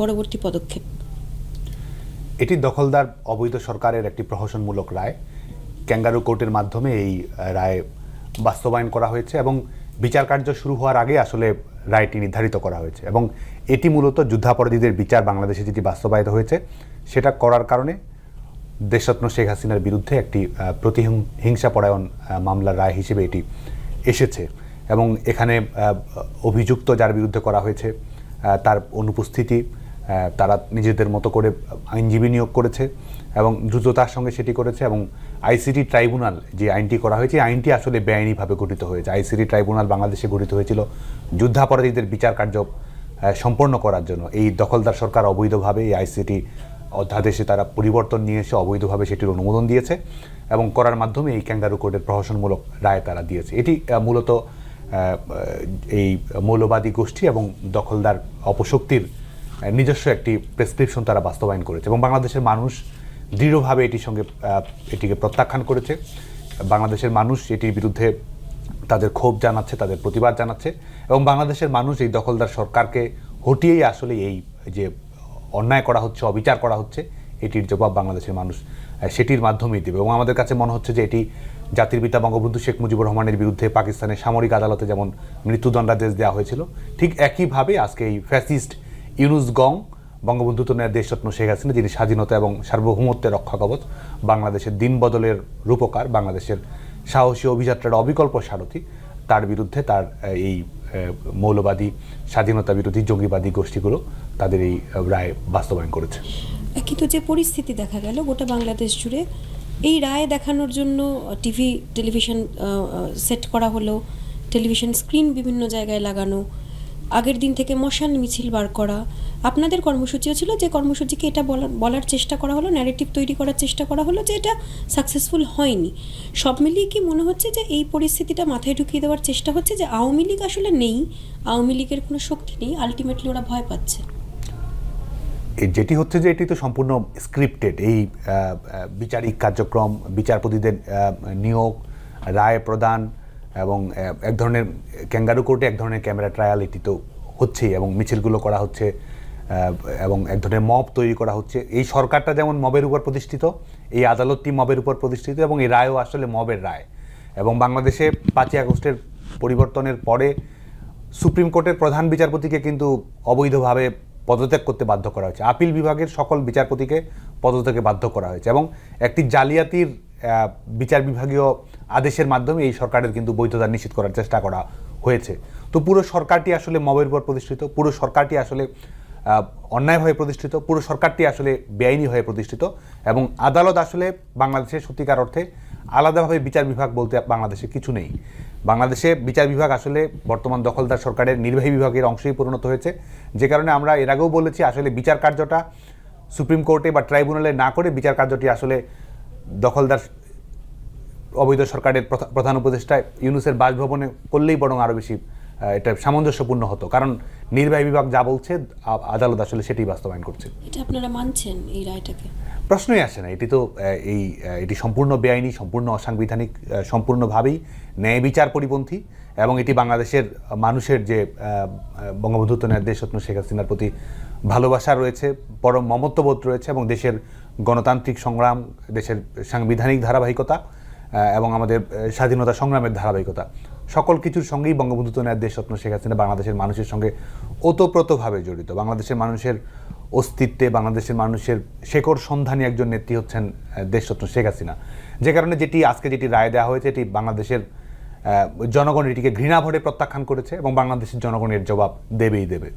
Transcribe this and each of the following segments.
পরবর্তী পদক্ষেপ? এটি দখলদার অবৈধ সরকারের একটি প্রহসনমূলক রায়। ক্যাঙ্গারু কোর্টের মাধ্যমে এই রায় বাস্তবায়ন করা হয়েছে এবং বিচার কার্য শুরু হওয়ার আগে আসলে রায়টি নির্ধারিত করা হয়েছে এবং এটি মূলত যুদ্ধাপরাধীদের বিচার বাংলাদেশে যেটি বাস্তবায়িত হয়েছে সেটা করার কারণে দেশরত্ন শেখ হাসিনার বিরুদ্ধে একটি প্রতিহিংসাপরায়ণ মামলার রায় হিসেবে এটি এসেছে এবং এখানে অভিযুক্ত যার বিরুদ্ধে করা হয়েছে তার অনুপস্থিতি, তারা নিজেদের মতো করে আইনজীবী নিয়োগ করেছে এবং দ্রুততার সঙ্গে সেটি করেছে এবং আইসিটি ট্রাইব্যুনাল যে আইনটি করা হয়েছে আইনটি আসলে বেআইনিভাবে গঠিত হয়েছে। আইসিটি ট্রাইব্যুনাল বাংলাদেশে গঠিত হয়েছিল যুদ্ধাপরাধীদের বিচার কার্য সম্পন্ন করার জন্য। এই দখলদার সরকার অবৈধভাবে এই আইসিটি অধ্যাদেশে তারা পরিবর্তন নিয়ে এসে অবৈধভাবে সেটির অনুমোদন দিয়েছে এবং করার মাধ্যমে এই ক্যাঙ্গারু কোর্টের প্রহসনমূলক রায় তারা দিয়েছে। এটি মূলত এই মৌলবাদী গোষ্ঠী এবং দখলদার অপশক্তির নিজস্ব একটি প্রেসক্রিপশন তারা বাস্তবায়ন করেছে এবং বাংলাদেশের মানুষ দৃঢ়ভাবে এটিকে প্রত্যাখ্যান করেছে। বাংলাদেশের মানুষ এটির বিরুদ্ধে তাদের ক্ষোভ জানাচ্ছে, তাদের প্রতিবাদ জানাচ্ছে এবং বাংলাদেশের মানুষ এই দখলদার সরকারকে হটিয়েই আসলে এই যে অন্যায় করা হচ্ছে, অবিচার করা হচ্ছে, এটির জবাব বাংলাদেশের মানুষ সেটির মাধ্যমেই দেবে এবং আমাদের কাছে মনে হচ্ছে যে এটি জাতির পিতা বঙ্গবন্ধু শেখ মুজিবুর রহমানের বিরুদ্ধে পাকিস্তানের সামরিক আদালতে যেমন মৃত্যুদণ্ডাদেশ দেওয়া হয়েছিল, ঠিক একইভাবে আজকে এই ফ্যাসিস্ট ইউনুস গং বঙ্গবন্ধু তনয়া দেশরত্ন শেখ হাসিনা, যিনি স্বাধীনতা এবং সার্বভৌমত্বের রক্ষা কবচ, বাংলাদেশের দিন বদলের রূপকার, বাংলাদেশের সাহসী অভিযাত্রার অবিকল্প সারথি, তার বিরুদ্ধে তার এই মৌলবাদী স্বাধীনতা বিরোধী জঙ্গিবাদী গোষ্ঠীগুলো তাদের এই রায় বাস্তবায়ন করেছে। কিন্তু যে পরিস্থিতি দেখা গেল গোটা বাংলাদেশ জুড়ে, এই রায় দেখানোর জন্য টেলিভিশন সেট করা হলো, টেলিভিশন স্ক্রিন বিভিন্ন জায়গায় লাগানো, আগের দিন থেকে মশাল মিছিল বার করা, আপনাদের কর্মসূচিও ছিল যে কর্মসূচিকে এটা বলার চেষ্টা করা হলো, ন্যারেটিভ তৈরি করার চেষ্টা করা হলো যে এটা সাকসেসফুল হয়নি। সব মিলিয়ে কি মনে হচ্ছে যে এই পরিস্থিতিটা মাথায় ঢুকিয়ে দেওয়ার চেষ্টা হচ্ছে যে আওয়ামী লীগ আসলে নেই, আওয়ামী লীগের কোনো শক্তি নেই, আলটিমেটলি ওরা ভয় পাচ্ছে? যেটি হচ্ছে যে এটি তো সম্পূর্ণ স্ক্রিপ্টেড। এই বিচারিক কার্যক্রম, বিচারপতিদের নিয়োগ, রায় প্রদান এবং এক ধরনের ক্যাঙ্গারু কোর্টে এক ধরনের ক্যামেরা ট্রায়াল এটি তো হচ্ছেই এবং মিছিলগুলো করা হচ্ছে এবং এক ধরনের মব তৈরি করা হচ্ছে। এই সরকারটা যেমন মবের উপর প্রতিষ্ঠিত, এই আদালতটি মবের উপর প্রতিষ্ঠিত এবং এই রায়ও আসলে মবের রায়। এবং বাংলাদেশে 5ই আগস্টের পরিবর্তনের পরে সুপ্রিম কোর্টের প্রধান বিচারপতিকে কিন্তু অবৈধভাবে পদত্যাগ করতে বাধ্য করা হয়েছে। আপিল বিভাগের সকল বিচারপতিকে পদত্যাগে বাধ্য করা হয়েছে এবং একটি জালিয়াতির বিচার বিভাগীয় আদেশের মাধ্যমে এই সরকারের কিন্তু বৈধতা নিশ্চিত করার চেষ্টা করা হয়েছে। তো পুরো সরকারটি আসলে মবের উপর প্রতিষ্ঠিত, পুরো সরকারটি আসলে অন্যায়ভাবে প্রতিষ্ঠিত, পুরো সরকারটি আসলে বেআইনি হয়ে প্রতিষ্ঠিত এবং আদালত আসলে বাংলাদেশের সত্যিকার অর্থে আলাদাভাবে বিচার বিভাগ বলতে বাংলাদেশে কিছু নেই। বাংলাদেশে বিচার বিভাগ আসলে বর্তমান দখলদার সরকারের নির্বাহী বিভাগের অংশেই পরিণত হয়েছে, যে কারণে আমরা এর আগেও বলেছি আসলে বিচার কার্যটা সুপ্রিম কোর্টে বা ট্রাইব্যুনালে না করে বিচার কার্যটি আসলে দখলদার অবৈধ সরকারের প্রধান উপদেষ্টা ইউনুসের বাসভবনে করলেই বরং আরও বেশি এটা সামঞ্জস্যপূর্ণ হতো, কারণ নির্বাহী বিভাগ যা বলছে আদালত আসলে সেটাই বাস্তবায়ন করছে। এটা আপনারা মানছেন এই রায়টাকে? প্রশ্নই আসে না। এটি তো এটি সম্পূর্ণ বেআইনি, সম্পূর্ণ অসাংবিধানিক, সম্পূর্ণভাবেই ন্যায় বিচার পরিপন্থী এবং এটি বাংলাদেশের মানুষের যে বঙ্গবন্ধু তনয়া দেশরত্ন শেখ হাসিনার প্রতি ভালোবাসা রয়েছে, পরম মমত্ববোধ রয়েছে এবং দেশের গণতান্ত্রিক সংগ্রাম, দেশের সাংবিধানিক ধারাবাহিকতা এবং আমাদের স্বাধীনতা সংগ্রামের ধারাবাহিকতা, সকল কিছুর সঙ্গেই বঙ্গবন্ধু তনয়া দেশরত্ন শেখ হাসিনা বাংলাদেশের মানুষের সঙ্গে ওতপ্রোতভাবে জড়িত। বাংলাদেশের মানুষের অস্তিত্বে, বাংলাদেশের মানুষের শেকড় সন্ধানী একজন নেত্রী হচ্ছেন দেশরত্ন শেখ হাসিনা, যে কারণে আজকে যেটি রায় দেওয়া হয়েছে এটি বাংলাদেশের জনগণ এটিকে ঘৃণা ভরে প্রত্যাখ্যান করেছে এবং বাংলাদেশের জনগণের জবাব দেবেই দেবে।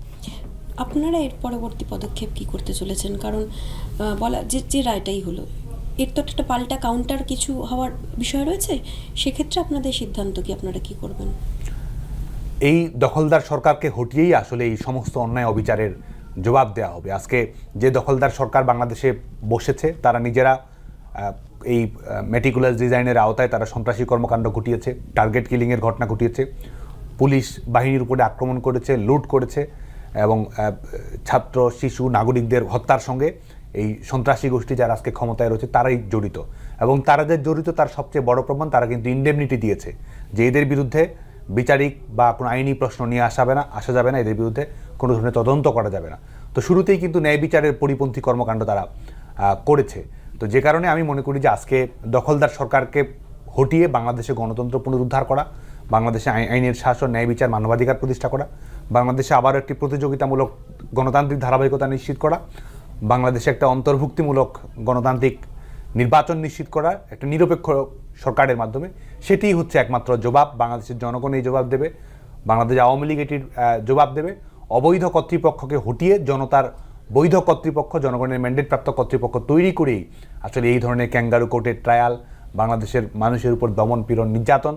আপনারা এর পরবর্তী পদক্ষেপ কি করতে চলেছেন? কারণ বলা যে রায়টাই হলো, এর তো একটা পাল্টা কাউন্টার কিছু হওয়ার বিষয় রয়েছে, সেক্ষেত্রে আপনাদের সিদ্ধান্ত কি, আপনারা কি করবেন? এই দখলদার সরকারকে হটিয়েই আসলে এই সমস্ত অন্যায় অবিচারের জবাব দেওয়া হবে। আজকে যে দখলদার সরকার বাংলাদেশে বসেছে তারা নিজেরা এই মেটিকুলাস ডিজাইনের আওতায় তারা সন্ত্রাসী কর্মকাণ্ড ঘটিয়েছে, টার্গেট কিলিংয়ের ঘটনা ঘটিয়েছে, পুলিশ বাহিনীর উপরে আক্রমণ করেছে, লুট করেছে এবং ছাত্র, শিশু, নাগরিকদের হত্যার সঙ্গে এই সন্ত্রাসী গোষ্ঠী যারা আজকে ক্ষমতায় রয়েছে তারাই জড়িত এবং তারা যে জড়িত তার সবচেয়ে বড় প্রমাণ তারা কিন্তু ইন্ডেমনিটি দিয়েছে যে এদের বিরুদ্ধে বিচারিক বা কোনো আইনি প্রশ্ন নিয়ে আসা যাবে না, এদের বিরুদ্ধে কোনো ধরনের তদন্ত করা যাবে না। তো শুরুতেই কিন্তু ন্যায় বিচারের পরিপন্থী কর্মকাণ্ড তারা করেছে। তো যে কারণে আমি মনে করি যে আজকে দখলদার সরকারকে হটিয়ে বাংলাদেশে গণতন্ত্র পুনরুদ্ধার করা, বাংলাদেশে আইনের শাসন, ন্যায় বিচার, মানবাধিকার প্রতিষ্ঠা করা, বাংলাদেশে আবার একটি প্রতিযোগিতামূলক গণতান্ত্রিক ধারাবাহিকতা নিশ্চিত করা, বাংলাদেশে একটা অন্তর্ভুক্তিমূলক গণতান্ত্রিক নির্বাচন নিশ্চিত করা একটা নিরপেক্ষ সরকারের মাধ্যমে, সেটিই হচ্ছে একমাত্র জবাব। বাংলাদেশের জনগণ এই জবাব দেবে, বাংলাদেশ আওয়ামী লীগ এটির জবাব দেবে। অবৈধ কর্তৃপক্ষকে হটিয়ে জনতার বৈধ কর্তৃপক্ষ, জনগণের ম্যান্ডেট প্রাপ্ত কর্তৃপক্ষ তৈরি করেই আসলে এই ধরনের ক্যাঙ্গারু কোর্টের ট্রায়াল, বাংলাদেশের মানুষের উপর দমন পীড়ন নির্যাতন,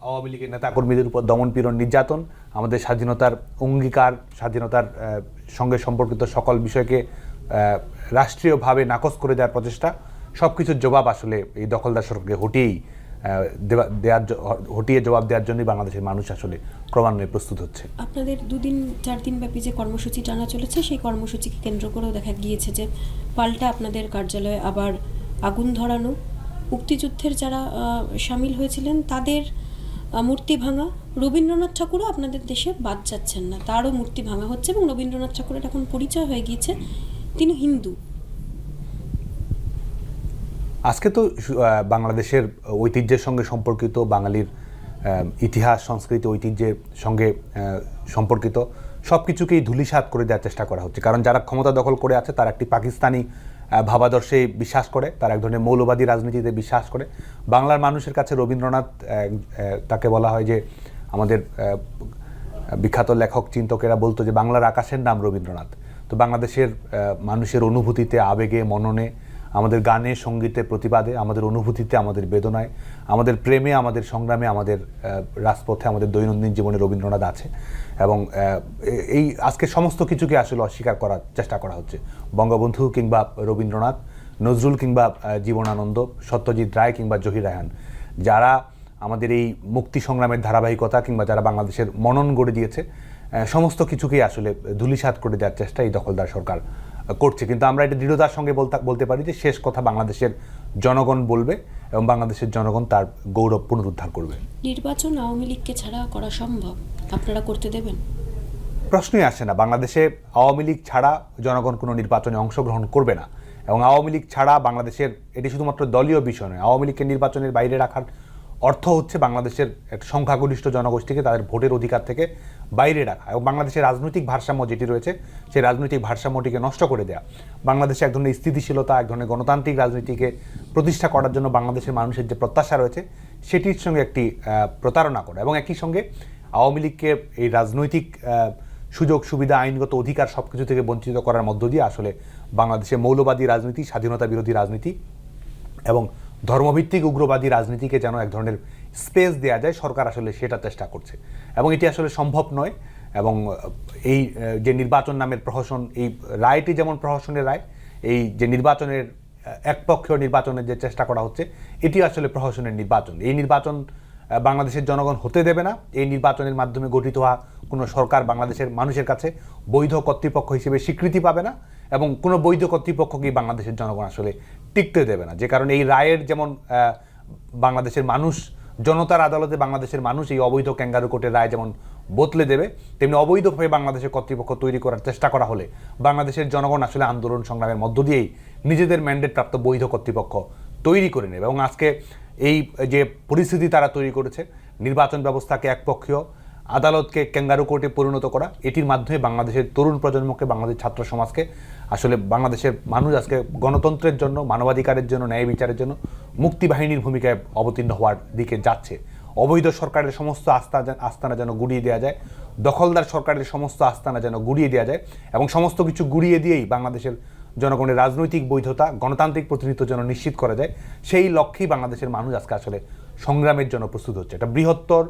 আওয়ামী লীগের নেতাকর্মীদের উপর দমন পীড়ন নির্যাতন, আমাদের স্বাধীনতার অঙ্গীকার, স্বাধীনতার সঙ্গে সম্পর্কিত সকল বিষয়কে রাষ্ট্রীয়ভাবে নাকচ করে দেওয়ার প্রচেষ্টা, সব কিছুর জবাব আসলে এই দখলদার সরকারকে হটিয়ে জবাব দেওয়ার জন্যই বাংলাদেশের মানুষ আসলে ক্রমান্বয়ে প্রস্তুত হচ্ছে। আপনাদের 2-4 দিন ব্যাপী যে কর্মসূচি টানা চলেছে, সেই কর্মসূচিকে কেন্দ্র করেও দেখা গিয়েছে যে পাল্টা আপনাদের কার্যালয়ে আবার আগুন ধরানো, মুক্তিযুদ্ধের যারা সামিল হয়েছিলেন তাদের মূর্তি ভাঙা, রবীন্দ্রনাথ ঠাকুরও আপনাদের দেশে বাদ যাচ্ছেন না, তারও মূর্তি ভাঙা হচ্ছে এবং রবীন্দ্রনাথ ঠাকুরের এখন পরিচয় হয়ে গিয়েছে তিনি হিন্দু। আজকে তো বাংলাদেশের ঐতিহ্যের সঙ্গে সম্পর্কিত, বাঙালির ইতিহাস, সংস্কৃতি, ঐতিহ্যের সঙ্গে সম্পর্কিত সব কিছুকেই ধূলিসাৎ করে দেওয়ার চেষ্টা করা হচ্ছে। কারণ যারা ক্ষমতা দখল করে আছে তারা একটি পাকিস্তানি ভাবাদর্শে বিশ্বাস করে, তারা এক ধরনের মৌলবাদী রাজনীতিতে বিশ্বাস করে। বাংলার মানুষের কাছে রবীন্দ্রনাথ, তাকে বলা হয় যে আমাদের বিখ্যাত লেখক চিন্তকেরা বলতো যে বাংলার আকাশের নাম রবীন্দ্রনাথ। তো বাংলাদেশের মানুষের অনুভূতিতে, আবেগে, মননে, আমাদের গানে, সঙ্গীতে, প্রতিবাদে, আমাদের অনুভূতিতে, আমাদের বেদনায়, আমাদের প্রেমে, আমাদের সংগ্রামে, আমাদের রাজপথে, আমাদের দৈনন্দিন জীবনে রবীন্দ্রনাথ আছে। এবং এই আজকে সমস্ত কিছুকে আসলে অস্বীকার করার চেষ্টা করা হচ্ছে। বঙ্গবন্ধু কিংবা রবীন্দ্রনাথ, নজরুল কিংবা জীবনানন্দ, সত্যজিৎ রায় কিংবা জহির রায়হান, যারা আমাদের এই মুক্তি সংগ্রামের ধারাবাহিকতা কিংবা যারা বাংলাদেশের মনন গড়ে দিয়েছে, সমস্ত কিছুকেই আসলে ধূলিসাৎ করে দেওয়ার চেষ্টা এই দখলদার সরকার করছে। কিন্তু আমরা এটা দৃঢ়তার সঙ্গে বলতে পারি যে শেষ কথা বাংলাদেশের জনগণ বলবে এবং বাংলাদেশের জনগণ তার গৌরব পুনরুদ্ধার করবে। নির্বাচন আওয়ামী লীগকে ছাড়া করা সম্ভব, আপনারা করতে দেবেন? প্রশ্নই আসে না। বাংলাদেশে আওয়ামী লীগ ছাড়া জনগণ কোনো নির্বাচনে অংশগ্রহণ করবে না। এবং আওয়ামী লীগ ছাড়া বাংলাদেশের, এটি শুধুমাত্র দলীয় বিষয় নয়, আওয়ামী লীগকে নির্বাচনের বাইরে রাখার অর্থ হচ্ছে বাংলাদেশের একটা সংখ্যাগরিষ্ঠ জনগোষ্ঠীকে তাদের ভোটের অধিকার থেকে বাইরে রাখা এবং বাংলাদেশের রাজনৈতিক ভারসাম্য যেটি রয়েছে সেই রাজনৈতিক ভারসাম্যটিকে নষ্ট করে দেওয়া। বাংলাদেশে এক ধরনের স্থিতিশীলতা, এক ধরনের গণতান্ত্রিক রাজনীতিকে প্রতিষ্ঠা করার জন্য বাংলাদেশের মানুষের যে প্রত্যাশা রয়েছে সেটির সঙ্গে একটি প্রতারণা করা এবং একই সঙ্গে আওয়ামী লীগকে এই রাজনৈতিক সুযোগ সুবিধা, আইনগত অধিকার সব কিছু থেকে বঞ্চিত করার মধ্য দিয়ে আসলে বাংলাদেশে মৌলবাদী রাজনীতি, স্বাধীনতা বিরোধী রাজনীতি এবং ধর্মভিত্তিক উগ্রবাদী রাজনীতিকে যেন এক ধরনের স্পেস দেওয়া যায়, সরকার আসলে সেটা চেষ্টা করছে এবং এটি আসলে সম্ভব নয়। এবং এই যে নির্বাচন নামের প্রহসন, এই রায়টি যেমন প্রহসনের রায়, এই যে নির্বাচনের একপক্ষীয় নির্বাচনের যে চেষ্টা করা হচ্ছে এটি আসলে প্রহসনের নির্বাচন। এই নির্বাচন বাংলাদেশের জনগণ হতে দেবে না। এই নির্বাচনের মাধ্যমে গঠিত হওয়া কোনো সরকার বাংলাদেশের মানুষের কাছে বৈধ কর্তৃপক্ষ হিসেবে স্বীকৃতি পাবে না এবং কোনো বৈধ কর্তৃপক্ষকেই বাংলাদেশের জনগণ আসলে টিকতে দেবে না। যে কারণে এই রায়ের যেমন বাংলাদেশের মানুষ, জনতার আদালতে বাংলাদেশের মানুষ এই অবৈধ ক্যাঙ্গারু কোর্টের রায় যেমন বদলে দেবে, তেমনি অবৈধভাবে বাংলাদেশের কর্তৃপক্ষ তৈরি করার চেষ্টা করা হলে বাংলাদেশের জনগণ আসলে আন্দোলন সংগ্রামের মধ্য দিয়েই নিজেদের ম্যান্ডেট প্রাপ্ত বৈধ কর্তৃপক্ষ তৈরি করে নেবে। এবং আজকে এই যে পরিস্থিতি তারা তৈরি করেছে, নির্বাচন ব্যবস্থাকে একপক্ষীয়, আদালতকে ক্যাঙ্গারু কোর্টে পরিণত করা, এটির মাধ্যমে বাংলাদেশের তরুণ প্রজন্মকে, বাংলাদেশের ছাত্র সমাজকে আসলে বাংলাদেশের মানুষ আজকে গণতন্ত্রের জন্য, মানবাধিকারের জন্য, ন্যায় বিচারের জন্য মুক্তি বাহিনীর ভূমিকায় অবতীর্ণ হওয়ার দিকে যাচ্ছে। অবৈধ সরকারের সমস্ত আস্তানা যেন গুড়িয়ে দেওয়া যায়, দখলদার সরকারের সমস্ত আস্তানা যেন গুড়িয়ে দেওয়া যায় এবং সমস্ত কিছু গুড়িয়ে দিয়েই বাংলাদেশের জনগণের রাজনৈতিক বৈধতা, গণতান্ত্রিক প্রতিনিধিত্ব যেন নিশ্চিত করা যায়, সেই লক্ষ্যেই বাংলাদেশের মানুষ আজকে আসলে সংগ্রামের জন্য প্রস্তুত হচ্ছে। একটা বৃহত্তর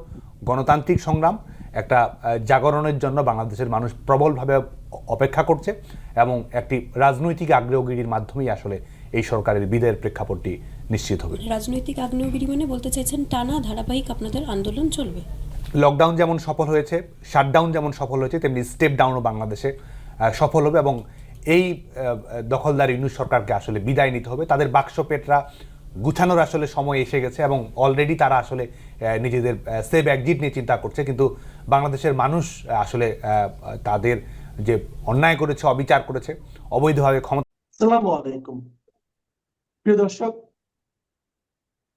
গণতান্ত্রিক সংগ্রাম, একটা জাগরণের জন্য বাংলাদেশের মানুষ প্রবলভাবে অপেক্ষা করছে এবং একটি রাজনৈতিক আগ্নেয়গিরির মাধ্যমেই আসলে এই সরকারের বিদায়ের প্রেক্ষাপটটি নিশ্চিত হবে। রাজনৈতিক আগ্নেয়গিরি মানে বলতে চাইছেন টানা ধারাবাহিক আপনাদের আন্দোলন চলবে? লকডাউন যেমন সফল হয়েছে, শাটডাউন যেমন সফল হয়েছে, তেমনি স্টেপ ডাউনও বাংলাদেশে সফল হবে এবং এই দখলদার ইউনূস সরকারকে আসলে বিদায় নিতে হবে। তাদের বাক্স পেটরা গুছানোর আসলে সময় এসে গেছে এবং অলরেডি তারা আসলে নিজেদের সেভ এক্সিট নিয়ে চিন্তা করছে, কিন্তু বাংলাদেশের মানুষ আসলে তাদের যে অন্যায় করেছে, অবিচার করেছে, অবৈধভাবে ক্ষমতা। আসসালামু আলাইকুম প্রিয় দর্শক,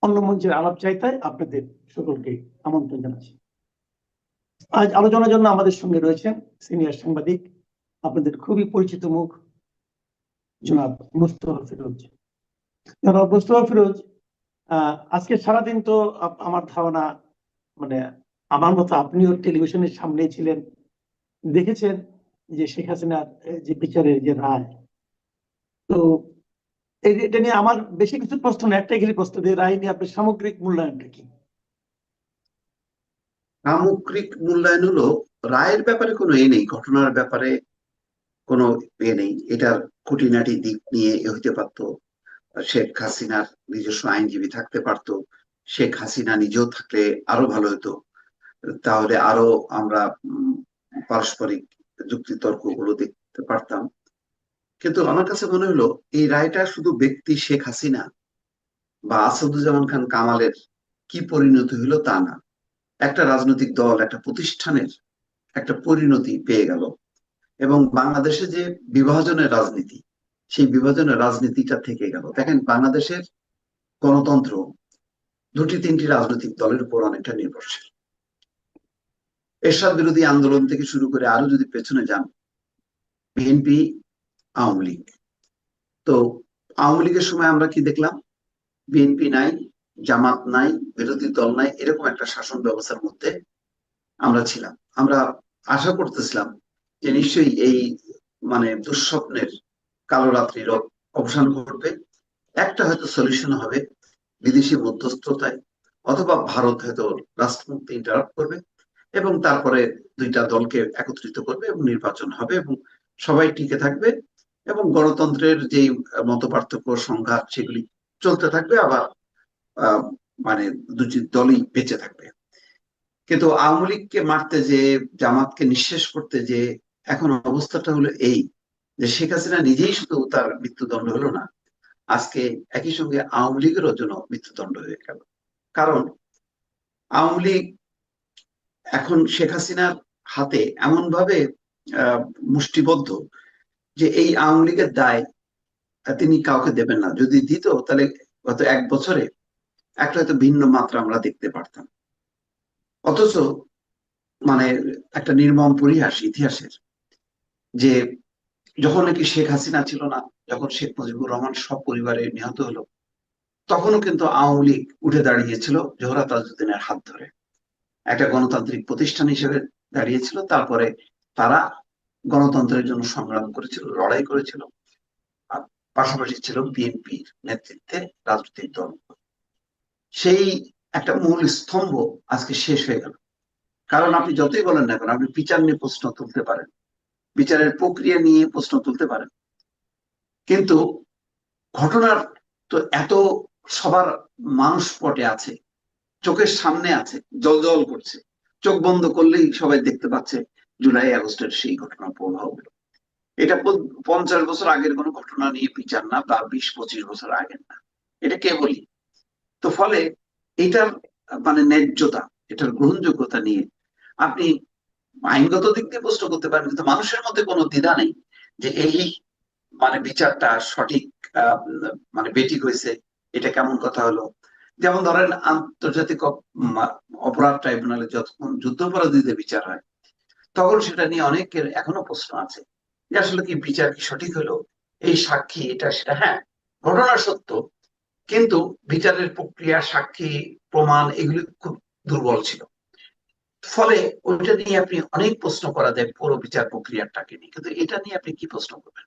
অন্য মঞ্চের আলাপ চাইতায় আপনাদের সকলকে আমন্ত্রণ জানাচ্ছি। আজ আলোচনার জন্য আমাদের সঙ্গে রয়েছেন সিনিয়র সাংবাদিক, আপনাদের খুবই পরিচিত মুখ, জনাব মুস্তফা ফিরোজ। জনাব মুস্তফা ফিরোজ, আজকে সারাদিন তো আমার ধারণা, মানে আমার মতো আপনিও টেলিভিশনের সামনে ছিলেন, দেখেছেন যে শেখ হাসিনার যে বিচারের যে রায়। তো এটা নিয়ে আমার বেশি কিছু প্রশ্ন না, একটাই খালি প্রশ্ন, যে রায় নিয়ে আপনার সামগ্রিক মূল্যায়নটা কি? সামগ্রিক মূল্যায়ন হলো, রায়ের ব্যাপারে কোনো নেই, ঘটনার ব্যাপারে কোনো নেই। এটার খুঁটিনাটি দিক নিয়ে হইতে পারতো। শেখ হাসিনার নিজস্ব আইনজীবী থাকতে পারতো, শেখ হাসিনা নিজেও থাকলে আরো ভালো হতো, তাহলে আরো আমরা পারস্পরিক যুক্তিতর্ক গুলো দেখতে পারতাম। কিন্তু আমার কাছে মনে হলো এই রায়টা শুধু ব্যক্তি শেখ হাসিনা বা আসাদুজ্জামান খান কামালের কি পরিণতি হলো তা না, একটা রাজনৈতিক দল, একটা প্রতিষ্ঠানের একটা পরিণতি পেয়ে গেল। এবং বাংলাদেশে যে বিভাজনের রাজনীতি, সেই বিভাজনের রাজনীতিটা থেকে গেল। দেখেন, বাংলাদেশের গণতন্ত্র দুটি তিনটি রাজনৈতিক দলের উপর অনেকটা নির্ভরশীল। এরশাদ বিরোধী আন্দোলন থেকে শুরু করে আরো যদি পেছনে যান, বিএনপি, আওয়ামী লীগ। তো আওয়ামী লীগের সময় আমরা কি দেখলাম? বিএনপি নাই, জামাত নাই, বিরোধী দল নাই, এরকম একটা শাসন ব্যবস্থার মধ্যে আমরা ছিলাম। আমরা আশা করতেছিলাম যে নিশ্চয়ই এই দুঃস্বপ্নের কালো রাত্রির অবসান ঘটবে, একটা হয়তো সলিউশন হবে বিদেশি মধ্যস্থতায়, অথবা ভারত হয়তো রাষ্ট্রমুক্তি ইন্টারাপ্ট করবে এবং তারপরে দুইটা দলকে একত্রিত করবে এবং নির্বাচন হবে এবং সবাই টিকে থাকবে এবং গণতন্ত্রের যে মতপার্থক্য, সংঘাত, সেগুলি চলতে থাকবে, আবার দুটি দলই বেঁচে থাকবে। কিন্তু আওয়ামী লীগকে মারতে, যে জামাতকে নিঃশেষ করতে, যে এখন অবস্থাটা হলো এই যে শেখ হাসিনা নিজেই শুধু তার মৃত্যুদণ্ড হলো না, আজকে একই সঙ্গে আওয়ামী লীগের জন্য মৃত্যুদণ্ড হয়ে গেল। কারণ আওয়ামী লীগ এখন শেখ হাসিনার হাতে এমন ভাবে মুষ্টিবদ্ধ যে এই আওয়ামী লীগের দায় তিনি কাউকে দেবেন না। যদি দিত তাহলে গত এক বছরে একটা হয়তো ভিন্ন মাত্রা আমরা দেখতে পারতাম। অথচ একটা নির্মম পরিহাস ইতিহাসের, যে যখন নাকি শেখ হাসিনা ছিল না, যখন শেখ মুজিবুর রহমান সব পরিবারে নিহত হলো, তখনও কিন্তু আওয়ামী লীগ উঠে দাঁড়িয়েছিল জোহরা তাজউদ্দিনের হাত ধরে, একটা গণতান্ত্রিক প্রতিষ্ঠান হিসেবে দাঁড়িয়েছিল। তারপরে তারা গণতন্ত্রের জন্য সংগ্রাম করেছিল, লড়াই করেছিল। পাশাপাশি ছিল বিএনপির নেতৃত্বে রাজনৈতিক দল। সেই একটা মূল স্তম্ভ আজকে শেষ হয়ে গেল। কারণ আপনি যতই বলেন না কেন, আপনি বিচার নিয়ে প্রশ্ন তুলতে পারেন, বিচারের প্রক্রিয়া নিয়ে প্রশ্ন তুলতে পারেন, কিন্তু ঘটনার তো এত সবার মানুষ পটে আছে, চোখের সামনে আছে, জল করছে, চোখ বন্ধ করলেই সবাই দেখতে পাচ্ছে জুলাই আগস্টের সেই ঘটনার প্রভাবগুলো। এটা 50 বছর আগের কোনো ঘটনা নিয়ে বিচার না, বা 20-25 বছর আগের না, এটা কে বলি। তো ফলে এটার ন্যায্যতা, এটার গ্রহণযোগ্যতা নিয়ে আপনি আইনগত দিক দিয়ে প্রশ্ন করতে পারেন, কিন্তু মানুষের মধ্যে কোনো দ্বিধা নেই যে এই বিচারটা সঠিক, বেঠিক হয়েছে, এটা কেমন কথা হলো। যেমন ধরেন, আন্তর্জাতিক অপরাধ ট্রাইব্যুনালে যতক্ষণ যুদ্ধাপরাধীদের বিচার হয়, তখন সেটা নিয়ে অনেকের এখনো প্রশ্ন আছে যে আসলে কি বিচার কি সঠিক হলো, এই সাক্ষী, এটা সেটা। হ্যাঁ, ঘটনা সত্য, কিন্তু বিচারের প্রক্রিয়া, সাক্ষী, প্রমাণ, এগুলি খুব দুর্বল ছিল। ফলে ওইটা নিয়ে আপনি অনেক প্রশ্ন করা যায় পুরো বিচার প্রক্রিয়াটাকে নিয়ে, কিন্তু এটা নিয়ে আপনি কি প্রশ্ন করবেন?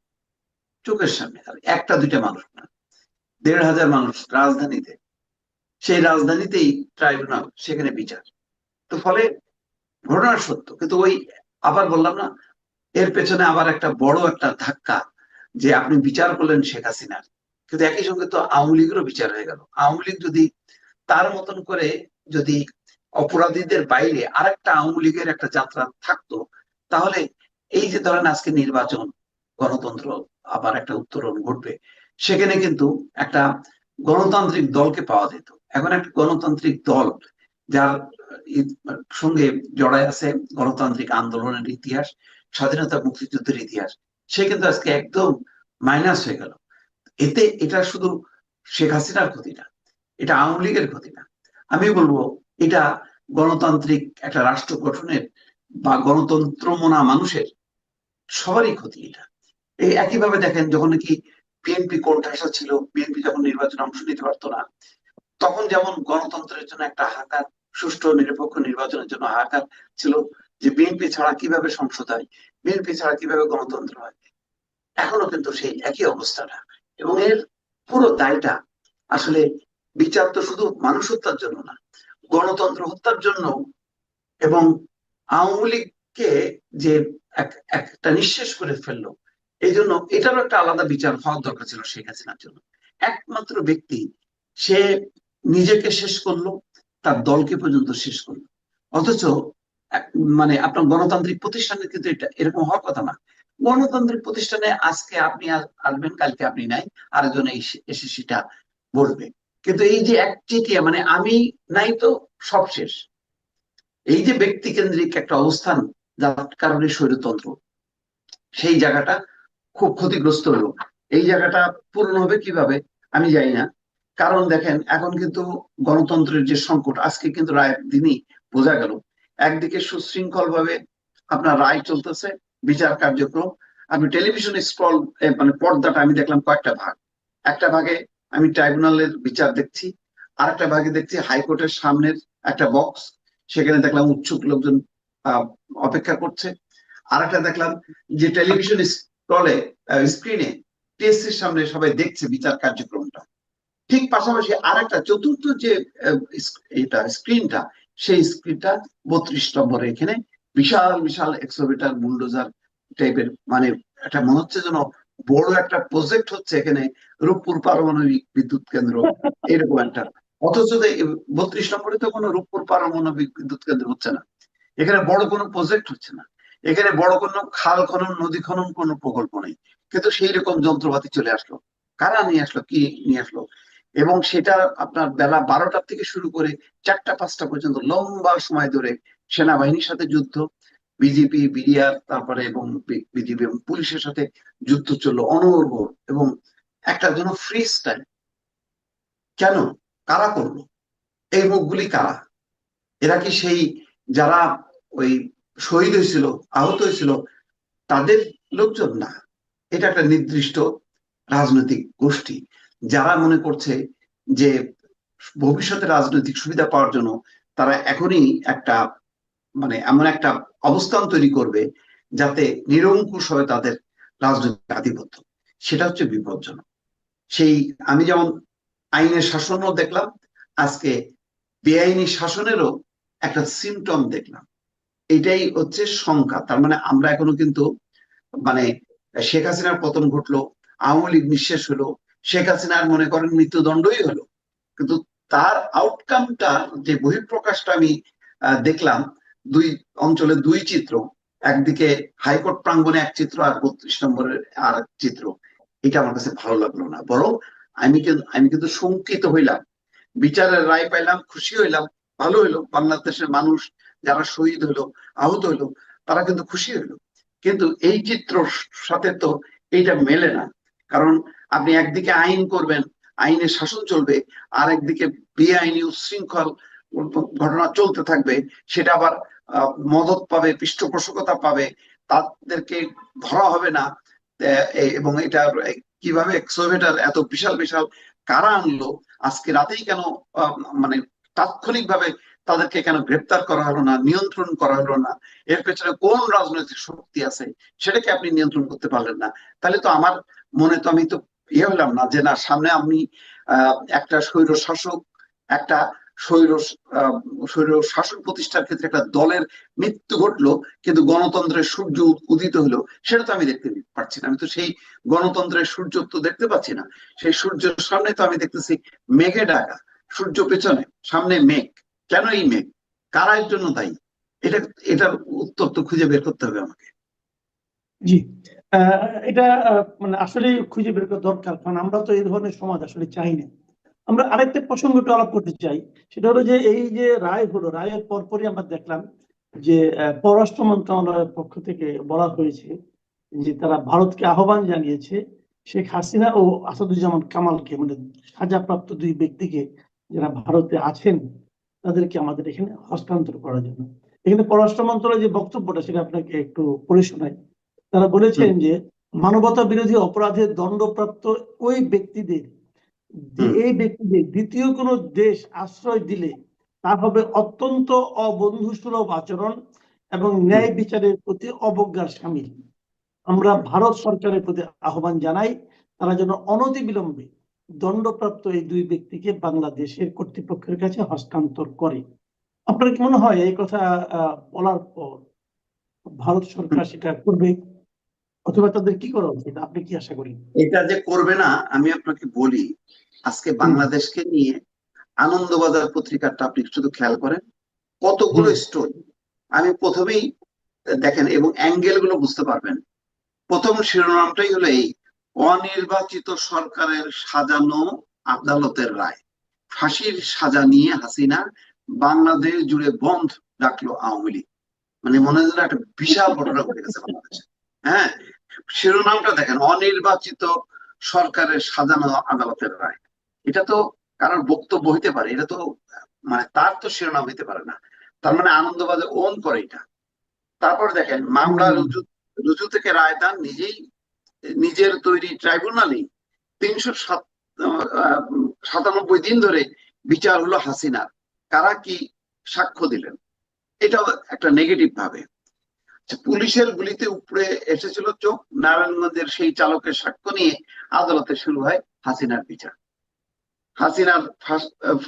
চোখের সামনে একটা দুইটা মানুষ না, 1,500 মানুষ রাজধানীতে, সেই রাজধানীতেই ট্রাইব্যুনাল, সেখানে বিচার। তো ফলে ঘটনা সত্য, কিন্তু ওই আবার বললাম না, এর পেছনে আবার একটা বড় একটা ধাক্কা, যে আপনি বিচার করলেন শেখ হাসিনার, কিন্তু একই সঙ্গে তো আওয়ামী লীগেরও বিচার হয়ে গেল। আওয়ামী লীগ যদি তার মতন করে যদি অপরাধীদের বাইরে আরেকটা আওয়ামী লীগের একটা যাত্রা থাকতো, তাহলে এই যে ধরেন আজকে নির্বাচন, গণতন্ত্র আবার একটা উত্তরণ ঘটবে, সেখানে কিন্তু একটা গণতান্ত্রিক দলকে পাওয়া যেত। এখন একটা গণতান্ত্রিক দল যার সঙ্গে জড়ায় আছে গণতান্ত্রিক আন্দোলনের ইতিহাস, স্বাধীনতা মুক্তিযুদ্ধের ইতিহাস, সে কিন্তু আজকে একদম মাইনাস হয়ে গেল। এতে এটা শুধু শেখ হাসিনার ক্ষতি না, এটা আওয়ামী লীগের ক্ষতি না, আমি বলবো এটা গণতান্ত্রিক একটা রাষ্ট্র গঠনের বা গণতন্ত্র মনা মানুষের সবারই ক্ষতি এটা। এই একইভাবে দেখেন, যখন নাকি বিএনপি কোণঠাসা ছিল, বিএনপি যখন নির্বাচনে অংশ নিতে পারতো না, তখন যেমন গণতন্ত্রের জন্য একটা হাহাকার, সুষ্ঠু নিরপেক্ষ নির্বাচনের জন্য হাহাকার ছিল, যে বিএনপি ছাড়া কিভাবে সংসদ হয়, বিএনপি ছাড়া কিভাবে গণতন্ত্র হয়। এখনো কিন্তু সেই একই অবস্থাটা, এবং এর পুরো দায়টা আসলে বিচার তো শুধু মানুষ হত্যার জন্য না, গণতন্ত্র হত্যার জন্য, এবং আওয়ামী লীগকে যে একটা নিঃশেষ করে ফেললো, এই জন্য এটারও একটা আলাদা বিচার হওয়ার দরকার ছিল শেখ হাসিনার জন্য। একমাত্র ব্যক্তি, সে নিজেকে শেষ করলো, তার দলকে পর্যন্ত শেষ করলো, অথচ মানে আপনার গণতান্ত্রিক প্রতিষ্ঠানে কিন্তু এটা এরকম হওয়ার কথা না। গণতান্ত্রিক প্রতিষ্ঠানে আজকে আপনি আসবেন, কালকে আপনি নাই, আরেকজন এসে সেটা বলবে। কিন্তু এই যে একচেটিয়া, মানে আমি নাই তো সব শেষ, এই যে ব্যক্তি কেন্দ্রিক একটা অবস্থান, যার কারণে স্বৈরতন্ত্র, সেই জায়গাটা খুব ক্ষতিগ্রস্ত হলো। এই জায়গাটা পূরণ হবে কিভাবে আমি জানি না। কারণ দেখেন, এখন কিন্তু গণতন্ত্রের যে সংকট, আজকে কিন্তু রায়ের দিনই বোঝা গেল। একদিকে সুশৃঙ্খল ভাবে আপনার রায় চলতেছে, বিচার কার্যক্রম, আমি টেলিভিশনে স্ক্রল, মানে পর্দাটা আমি দেখলাম কয়েকটা ভাগ। একটা ভাগে আমি ট্রাইব্যুনালের বিচার দেখছি, আর একটা ভাগে দেখছি হাইকোর্টের সামনের একটা বক্স, সেখানে দেখলাম উৎসুক লোকজন অপেক্ষা করছে। আর একটা দেখলাম যে টেলিভিশন স্ক্রলে, স্ক্রিনে, টিএসসির সামনে সবাই দেখছে বিচার কার্যক্রমটা। ঠিক পাশাপাশি আর একটা চতুর্থ যে এটা স্ক্রিনটা, সেই স্ক্রিনটা 32 নম্বরে, এখানে বিশাল বিশাল এক্সোভেটার বুলডোজার টাইপের, মানে একটা মনে হচ্ছে যেন বড় একটা প্রজেক্ট হচ্ছে এখানে, রূপপুর পারমাণবিক বিদ্যুৎ কেন্দ্র, এরকম একটা। অথচ 32 নম্বরে তো কোনো রূপপুর পারমাণবিক বিদ্যুৎ কেন্দ্র হচ্ছে না, এখানে বড় কোনো প্রজেক্ট হচ্ছে না, এখানে বড় কোনো খাল খনন, নদী খনন কোনো প্রকল্প নেই, কিন্তু সেই রকম যন্ত্রপাতি চলে আসলো। কারা নিয়ে আসলো, কি নিয়ে আসলো? এবং সেটা আপনার বেলা 12টার থেকে শুরু করে 4টা-5টা পর্যন্ত লম্বা সময় ধরে সেনাবাহিনীর সাথে যুদ্ধ, বিজেপি, বিডিআর, তারপরে এবং বিজেপি এবং পুলিশের সাথে যুদ্ধ চললো অনর্গল, এবং একটা যেন ফ্রিজ টাইম। কেন, কারা করলো এই মুখগুলি? কারা? এরা কি সেই যারা ওই শহীদ হয়েছিল, আহত হয়েছিল, তাদের লোকজন? না, এটা একটা নির্দিষ্ট রাজনৈতিক গোষ্ঠী, যারা মনে করছে যে ভবিষ্যতে রাজনৈতিক সুবিধা পাওয়ার জন্য তারা এখনই একটা, মানে এমন একটা অবস্থান তৈরি করবে যাতে নিরঙ্কুশ হবে তাদের রাজনৈতিক আধিপত্য। সেটা হচ্ছে বিপজ্জনক। সেই আমি যেমন আইনের শাসনও দেখলাম, আজকে বেআইনি শাসনেরও একটা সিমটম দেখলাম। এটাই হচ্ছে সংখ্যা। তার মানে আমরা এখনো কিন্তু, মানে শেখ হাসিনার পতন ঘটলো, আওয়ামী লীগ নিঃশেষ হলো, শেখ হাসিনার মনে করেন মৃত্যুদণ্ডই হলো, কিন্তু তার আউটকামটা, যে বহিঃপ্রকাশটা আমি দেখলাম, দুই অঞ্চলে দুই চিত্র, একদিকে হাইকোর্ট প্রাঙ্গণে এক চিত্র, আর 32 নম্বরের আর এক চিত্র। এটা আমার কাছে ভালো লাগলো না, বরং আমি কিন্তু শঙ্কিত হইলাম। বিচারের রায় পাইলাম, খুশি হইলাম, ভালো হইলো, বাংলাদেশের মানুষ যারা শহীদ হইলো, আহত হইলো, তারা কিন্তু খুশি হইলো। কিন্তু এই চিত্র সাথে তো এইটা মেলে না। কারণ আপনি একদিকে আইন করবেন, আইনের শাসন চলবে, আর একদিকে বেআইনি উচ্ছৃঙ্খল ঘটনা চলতে থাকবে, সেটা আবার মদত পাবে, পৃষ্ঠপোষকতা পাবে, তাদেরকে ধরা হবে না। এবং এটা কিভাবে এক্সোভেটার এত বিশাল বিশাল কারা আনলো, আজকে রাতেই কেন মানে তাৎক্ষণিক ভাবে তাদেরকে কেন গ্রেপ্তার করা হলো না, নিয়ন্ত্রণ করা হলো না? এর পেছনে কোন রাজনৈতিক শক্তি আছে, সেটাকে আপনি নিয়ন্ত্রণ করতে পারলেন না। তাহলে তো আমার মনে তো, আমি তো হলাম না যে না, সামনে আমি একটা স্বৈর শাসক, একটা স্বৈর শাসন প্রতিষ্ঠার ক্ষেত্রে একটা দলের মৃত্যু ঘটলো, কিন্তু গণতন্ত্রের সূর্য উদিত হলো, সেটা তো আমি দেখতে পাচ্ছি না। আমি তো সেই গণতন্ত্রের সূর্য তো দেখতে পাচ্ছি না। সেই সূর্যের সামনে তো আমি দেখতেছি মেঘে ঢাকা, সূর্য পেছনে, সামনে মেঘ। কেন এই মেঘ? কারা এর জন্য দায়ী? এটার উত্তর তো খুঁজে বের করতে হবে আমাকে। জি, এটা মানে আসলে খুঁজে বের করা দরকার, কারণ আমরা তো এই ধরনের সমাজ আসলে চাই না। আমরা আরেকটা প্রসঙ্গ একটু আলাপ করতে চাই, সেটা হলো যে এই যে রায় হলো, রায়ের পরপরই আমরা দেখলাম যে পররাষ্ট্র মন্ত্রণালয়ের পক্ষ থেকে বলা হয়েছে যে তারা ভারতকে আহ্বান জানিয়েছে শেখ হাসিনা ও আসাদুজ্জামান কামালকে, মানে সাজাপ্রাপ্ত দুই ব্যক্তিকে যারা ভারতে আছেন, তাদেরকে আমাদের এখানে হস্তান্তর করার জন্য। এখানে পররাষ্ট্র মন্ত্রণালয়ের যে বক্তব্যটা সেটা আপনাকে একটু পড়ে শোনাই। তারা বলেছেন যে মানবতা বিরোধী অপরাধের দণ্ডপ্রাপ্ত ওই ব্যক্তিদের, এই ব্যক্তিদের দ্বিতীয় কোনো দেশ আশ্রয় দিলে তা হবে অত্যন্ত অবন্ধুসুলভ আচরণ এবং ন্যায় বিচারের প্রতি অবজ্ঞার শামিল। আমরা ভারত সরকারের প্রতি আহ্বান জানাই তারা যেন অনতিবিলম্বে দণ্ডপ্রাপ্ত এই দুই ব্যক্তিকে বাংলাদেশের কর্তৃপক্ষের কাছে হস্তান্তর করে। আপনার কি মনে হয় এই কথা বলার পর ভারত সরকার সেটা করবে, অথবা তাদের কি করা উচিত? আপনি কি আশা করেন? এটা যে করবে না আমি আপনাকে বলি, আজকে বাংলাদেশকে নিয়ে আনন্দবাজার পত্রিকাটা আপনি শুধু খেয়াল করেন, কতগুলো স্টোরি। আমি প্রথমেই দেখেন এবং অ্যাঙ্গেল গুলো বুঝতে পারবেন। প্রথম শিরোনামটাই হলো এই, অনির্বাচিত সরকারের সাজানো আদালতের রায়, ফাঁসির সাজা নিয়ে হাসিনা বাংলাদেশ জুড়ে বন্ধ ডাকলো আওয়ামী লীগ। মানে মনে হয় একটা বিশাল ঘটনা ঘটে গেছে বাংলাদেশে। হ্যাঁ, শিরোনামটা দেখেন, অনির্বাচিত সরকারের সাজানো আদালতের রায়। এটা তো কারোর বক্তব্য হইতে পারে, এটা তো মানে তার তো শিরোনাম হইতে পারে না। তার মানে আনন্দবাজার ওন করে এটা। তারপর দেখেন, মামলা রুজু থেকে রায়দান নিজের তৈরি ট্রাইব্যুনালে 397 দিন ধরে বিচার হলো হাসিনার, কারা কি সাক্ষ্য দিলেন। এটাও একটা নেগেটিভ ভাবে। পুলিশের গুলিতে উপরে এসেছিল চোখ, নারায়ণগঞ্জের সেই চালকের সাক্ষ্য নিয়ে আদালতে শুরু হয় হাসিনার বিচার। হাসিনার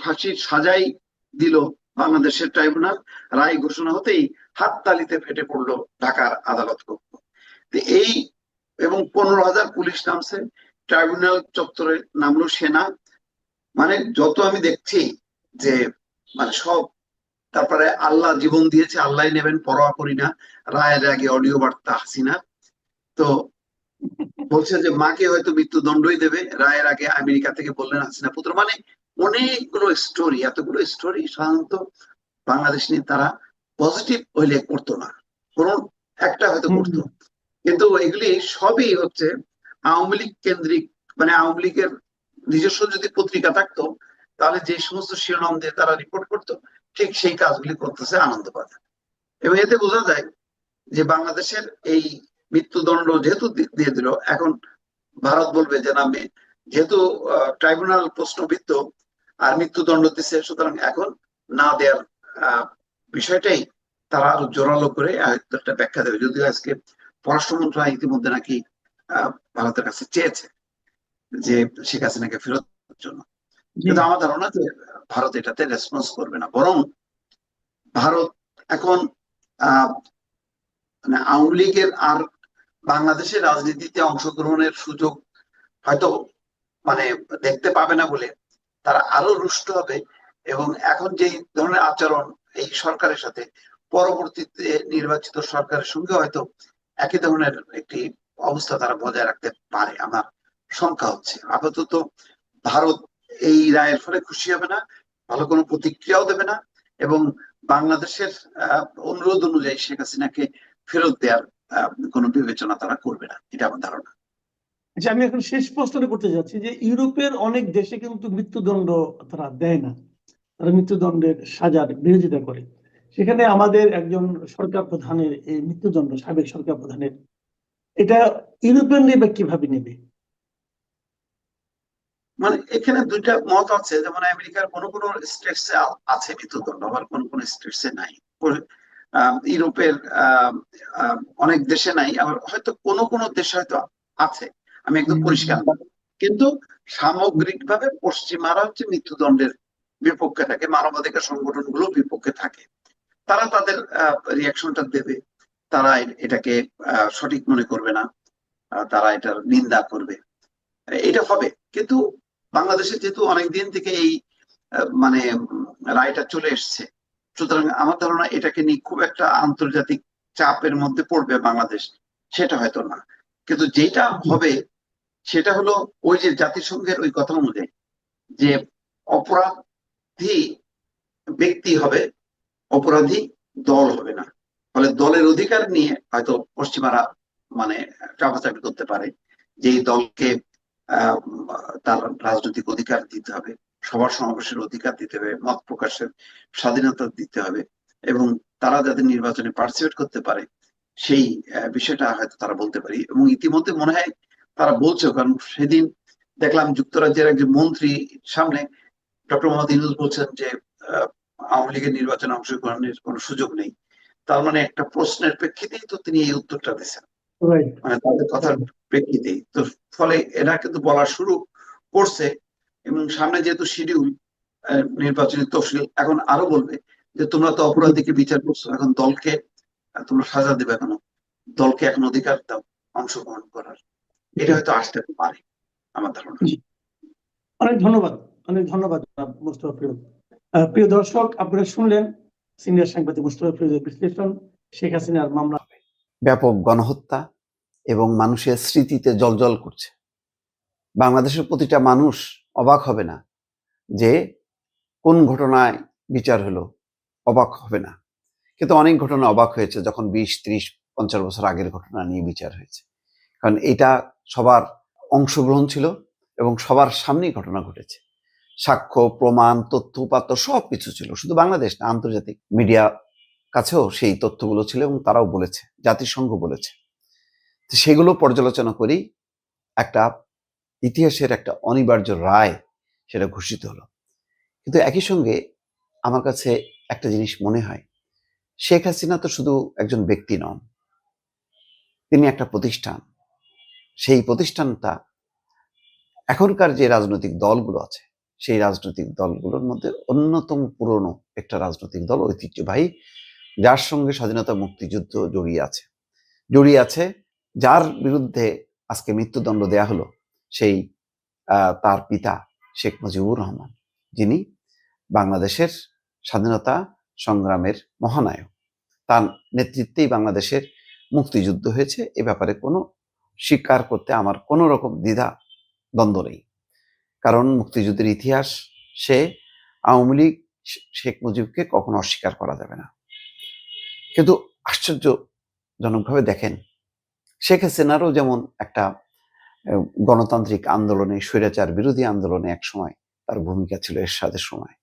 ফাঁসির সাজাই দিল বাংলাদেশের ট্রাইব্যুনাল, রায় ঘোষণা হতেই হাততালিতে ফেটে পড়লো ঢাকার আদালত কক্ষ। এই এবং 15,000 পুলিশ নামছে, ট্রাইব্যুনাল চত্বরে নামলো সেনা। মানে যত আমি দেখছি যে মানে সব। তারপরে আল্লাহ জীবন দিয়েছে, আল্লাহ নেবেন, পরোয়া করি না, রায়ের আগে অডিও বার্তা হাসিনা। তো বলছে যে মাকে হয়তো মৃত্যুদণ্ডই দেবে, রায়ের আগে আমেরিকা থেকে বললেন হাসিনা পুত্র। মানে অনেকগুলো স্টোরি, এতগুলো স্টোরি সাধারণত বাংলাদেশ নিয়ে তারা পজিটিভ হইলে করতো না, কোন একটা হয়তো করতো। কিন্তু এগুলি সবই হচ্ছে আওয়ামী লীগ কেন্দ্রিক। মানে আওয়ামী লীগের নিজস্ব যদি পত্রিকা থাকতো তাহলে যে সমস্ত শিরোনাম দিয়ে তারা রিপোর্ট করতো, ঠিক সেই কাজগুলি করতেছে আনন্দবাজার। এবং এতে বোঝা যায় যে বাংলাদেশের এই মৃত্যুদণ্ড যেহেতু দিয়ে দিল, এখন ভারত বলবে যে না, যেহেতু ট্রাইব্যুনাল প্রশ্নবিদ্ধ আর মৃত্যুদণ্ড দিচ্ছে, সুতরাং এখন না দেওয়ার বিষয়টাই তারা আরো জোরালো করে একটা ব্যাখ্যা দেবে। যদিও আজকে পররাষ্ট্র মন্ত্রণালয় ইতিমধ্যে নাকি ভারতের কাছে চেয়েছে যে শেখ হাসিনাকে ফেরতের জন্য, কিন্তু আমার ধারণা যে ভারত এটাতে রেসপন্স করবে না। বরং ভারত এখন মানে আওয়ামী লীগের আর বাংলাদেশের রাজনীতিতে অংশগ্রহণের সুযোগ হয়তো মানে দেখতে পাবে না বলে তারা আরো রুষ্ট হবে। এবং এখন যে ধরনের আচরণ এই সরকারের সাথে, পরবর্তীতে নির্বাচিত সরকারের সঙ্গে হয়তো একই ধরনের একটি অবস্থা তারা বজায় রাখতে পারে। আমার শঙ্কা হচ্ছে। আপাতত ভারত এই রায়ের ফলে খুশি হবে না, ভালো কোনো প্রতিক্রিয়াও দেবে না, এবং বাংলাদেশের অনুরোধ অনুযায়ী শেখ হাসিনাকে ফেরত দেওয়ার কোনো বিবেচনা তারা করবে না, এটা আমার ধারণা। আচ্ছা, আমি এখন শেষ প্রশ্নটা করতে যাচ্ছি যে ইউরোপের অনেক দেশে কিন্তু মৃত্যুদণ্ড তারা দেয় না, তারা মৃত্যুদণ্ডের সাজার বিরোধিতা করে। সেখানে আমাদের একজন সরকার প্রধানের এই মৃত্যুদণ্ড, সাবেক সরকার প্রধানের, এটা ইউরোপিয়ান নেবে কিভাবে নেবে? মানে এখানে দুইটা মত আছে। যেমন আমেরিকার কোন কোন স্টেটসে আছে মৃত্যুদণ্ড, আবার কোন কোন স্টেটসে নাই। ইউরোপের অনেক দেশে নাই, আবার হয়তো কোন কোন দেশে হয়তো আছে, আমি একদম পরিষ্কার। কিন্তু সামগ্রিকভাবে পশ্চিমারা হচ্ছে মৃত্যুদণ্ডের বিপক্ষে থাকে, মানবাধিকার সংগঠনগুলো বিপক্ষে থাকে। তারা তাদের রিয়াকশনটা দেবে, তারা এটাকে সঠিক মনে করবে না, তারা এটার নিন্দা করবে, এটা হবে। কিন্তু বাংলাদেশে যেহেতু অনেকদিন থেকে এই মানে রায়টা চলে এসছে, সুতরাং আমার ধারণা এটাকে নিয়ে খুব একটা আন্তর্জাতিক চাপের মধ্যে পড়বে বাংলাদেশ, সেটা হয়তো না। কিন্তু যেটা হবে সেটা হলো ওই যে জাতিসংঘের ওই কথা অনুযায়ী যে অপরাধী ব্যক্তি হবে অপরাধী দল হবে না। ফলে দলের অধিকার নিয়ে হয়তো পশ্চিমারা মানে চাপাচাপি করতে পারে যে এই দলকে তার রাজনৈতিক অধিকার দিতে হবে, সবার সমাবেশের অধিকার দিতে হবে, মত প্রকাশের স্বাধীনতা দিতে হবে, এবং তারা যাতে নির্বাচনে পার্টিসিপেট করতে পারে সেই বিষয়টা হয়তো তারা বলতে পারে। এবং ইতিমধ্যে মনে হয় তারা বলছে, কারণ সেদিন দেখলাম যুক্তরাজ্যের একজন মন্ত্রী সামনে ডক্টর মোহাম্মদ ইউনূস বলছেন যে আওয়ামী লীগের নির্বাচনে অংশগ্রহণের কোনো সুযোগ নেই। তার মানে একটা প্রশ্নের প্রেক্ষিতেই তো তিনি এই উত্তরটা দিচ্ছেন, রাইট। মানে তাদের কথার প্রেক্ষিতেই তো। ফলে এরা কিন্তু বলা শুরু করছে, এবং সামনে যেহেতু শিডিউল নির্বাচনী তফসিল, এখন আরো বলবে যে তোমরা তো অপরাধীকে বিচার করছো, এখন দলকে তোমরা সাজা দেবে, কেন দলকে এখন অধিকার দাও অংশগ্রহণ করার। এটা হয়তো আসতে পারে আমার ধারণা। অনেক ধন্যবাদ, অনেক ধন্যবাদ জনাব মুস্তফা ফিরোজ। প্রিয় দর্শক, আপনারা শুনলেন সিনিয়র সাংবাদিক মুস্তফা ফিরোজের বিশ্লেষণ শেখ হাসিনার মামলা। ব্যাপক গণহত্যা এবং মানুষের স্মৃতিতে জ্বলজ্বল করছে। বাংলাদেশের প্রতিটা মানুষ অবাক হবে না যে কোন ঘটনায় বিচার হলো, অবাক হবে না। কিন্তু অনেক ঘটনা অবাক হয়েছে যখন 20, 30, 50 বছর আগের ঘটনা নিয়ে বিচার হয়েছে, কারণ এটা সবার অংশগ্রহণ ছিল এবং সবার সামনেই ঘটনা ঘটেছে। সাক্ষ্য, প্রমাণ, তথ্য উপাত্ত সব কিছু ছিল। শুধু বাংলাদেশ না, আন্তর্জাতিক মিডিয়া কাছেও সেই তথ্যগুলো ছিল এবং তারাও বলেছে, জাতিসংঘ বলেছে। তো সেগুলো পর্যালোচনা করেই একটা ইতিহাসের একটা অনিবার্য রায় সেটা ঘোষিত হলো। কিন্তু একই সঙ্গে আমার কাছে একটা জিনিস মনে হয়, শেখ হাসিনা তো শুধু একজন ব্যক্তি নন, তিনি একটা প্রতিষ্ঠান। সেই প্রতিষ্ঠানটা এখনকার যে রাজনৈতিক দলগুলো আছে সেই রাজনৈতিক দলগুলোর মধ্যে অন্যতম পুরনো একটা রাজনৈতিক দল, ঐতিহ্যবাহী, যার সঙ্গে স্বাধীনতা মুক্তিযুদ্ধ জড়িয়ে আছে, যার বিরুদ্ধে আজকে মৃত্যুদণ্ড দেয়া হলো সেই তার পিতা শেখ মুজিবুর রহমান, যিনি বাংলাদেশের স্বাধীনতা সংগ্রামের মহানায়ক। তার নেতৃত্বেই বাংলাদেশের মুক্তিযুদ্ধ হয়েছে, এ ব্যাপারে কোনো স্বীকার করতে আমার কোনো রকম দ্বিধা দ্বন্দ্ব নেই। কারণ মুক্তিযুদ্ধের ইতিহাস, সে আওয়ামী লীগ, শেখ মুজিবকে কখনো অস্বীকার করা যাবে না। কিন্তু আশ্চর্যজনকভাবে দেখেন, শেখ হাসিনারও যেমন একটা গণতান্ত্রিক আন্দোলনে, স্বৈরাচার বিরোধী আন্দোলনে এক সময় তার ভূমিকা ছিল এরশাদের সময়,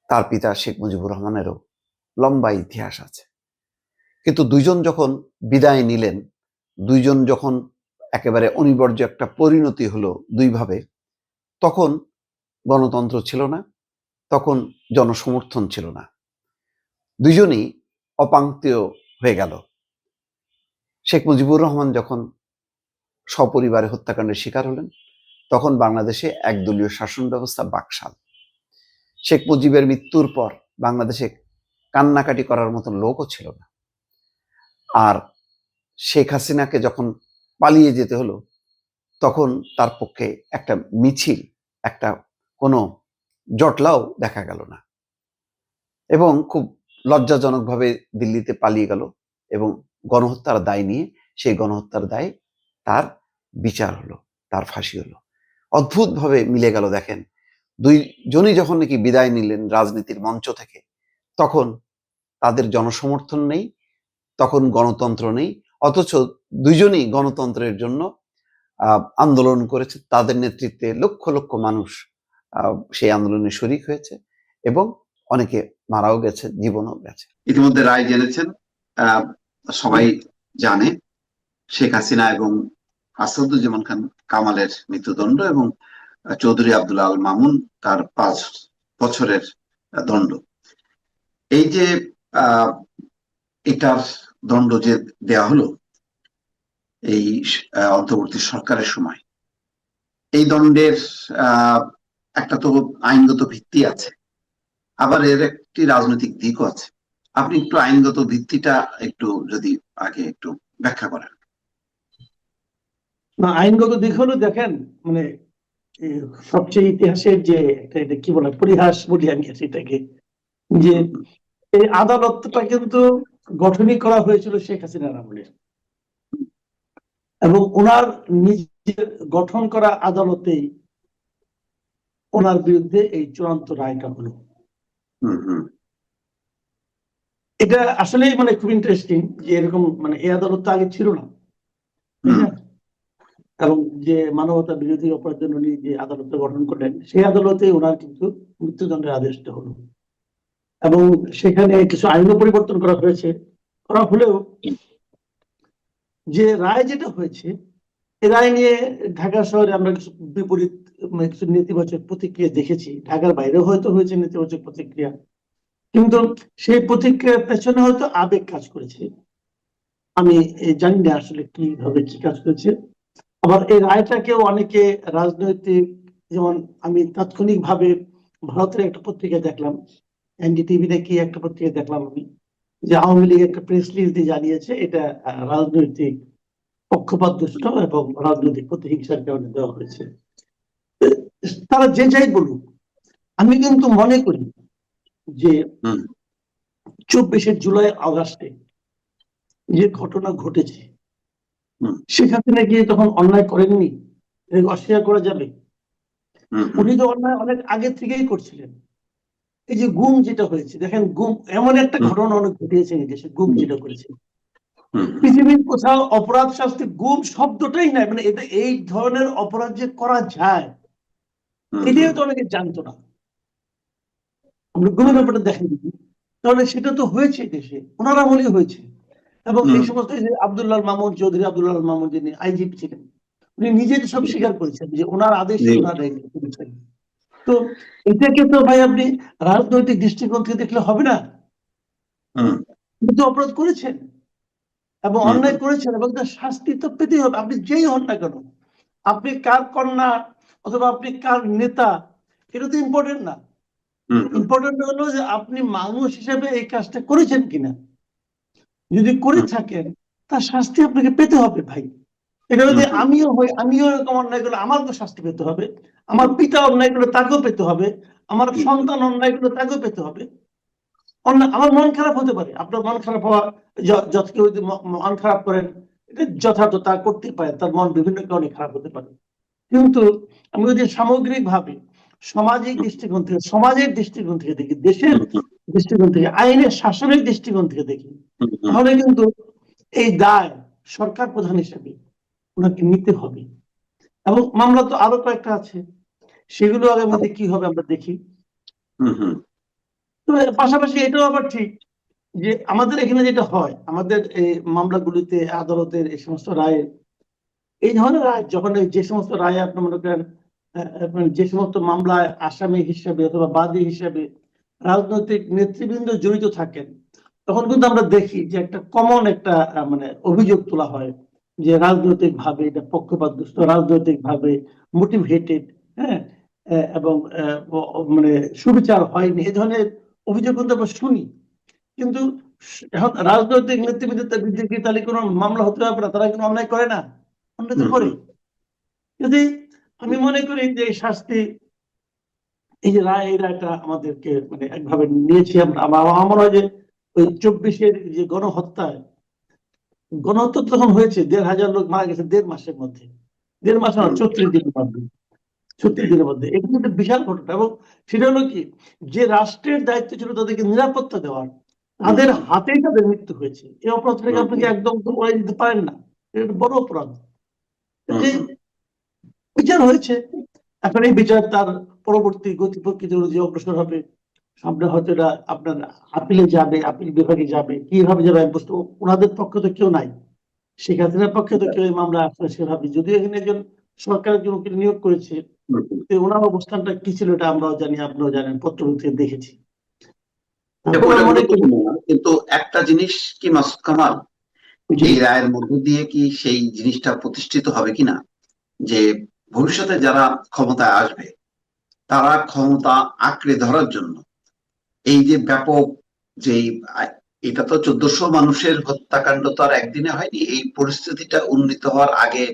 তার পিতা শেখ মুজিবুর রহমানেরও লম্বা ইতিহাস আছে। কিন্তু দুইজন যখন বিদায় নিলেন, দুইজন যখন একেবারে অনিবার্য একটা পরিণতি হলো দুইভাবে, তখন গণতন্ত্র ছিল না, তখন জনসমর্থন ছিল না, দুইজনই অপাঙ্ক্তেয় হয়ে গেল। শেখ মুজিবুর রহমান যখন সপরিবারে হত্যাকাণ্ডের শিকার হলেন, তখন বাংলাদেশে একদলীয় শাসন ব্যবস্থা বাকশাল। শেখ মুজিবের মৃত্যুর পর বাংলাদেশে কান্নাকাটি করার মতন লোকও ছিল না। আর শেখ হাসিনাকে যখন পালিয়ে যেতে হলো, তখন তার পক্ষে একটা মিছিল, একটা কোনো জটলাও দেখা গেল না, এবং খুব লজ্জাজনকভাবে দিল্লিতে পালিয়ে গেল এবং গণহত্যার দায় নিয়ে, সেই গণহত্যার দায়ে তার বিচার হলো, তার ফাঁসি হলো। অদ্ভুতভাবে মিলে গেল। দেখেন, দুইজনই যখন নাকি বিদায় নিলেন রাজনীতির মঞ্চ থেকে, তখন তাদের জনসমর্থন নেই, তখন গণতন্ত্র নেই, অথচ দুইজনই গণতন্ত্রের জন্য আন্দোলন করেছে। তাদের নেতৃত্বে লক্ষ লক্ষ মানুষ সেই আন্দোলনে শরিক হয়েছে এবং অনেকে মারাও গেছে, জীবনও গেছে। ইতিমধ্যে রায় জেনেছেন, সবাই জানে শেখ হাসিনা এবং আসাদুজ্জামান খান কামালের মৃত্যুদণ্ড, এবং চৌধুরী আব্দুল আল মামুন তার 5 বছরের দণ্ড। এই যে এটার দণ্ড যে দেয়া হলো এই অন্তর্বর্তী সরকারের সময়, এই দণ্ডের একটা তো আইনগত ভিত্তি আছে, আবার এর একটি রাজনৈতিক দিকও আছে। আপনি একটু আইনগত ভিত্তিটা একটু যদি আগে একটু ব্যাখ্যা করেন। না, আইনগত দিক হলো, দেখেন, মানে সবচেয়ে ইতিহাসের যে এটা কি বলে পরিহাস বলি আমি সেটাকে, যে এই আদালতটা কিন্তু গঠনই করা হয়েছিল শেখ হাসিনার আমলে, এবং ওনার নিজের গঠন করা আদালতেই ওনার বিরুদ্ধে এই চূড়ান্ত রায়টা হলো। এটা আসলে মানে খুব ইন্টারেস্টিং যে এরকম মানে এই আদালত তো আগে ছিল না, তাই না? এবং যে মানবতা বিরোধী অপরাধের জন্য উনি যে আদালত গঠন করলেন, সেই আদালতে ওনার কিন্তু মৃত্যুদণ্ডের আদেশটা হলো, এবং সেখানে কিছু আইনও পরিবর্তন করা হয়েছে। করা হলেও যে রায় যেটা হয়েছে, এই রায় নিয়ে ঢাকা শহরে আমরা কিছু বিপরীত মানে কিছু নেতিবাচক প্রতিক্রিয়া দেখেছি। ঢাকার বাইরেও হয়তো হয়েছে নেতিবাচক প্রতিক্রিয়া, কিন্তু সেই প্রতিক্রিয়ার পেছনে হয়তো আবেগ কাজ করেছে। আমি জানি না আসলে কিভাবে কি কাজ করেছে। আবার এই রায়টাকেও অনেকে রাজনৈতিক, যেমন আমি তাৎক্ষণিকভাবে ভারতের একটা পত্রিকা দেখলাম, এনডিটিভি নাকি একটা পত্রিকা দেখলাম আমি, যে আওয়ামী লীগ একটা প্রেস রিলিজ দিয়ে জানিয়েছে এটা রাজনৈতিক পক্ষপাত দুষ্ট এবং রাজনৈতিক প্রতিহিংসার কারণে দেওয়া হয়েছে। তারা যে যাই বলুক, আমি কিন্তু মনে করি যে 24 জুলাই আগস্টে যে ঘটনা ঘটেছে, সেখানে নাকি তখন অন্যায় করেননি, এটা অস্বীকার করা যাবে? উনি তো অন্যায় অনেক আগে থেকেই করছিলেন। এই যে গুম যেটা হয়েছে, দেখেন গুম এমন একটা ঘটনা অনেক ঘটিয়েছে এই দেশে, গুম যেটা করেছে পৃথিবীর কোথাও অপরাধ শাস্তি গুম শব্দটাই নাই, মানে এটা এই ধরনের অপরাধ যে করা যায় এটাও তো অনেকে জানতো না। আমরা গুমের ব্যাপারটা দেখেন, তাহলে সেটা তো হয়েছে দেশে, ওনার আমলেই হয়েছে। এবং এই সমস্ত যে আব্দুল্লাহ মামুন চৌধুরী, আব্দুল্লাহ মামুন যিনি আইজিপি ছিলেন, উনি নিজে সব স্বীকার করেছেন যে ওনার আদেশে ওনারা এগুলো করেছেন। তো এটাকে তো ভাই আপনি রাজনৈতিক দৃষ্টিকোণ থেকে দেখলে হবে না। কিন্তু অপরাধ করেছেন এবং অন্যায় করেছেন এবং তার শাস্তি তো পেতেই হবে, আপনি যেই হন না কেন। আপনি কার কন্যা অথবা আপনি কার নেতা, এটা তো ইম্পর্টেন্ট না। ইম্পর্টেন্ট হলো যে আপনি মানুষ হিসেবে এই কাজটা করেছেন কিনা। যদি করে থাকেন তার শাস্তি আপনাকে পেতে হবে ভাই। এটা যদি আমিও হই, আমিও এরকম অন্যায় করলে আমাকেও শাস্তি পেতে হবে, আমার পিতা অন্যায় করলে তাকেও পেতে হবে, আমার সন্তান অন্যায় করলে তাকেও পেতে হবে। আমার মন খারাপ হতে পারে, আপনার মন খারাপ হওয়া, কেউ যদি মন খারাপ করেন এটা যথার্থ, তা করতেই পারে, তার মন বিভিন্ন কারণে খারাপ হতে পারে। কিন্তু আমি যদি সামগ্রিক ভাবে সামাজিক দৃষ্টিকোণ থেকে, সমাজের দৃষ্টিকোণ থেকে দেখি, দেশের দৃষ্টিকোণ থেকে, আইনের শাসনের দৃষ্টিকোণ থেকে দেখি, তাহলে কিন্তু এই দায় সরকার প্রধান হিসেবে ওনাকে নিতে হবে। এবং মামলা তো আরো কয়েকটা আছে, সেগুলো আগামীতে কি হবে আমরা দেখি। তো পাশাপাশি এটাও আবার ঠিক যে আমাদের এখানে যেটা হয়, আমাদের এই মামলাগুলিতে আদালতের এই সমস্ত রায়, এই ধরনের রায় যখন যে সমস্ত রায় আপনি মনে করেন যে সমস্ত মামলায় আসামি হিসেবে অথবা বাদী হিসেবে রাজনৈতিক নেতৃবৃন্দ জড়িত থাকেন, তখন কিন্তু আমরা দেখি যে একটা কমন একটা মানে অভিযোগ তোলা হয় যে রাজনৈতিক ভাবে এটা পক্ষপাতদুষ্ট, রাজনৈতিক ভাবে মোটিভেটেড, হ্যাঁ, এবং মানে সুবিচার হয়নি, এই ধরনের অভিযোগ কিন্তু আমরা শুনি। কিন্তু এখন রাজনৈতিক নেতৃবৃন্দের বিরুদ্ধে কি তাহলে কোনো মামলা হতে পারবে না? তারা কোনো অন্যায় করে না? অন্যায় তো করে। যদি আমি মনে করি যে এই শাস্তি, এই যে রায়, এই রায়টা আমাদেরকে মানে একভাবে নিয়েছি আমরা। আমার মনে হয় যে ওই 24 যে গণহত্যা তখন হয়েছে, 1,500 লোক মারা গেছে 1.5 মাসের মধ্যে, 1.5 মাস না, 34 দিনের মধ্যে, 36 দিনের মধ্যে। এটা কিন্তু বিশাল ঘটনা। এবং সেটা হলো কি, যে রাষ্ট্রের দায়িত্ব ছিল তাদেরকে নিরাপত্তা দেওয়ার, তাদের হাতেই তাদের মৃত্যু হয়েছে। এই অপরাধটাকে আপনাকে একদম তো উড়াই দিতে পারেন না, এটা বড় অপরাধ। যে বিচার হয়েছে, এখন এই বিচার তার পরবর্তী গতি প্রকৃতি অনুযায়ী অগ্রসর হবে। সামনে হয়তো এটা আপনার আপিলে যাবে, আপিল বিভাগে যাবে, কিভাবে যাবে আমি বুঝতে, ওনাদের পক্ষে তো কেউ নাই, শেখ হাসিনার পক্ষে তো কেউ এই মামলা আসলে সেভাবে, যদিও এখানে একজন সরকারের একজন উকিল নিয়োগ করেছে, ওনার অবস্থানটা কি ছিল এটা আমরাও জানি, আপনিও জানেন, পত্রপত্রিকা দেখেছি। কিন্তু একটা জিনিস কি মাসুদ কামাল, এই রায়ের মধ্য দিয়ে কি সেই জিনিসটা প্রতিষ্ঠিত হবে কিনা যে ভবিষ্যতে যারা ক্ষমতায় আসবে তারা ক্ষমতা আঁকড়ে ধরার জন্য এই যে ব্যাপক যে এটা তো 1400 মানুষের হত্যাকাণ্ড তো আর একদিনে হয়নি, এই পরিস্থিতিটা উন্নীত হওয়ার আগে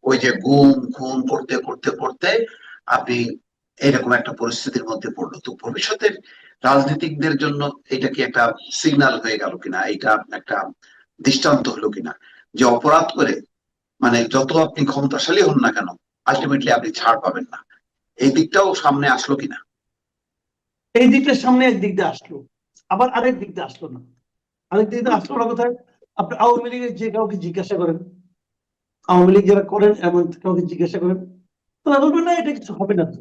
ওই যে গুম খুন করতে করতে করতে আপনি এরকম একটা পরিস্থিতির মধ্যে পড়লো। তো ভবিষ্যতের রাজনীতিকদের জন্য এটা কি একটা সিগন্যাল হয়ে গেল কিনা, এটা একটা দৃষ্টান্ত হলো কিনা যে অপরাধ করে মানে যত আপনি ক্ষমতাশালী হন না কেন আলটিমেটলি আপনি ছাড় পাবেন না, এই দিকটাও সামনে আসলো কিনা? এই দিকটা সামনে একদিক দিয়ে আসলো, আবার আরেক দিক দিয়ে আসলো না। আরেকটা কিন্তু আসল কোথায়, আপনি আওয়ামী লীগের যে কাউকে জিজ্ঞাসা করেন, আওয়ামী লীগ যারা করেন এমন কাউকে জিজ্ঞাসা করেন, তারা বলবেন না এটা কিছু হবে না তো।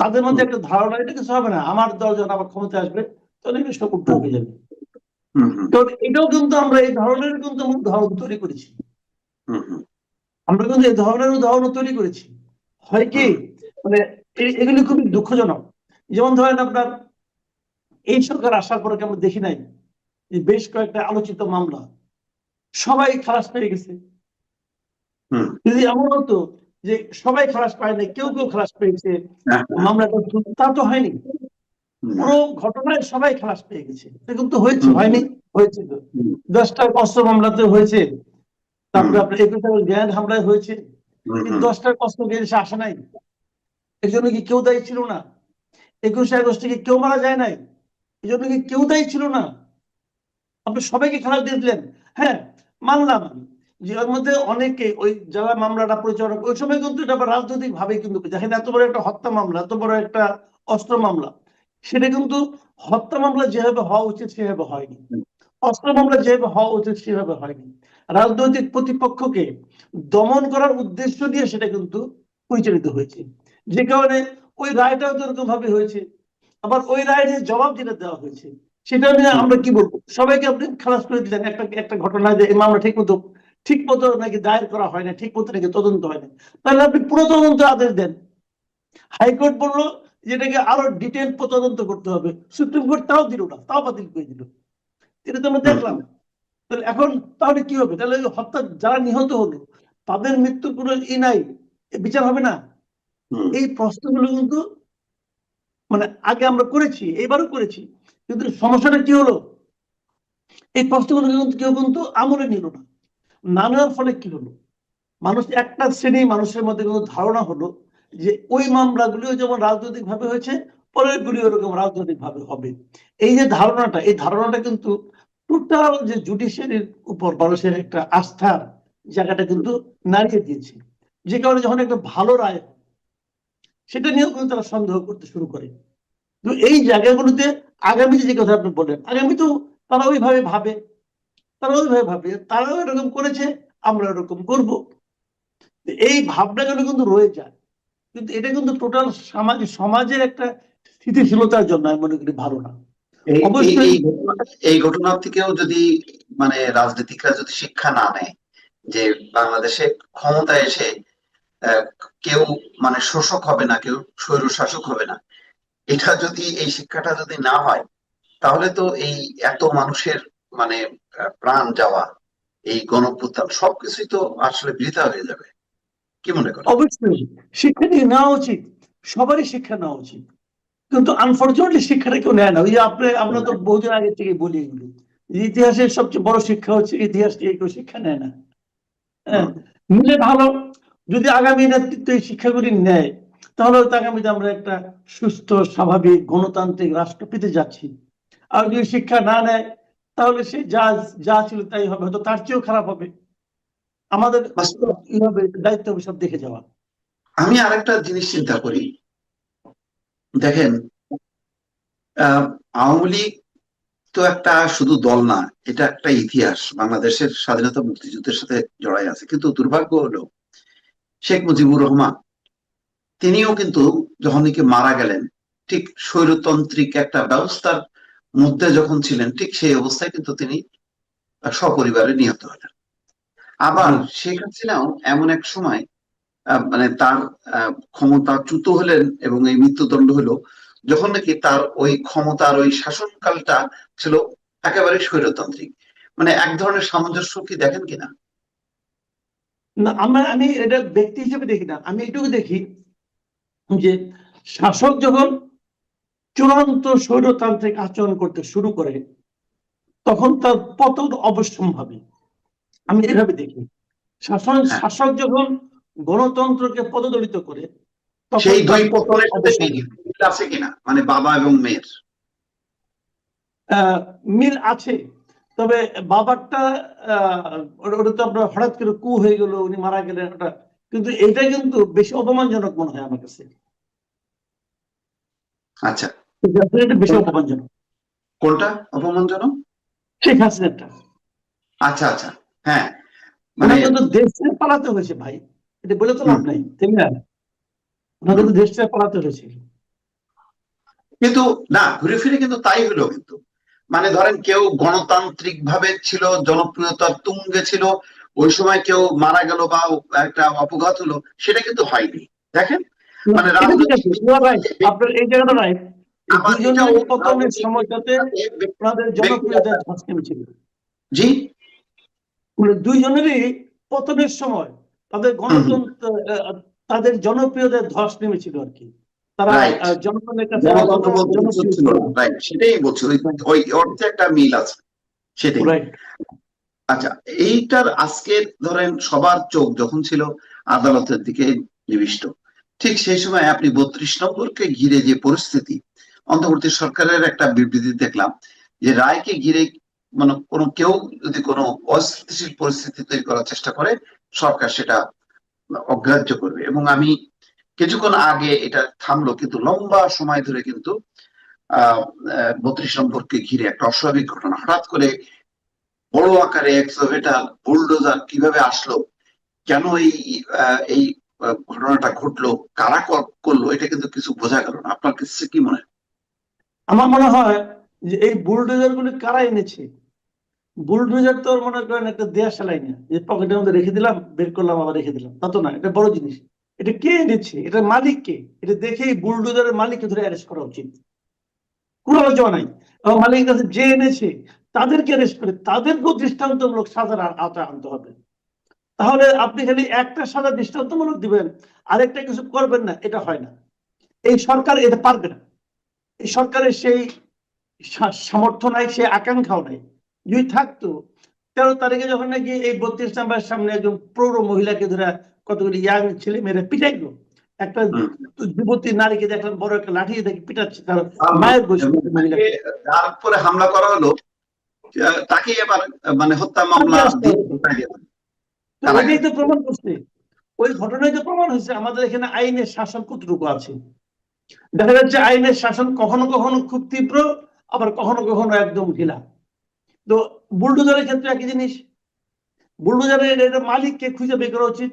তাদের মধ্যে একটা ধারণা এটা কিছু হবে না, আমার দল যখন আবার ক্ষমতা আসবে তখন এটা সব উল্টো হয়ে যাবে। কারণ এটাও কিন্তু আমরা এই ধরনের কিন্তু উদাহরণ তৈরি করেছি, আমরা কিন্তু এই ধরনের উদাহরণ তৈরি করেছি। হয় কি, মানে এগুলি খুবই দুঃখজনক। যেমন ধরেন আপনার এই সরকার আসার পরে আমরা দেখি নাই যে বেশ কয়েকটা আলোচিত মামলা সবাই খালাস পেয়ে গেছে। যদি এমন হতো যে সবাই খালাস পায় নাই, কেউ কেউ খালাস পেয়েছে, মামলাটা তা তো হয়নি। পুরো ঘটনায় সবাই খালাস পেয়ে গেছে, এরকম তো হয়েছে, হয়নি? হয়েছে তো। 10টা অস্ত্র মামলাতে হয়েছে, তারপরে আপনার 21 গ্র্যান্ড হামলায় হয়েছে, কিন্তু 10টা অস্ত্র এসে আসে নাই। এর জন্য কি কেউ দায়ী ছিল না? 21 আগস্টে কি কেউ মারা যায় নাই? এই জন্য কি কেউ দায়ী ছিল না? আপনি সবাইকে খালাস দিয়ে দিলেন। হ্যাঁ, মানলাম আমি যে ওর মধ্যে অনেকে ওই যারা মামলাটা পরিচালনা, ওই সময় কিন্তু এটা রাজনৈতিক ভাবে কিন্তু দেখেন, এত বড় একটা হত্যা মামলা, এত বড় একটা অস্ত্র মামলা, সেটা কিন্তু হত্যা মামলা যেভাবে হওয়া উচিত সেভাবে হয়নি, অস্ত্র মামলা যেভাবে হওয়া উচিত সেভাবে হয়নি। রাজনৈতিক প্রতিপক্ষকে দমন করার উদ্দেশ্য দিয়ে সেটা কিন্তু পরিচালিত হয়েছে, যে কারণে ওই রায়টাও এরকম ভাবে হয়েছে। আবার ওই রায়ের জবাব যেটা দেওয়া হয়েছে সেটা নিয়ে আমরা কি বলবো, সবাইকে আপনি খালাস করে দিলেন একটা একটা ঘটনা যে এই মামলা ঠিক মতো নাকি দায়ের করা হয় না, ঠিক মতো নাকি তদন্ত হয় না, তাহলে আপনি পুরো তদন্ত আদেশ দেন। হাইকোর্ট বললো যেটাকে আরো ডিটেল তদন্ত করতে হবে, সুপ্রিম কোর্ট তাও দিল না, তাও বাতিল করে দিল। এটা তো আমরা দেখলাম। তাহলে এখন তাহলে কি হবে? তাহলে হত্যা যারা নিহত হলো তাদের মৃত্যুর কোনো নাই, বিচার হবে না? এই প্রশ্নগুলো কিন্তু মানে আগে আমরা করেছি, এবারও করেছি, কিন্তু সমস্যাটা কি হলো, এই প্রশ্নগুলো কিন্তু কেউ কিন্তু আমলে নিল না। না নেওয়ার ফলে কি হলো, মানুষ একটা শ্রেণী মানুষের মধ্যে কিন্তু ধারণা হলো যে ওই মামলাগুলিও যেমন রাজনৈতিক ভাবে হয়েছে, পরের গুলি ওরকম রাজনৈতিক ভাবে হবে। এই যে ধারণাটা, এই ধারণাটা কিন্তু টোটাল যে জুডিশিয়ারির উপর মানুষের একটা আস্থার জায়গাটা কিন্তু নাড়িয়ে দিয়েছে, যে কারণে যখন একটা ভালো রায় সেটা নিয়েও কিন্তু তারা সন্দেহ করতে শুরু করে। তো এই জায়গাগুলোতে আগামীতে যে কথা আপনি বললেন, আগামী তো তারা ওইভাবে ভাবে, তারাও এরকম করেছে, আমরা এরকম করব, এই ভাবনাগুলো কিন্তু রয়ে যায়। কিন্তু এটা কিন্তু টোটাল সমাজের একটা স্থিতিশীলতার জন্য আমি মনে করি ভালো না। অবশ্যই এই ঘটনার থেকেও যদি মানে রাজনীতিকরা যদি শিক্ষা না নেয় যে বাংলাদেশে ক্ষমতায় এসে আহ, কেউ মানে শোষক হবে না, কেউ স্বৈর শাসক হবে না, এটা যদি এই শিক্ষাটা যদি না হয়, তাহলে তো এই এত মানুষের মানে প্রাণ যাওয়া, এই গণঅভ্যুত্থান সবকিছুই তো আসলে বৃথা হয়ে যাবে। কি মনে করেন? অবশ্যই শিক্ষা নিয়ে নেওয়া উচিত, সবারই শিক্ষা নেওয়া উচিত, কিন্তু আনফর্চুনেটলি শিক্ষাটা কেউ নেয় না। ওই যে আমরা তো বহুদিন আগে থেকে বলি এগুলো, ইতিহাসের সবচেয়ে বড় শিক্ষা হচ্ছে ইতিহাস থেকে কেউ শিক্ষা নেয় না। হ্যাঁ, নিলে ভালো, যদি আগামী নেতৃত্ব এই শিক্ষাগুলি নেয় তাহলে হয়তো আগামীতে আমরা একটা সুস্থ স্বাভাবিক গণতান্ত্রিক রাষ্ট্র পেতে যাচ্ছি। আর যদি শিক্ষা না নেয় তাহলে সে যা ছিল তাই হবে, হয়তো তার চেয়েও খারাপ হবে। আমাদের দায়িত্ব হবে সব দেখে যাওয়া। আমি আরেকটা জিনিস চিন্তা করি, দেখেন আওয়ামী লীগ তো একটা শুধু দল না, এটা একটা ইতিহাস, বাংলাদেশের স্বাধীনতা মুক্তিযুদ্ধের সাথে জড়াই আছে। কিন্তু দুর্ভাগ্য হলো শেখ মুজিবুর রহমান তিনিও কিন্তু যখন নাকি মারা গেলেন, ঠিক স্বৈরতান্ত্রিক একটা ব্যবস্থার মধ্যে যখন ছিলেন, ঠিক সেই অবস্থায় কিন্তু তিনি সপরিবারে নিহত হলেন। আবার শেখ হাসিনাও এমন এক সময় মানে তার ক্ষমতাচ্যুত হলেন এবং এই মৃত্যুদণ্ড হলো যখন নাকি তার ওই ক্ষমতার ওই শাসনকালটা ছিল একেবারে স্বৈরতান্ত্রিক। মানে এক ধরনের সামঞ্জস্য কি দেখেন কিনা? না, আমি এটা ব্যক্তি হিসেবে দেখি না, আমি এটুকু দেখি যে শাসক যখন চূড়ান্ত স্বৈরতান্ত্রিক আচরণ করতে শুরু করে তখন তার পতন অবশ্যম্ভাবী, আমি এভাবে দেখি। শাসক যখন গণতন্ত্রকে পদদলিত করে তখন সেই দুই পতনের সাথে মিল আছে কিনা, মানে বাবা এবং মেয়ের মিল আছে। তবে বাবারটা ওটা তো আপনার হঠাৎ করে কু হয়ে গেল, উনি মারা গেলেন, ওটা কিন্তু এটা কিন্তু বেশি অপমানজনক মনে হয় আমার কাছে। আচ্ছা, এটা বেশি অপমানজনক। কোনটা অপমানজনক? শেখ হাসিনাটা। আচ্ছা আচ্ছা, হ্যাঁ, মানে ওনাকে তো দেশ ছেড়ে পালাতে হয়েছে ভাই, এটা বলে তো লাভ নাই, তাই না? ওনাকে তো দেশ ছেড়ে পালাতে হয়েছে। কিন্তু না, ঘুরে ফিরে কিন্তু তাই হলো কিন্তু। মানে ধরেন কেউ গণতান্ত্রিক ভাবে ছিল, জনপ্রিয়তার তুঙ্গে ছিল, ওই সময় কেউ মারা গেল বা একটা অপঘাত হলো, সেটা কিন্তু হয়নি। দেখেন, মানে এটা ঠিক আছে, রাজনৈতিক you are right, আপনার এই জায়গাটা রাইট। এই আবার দুজনের এটাও পতনের সময়টাতে ওনাদের ব্যক্তিগত, জনপ্রিয়তার ধস নেমেছিল। জি, মানে দুইজনেরই পতনের সময় তাদের গণতন্ত্র তাদের জনপ্রিয়তার ধস নেমেছিল আর কি। তারা রাইট, জনগণের কাছে গণতন্ত্র অতটা বলতে কিছু জনপ্রিয় ছিল ছিল না, রাইট, সেটাই বলছি, ওই ওই অর্থে একটা মিল আছে, সেটাই। রাইট। আচ্ছা, এইটার আজকে ধরেন সবার চোখ যখন ছিল আদালতের দিকে নিবিষ্ট, ঠিক সেই সময় আপনি 32 নম্বরকে ঘিরে যে পরিস্থিতি, অন্তর্বর্তী সরকারের একটা বিবৃতি দেখলাম যে রায়কে ঘিরে মানে কোনো কেউ যদি কোনো অস্থিতিশীল পরিস্থিতি তৈরি করার চেষ্টা করে, সরকার সেটা অগ্রাহ্য করবে। এবং আমি কিছুক্ষণ আগে এটা থামলো, কিন্তু লম্বা সময় ধরে কিন্তু 32 নম্বরকে ঘিরে একটা অস্বাভাবিক ঘটনা হঠাৎ করে বড় আকারে এক্সকাভেটর বুলডোজার কিভাবে আসলো, কেন এই ঘটনাটা ঘটলো, কারা করলো, এটা কিন্তু কিছু বোঝা গেল না। আপনার কাছে কি মনে হয়? আমার মনে হয় যে এই বুলডোজার গুলি কারা এনেছে। বুলডোজার তো মনে করেন একটা দেয়া সেলাই না, যে পকেটের মধ্যে রেখে দিলাম, বের করলাম, আবার রেখে দিলাম, তা তো না, এটা বড় জিনিস। এটা কে এনেছে, এটা মালিক কে, এটা দেখেই বুলডোজারের মালিককে ধরে অ্যারেস্ট করা উচিত, কোনো আলোচনা নাই। এবং মালিকের কাছে যে এনেছে তাদেরকে অ্যারেস্ট করে তাদেরকেও দৃষ্টান্তমূলক সাজার আওতায় আনতে হবে। তাহলে আপনি খালি একটা সাজা দৃষ্টান্তমূলক দিবেন, আরেকটা কিছু করবেন না, এটা হয় না। এই সরকার এটা পারবে না। এই সরকারের সেই সামর্থ্য নাই, সে আকাঙ্ক্ষাও নাই। যদি থাকতো, 13 তারিখে যখন নাকি এই 32 নম্বরের সামনে একজন প্রৌঢ় মহিলাকে ধরে কতগুলি ইয়াং ছেলে মেয়েরা পিটাইলো, একটা যুবতী নারীকে দেখলাম বড় একটা লাঠি দেখে পিটাচ্ছে তার মায়ের বয়সী এবং মহিলাকে। যার উপরে হামলা করা হলো তাকে এবার মানে হত্যা মামলা দিয়ে তো ওইটাই কারাগারে। তো প্রমাণ করছে, ওই ঘটনায় তো প্রমাণ হয়েছে আমাদের এখানে আইনের শাসন কতটুকু আছে। দেখা যাচ্ছে আইনের শাসন কখনো কখনো খুব তীব্র, আবার কখনো কখনো একদম ঢিলা। তো বুলডোজারের ক্ষেত্রে একই জিনিস। বুলডোজারের মালিককে খুঁজে বের করা উচিত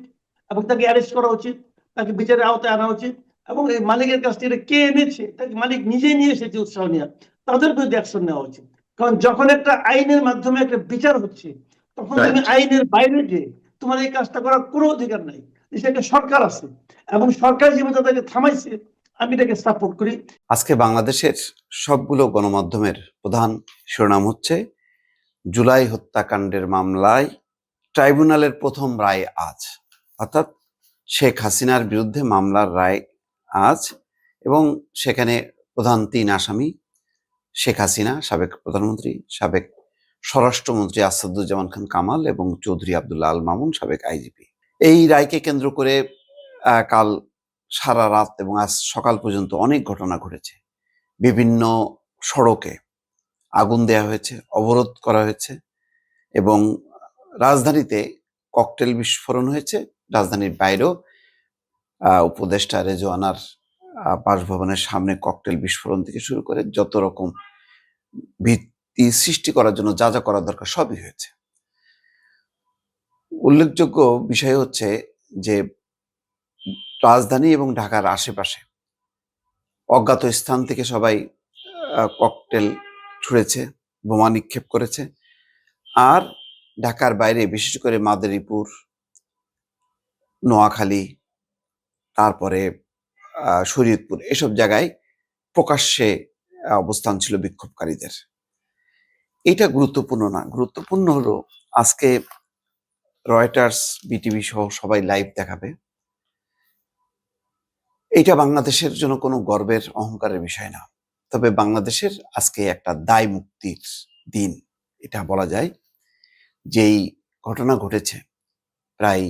এবং তাকে অ্যারেস্ট করা উচিত, তাকে বিচারের আওতায় আনা উচিত। এবং এই মালিকের কাছ থেকে কে এনেছে, তাকে মালিক নিজে নিয়ে এসেছে উৎসাহ নিয়ে, তাদের বিরুদ্ধে অ্যাকশন নেওয়া উচিত। কারণ যখন একটা আইনের মাধ্যমে একটা বিচার হচ্ছে, তখন তুমি আইনের বাইরে যে তোমার এই কাজটা করার কোনো অধিকার নাই। একটা সরকার আছে এবং সরকার যেভাবে তাদেরকে থামাইছে, আমি এটাকে সাপোর্ট করি। আজকে বাংলাদেশের সবগুলো গণমাধ্যমের প্রধান শিরোনাম হচ্ছে জুলাই হত্যাকাণ্ডের মামলায় ট্রাইব্যুনালের প্রথম রায় আজ, অর্থাৎ শেখ হাসিনার বিরুদ্ধে মামলার রায় আজ। এবং সেখানে প্রধান 3 আসামি শেখ হাসিনা, সাবেক প্রধানমন্ত্রী, সাবেক স্বরাষ্ট্রমন্ত্রী আসাদুজ্জামান খান কামাল এবং চৌধুরী আব্দুল্লাহ আল মামুন, সাবেক আইজিপি। এই রায়কে কেন্দ্র করে কাল সারা রাত এবং আজ সকাল পর্যন্ত অনেক ঘটনা ঘটেছে। বিভিন্ন সড়কে আগুন দেয়া হয়েছে, অবরোধ করা হয়েছে এবং রাজধানীতে ককটেল বিস্ফোরণ হয়েছে। রাজধানীর বাইরেও উপদেষ্টা রেজওয়ানার বাসভবনের সামনে ককটেল বিস্ফোরণ থেকে শুরু করে যত রকম ভীতি সৃষ্টি করার জন্য যা যা করা দরকার সবই হয়েছে। উল্লেখযোগ্য বিষয় হচ্ছে যে রাজধানী এবং ঢাকার আশেপাশে অজ্ঞাত স্থান থেকে সবাই ককটেল ছুঁড়েছে, বোমা নিক্ষেপ করেছে। আর ঢাকার বাইরে বিশেষ করে মাদারীপুর, নোয়াখালী, তারপরে শরীয়তপুর, এসব জায়গায় প্রকাশ্যে অবস্থান ছিল বিক্ষোভকারীদের। এটা গুরুত্বপূর্ণ না, গুরুত্বপূর্ণ হলো আজকে রয়টার্স, বিটিভি সহ সবাই লাইভ দেখাবে। এটা বাংলাদেশের জন্য কোনো গর্বের অহংকারের বিষয় না, তবে বাংলাদেশের আজকে একটা দায় মুক্তির দিন এটা বলা যায়। যেই ঘটনা ঘটেছে, প্রায়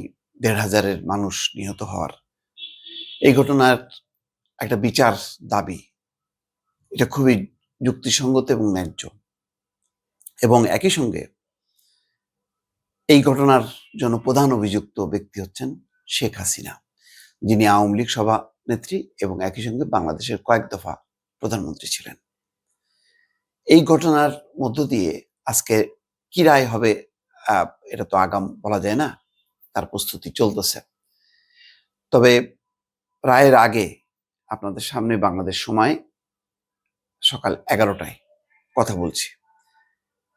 ১৫০০ মানুষ নিহত হওয়ার, এই ঘটনার একটা বিচার দাবি, এটা খুবই যুক্তিসঙ্গত এবং ন্যায্য। এবং একই সঙ্গে এই ঘটনার জন্য প্রধান অভিযুক্ত ব্যক্তি হচ্ছেন শেখ হাসিনা, যিনি আওয়ামী লীগ সভানেত্রী এবং একই সঙ্গে বাংলাদেশের কয়েক দফা প্রধানমন্ত্রী ছিলেন। এই ঘটনার মধ্য দিয়ে আজকে কি রায় হবে এটা তো আগাম বলা যায় না, তার প্রস্তুতি চলতেছে। তবে রায়ের আগে আপনাদের সামনে বাংলাদেশ সময় সকাল 11টায় কথা বলছি।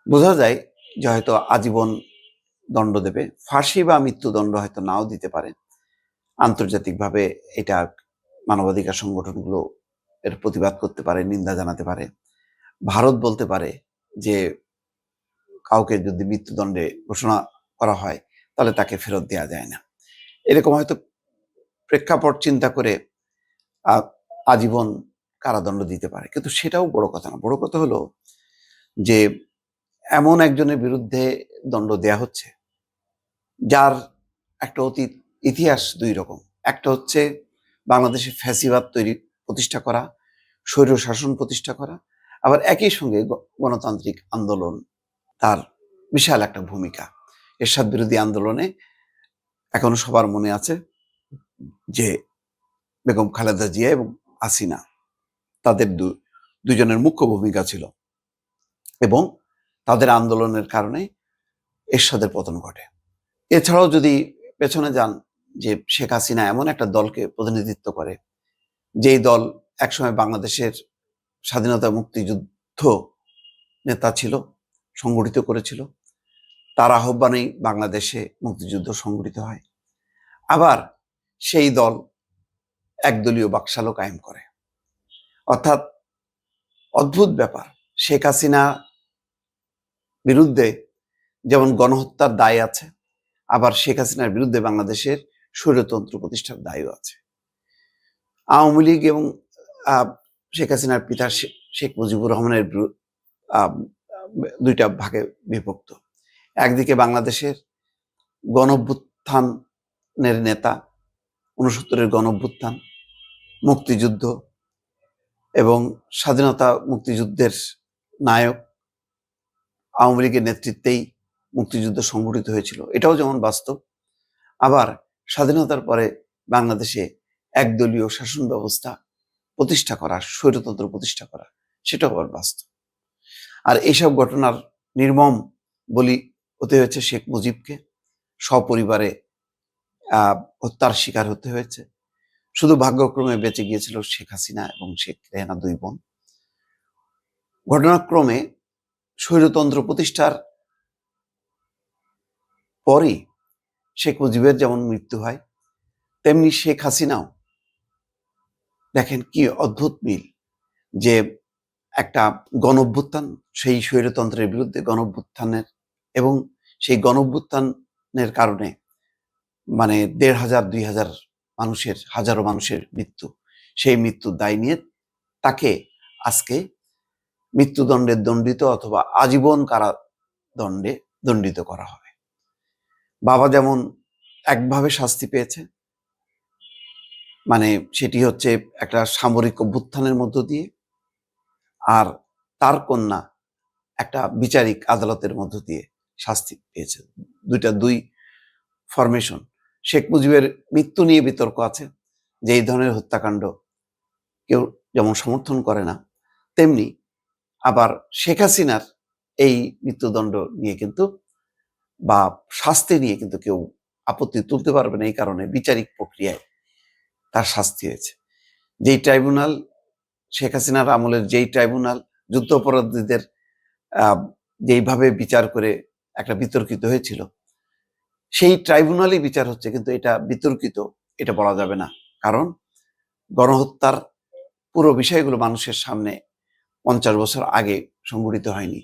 বোঝা যায় যে হয়তো আজীবন দণ্ড দেবে, ফাঁসি বা মৃত্যুদণ্ড হয়তো নাও দিতে পারে। আন্তর্জাতিকভাবে এটা মানবাধিকার সংগঠনগুলো এর প্রতিবাদ করতে পারে, নিন্দা জানাতে পারে। ভারত বলতে পারে যে কাউকে যদি মৃত্যুদণ্ডে ঘোষণা করা হয় তাহলে তাকে ফেরত দেওয়া যায় না। এরকম হয়তো প্রেক্ষাপট চিন্তা করে আজীবন কারাদণ্ড দিতে পারে, কিন্তু সেটাও বড় কথা না। বড় কথা হলো যে এমন একজনের বিরুদ্ধে দণ্ড দেয়া হচ্ছে যার একটা অতীত ইতিহাস দুই রকম। একটা হচ্ছে বাংলাদেশে ফ্যাসিবাদ প্রতিষ্ঠা করা, স্বৈর শাসন প্রতিষ্ঠা করা, আবার একই সঙ্গে গণতান্ত্রিক আন্দোলন তার বিশাল একটা ভূমিকা। এরশাদ বিরোধী আন্দোলনে এখনো সবার মনে আছে যে বেগম খালেদা জিয়া এবং হাসিনা, তাদের দুজনের মুখ্য ভূমিকা ছিল এবং তাদের আন্দোলনের কারণে এরশাদের পতন ঘটে। এছাড়াও যদি পেছনে যান, যে শেখ হাসিনা এমন একটা দলকে প্রতিনিধিত্ব করে যেই দল একসময় বাংলাদেশের স্বাধীনতা মুক্তিযুদ্ধ নেতা ছিল, সংগঠিত করেছিল, তার আহ্বানেই বাংলাদেশে মুক্তিযুদ্ধ সংগঠিত হয়। আবার সেই দল একদলীয় বাকশালও কায়েম করে। অর্থাৎ অদ্ভুত ব্যাপার, শেখ হাসিনা বিরুদ্ধে যেমন গণহত্যার দায় আছে, আবার শেখ হাসিনার বিরুদ্ধে বাংলাদেশের স্বৈরতন্ত্র প্রতিষ্ঠার দায়ও আছে। আওয়ামী লীগ এবং শেখ হাসিনার পিতা শেখ মুজিবুর রহমানের দুইটা ভাগে বিভক্ত। একদিকে বাংলাদেশের গণঅভ্যুত্থানের নেতা, 69-এর গণঅভ্যুত্থান, মুক্তিযুদ্ধ এবং স্বাধীনতা মুক্তিযুদ্ধের নায়ক আওয়ামী লীগের নেতৃত্বেই মুক্তিযুদ্ধ সংগঠিত হয়েছিল, এটাও যেমন বাস্তব। আবার স্বাধীনতার পরে বাংলাদেশে একদলীয় শাসন ব্যবস্থা প্রতিষ্ঠা করা, স্বৈরতন্ত্র প্রতিষ্ঠা করা, সেটাও আবার বাস্তব। আর এইসব ঘটনার নির্মম বলি হতে হয়েছে শেখ মুজিবকে, সপরিবারে হত্যার শিকার হতে হয়েছে। শুধু ভাগ্যক্রমে বেঁচে গিয়েছিল শেখ হাসিনা এবং শেখ রেহানা, দুই বোন। ঘটনাক্রমে স্বৈরতন্ত্র প্রতিষ্ঠার পরই শেখ মুজিবের যেমন মৃত্যু হয়, তেমনি শেখ হাসিনাও, দেখেন কি অদ্ভুত মিল, যে একটা গণঅভ্যুত্থান, সেই স্বৈরতন্ত্রের বিরুদ্ধে গণঅভ্যুত্থানের, এবং সেই গণঅভ্যুত্থানের কারণে মানে 1,500-2,000 মানুষের, হাজারো মানুষের মৃত্যু, সেই মৃত্যুর দায় নিয়ে তাকে আজকে মৃত্যুদণ্ডে দণ্ডিত অথবা আজীবন কারাদণ্ডে দণ্ডিত করা হবে। বাবা যেমন একভাবে শাস্তি পেয়েছে, মানে সেটি হচ্ছে একটা সামরিক অভ্যুত্থানের মধ্য দিয়ে, আর তার কন্যা একটা বিচারিক আদালতের মধ্য দিয়ে শাস্তি পেয়েছে। দুই ফরমেশন। শেখ মুজিবের মৃত্যু নিয়ে বিতর্ক আছে, যে এই ধরনের হত্যাকাণ্ড কেউ যেমন সমর্থন করে না, তেমনি আবার শেখ হাসিনার এই মৃত্যুদণ্ড নিয়ে কিন্তু বা শাস্তি নিয়ে কিন্তু কেউ আপত্তি তুলতে পারবে না। এই কারণে বিচারিক প্রক্রিয়ায় তার শাস্তি হয়েছে। যেই ট্রাইব্যুনাল, শেখ হাসিনার আমলের যেই ট্রাইব্যুনাল যুদ্ধ অপরাধীদের যেইভাবে বিচার করে একটা বিতর্কিত হয়েছিল, সেই ট্রাইব্যুনালই বিচার হচ্ছে, কিন্তু এটা বিতর্কিত এটা বলা যাবে না। কারণ গণহত্যার পুরো বিষয়গুলো মানুষের সামনে 50 বছর আগে সংঘটিত হয়নি,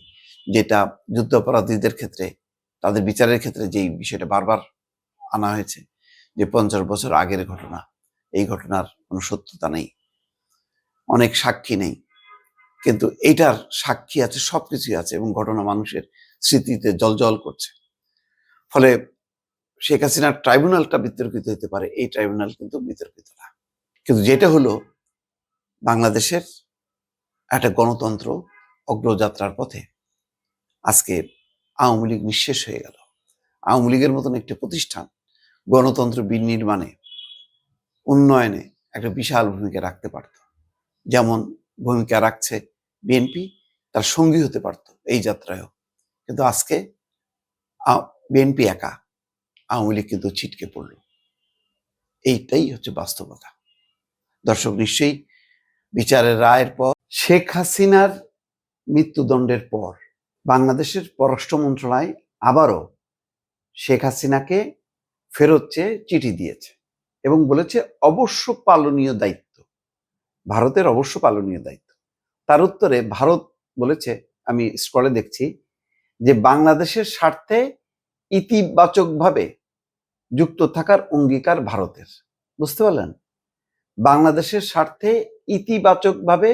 যেটা যুদ্ধ অপরাধীদের ক্ষেত্রে তাদের বিচারের ক্ষেত্রে যেই বিষয়টা বারবার আনা হয়েছে, যে 50 বছর আগের ঘটনা, এই ঘটনার কোনো সত্যতা নেই, অনেক সাক্ষী নেই, কিন্তু এইটার সাক্ষী আছে, সবকিছুই আছে, এবং ঘটনা মানুষের স্মৃতিতে জলজল করছে। ফলে শেখ হাসিনার ট্রাইব্যুনালটা বিতর্কিত হতে পারে, এই ট্রাইব্যুনাল কিন্তু বিতর্কিত না। কিন্তু যেটা হলো, বাংলাদেশের একটা গণতন্ত্র অগ্রযাত্রার পথে আজকে আওয়ামী লীগ নিঃশেষ হয়ে গেল। আওয়ামী লীগের মতন একটি প্রতিষ্ঠান গণতন্ত্র বিনির্মাণে, উন্নয়নে একটা বিশাল ভূমিকা রাখতে পারত, যেমন ভূমিকা রাখছে বিএনপি, তার সঙ্গী হতে পারত এই যাত্রায়ও। কিন্তু আজকে বিএনপি একা, আওয়ামী লীগ কিন্তু ছিটকে পড়ল। এইটাই হচ্ছে বাস্তবতা। দর্শক, নিশ্চয়ই বিচারের রায়ের পর, শেখ হাসিনার মৃত্যুদণ্ডের পর বাংলাদেশের পররাষ্ট্র মন্ত্রণালয় আবারও শেখ হাসিনাকে ফেরত চেয়ে চিঠি দিয়েছে এবং বলেছে অবশ্য পালনীয় দায়িত্ব, ভারতের অবশ্য পালনীয় দায়িত্ব। তার উত্তরে ভারত বলেছে, আমি স্ক্রলে দেখছি, যে বাংলাদেশের স্বার্থে ইতিবাচকভাবে যুক্ত থাকার অঙ্গীকার ভারতের। বুঝতে পারলেন? বাংলাদেশের স্বার্থে ইতিবাচকভাবে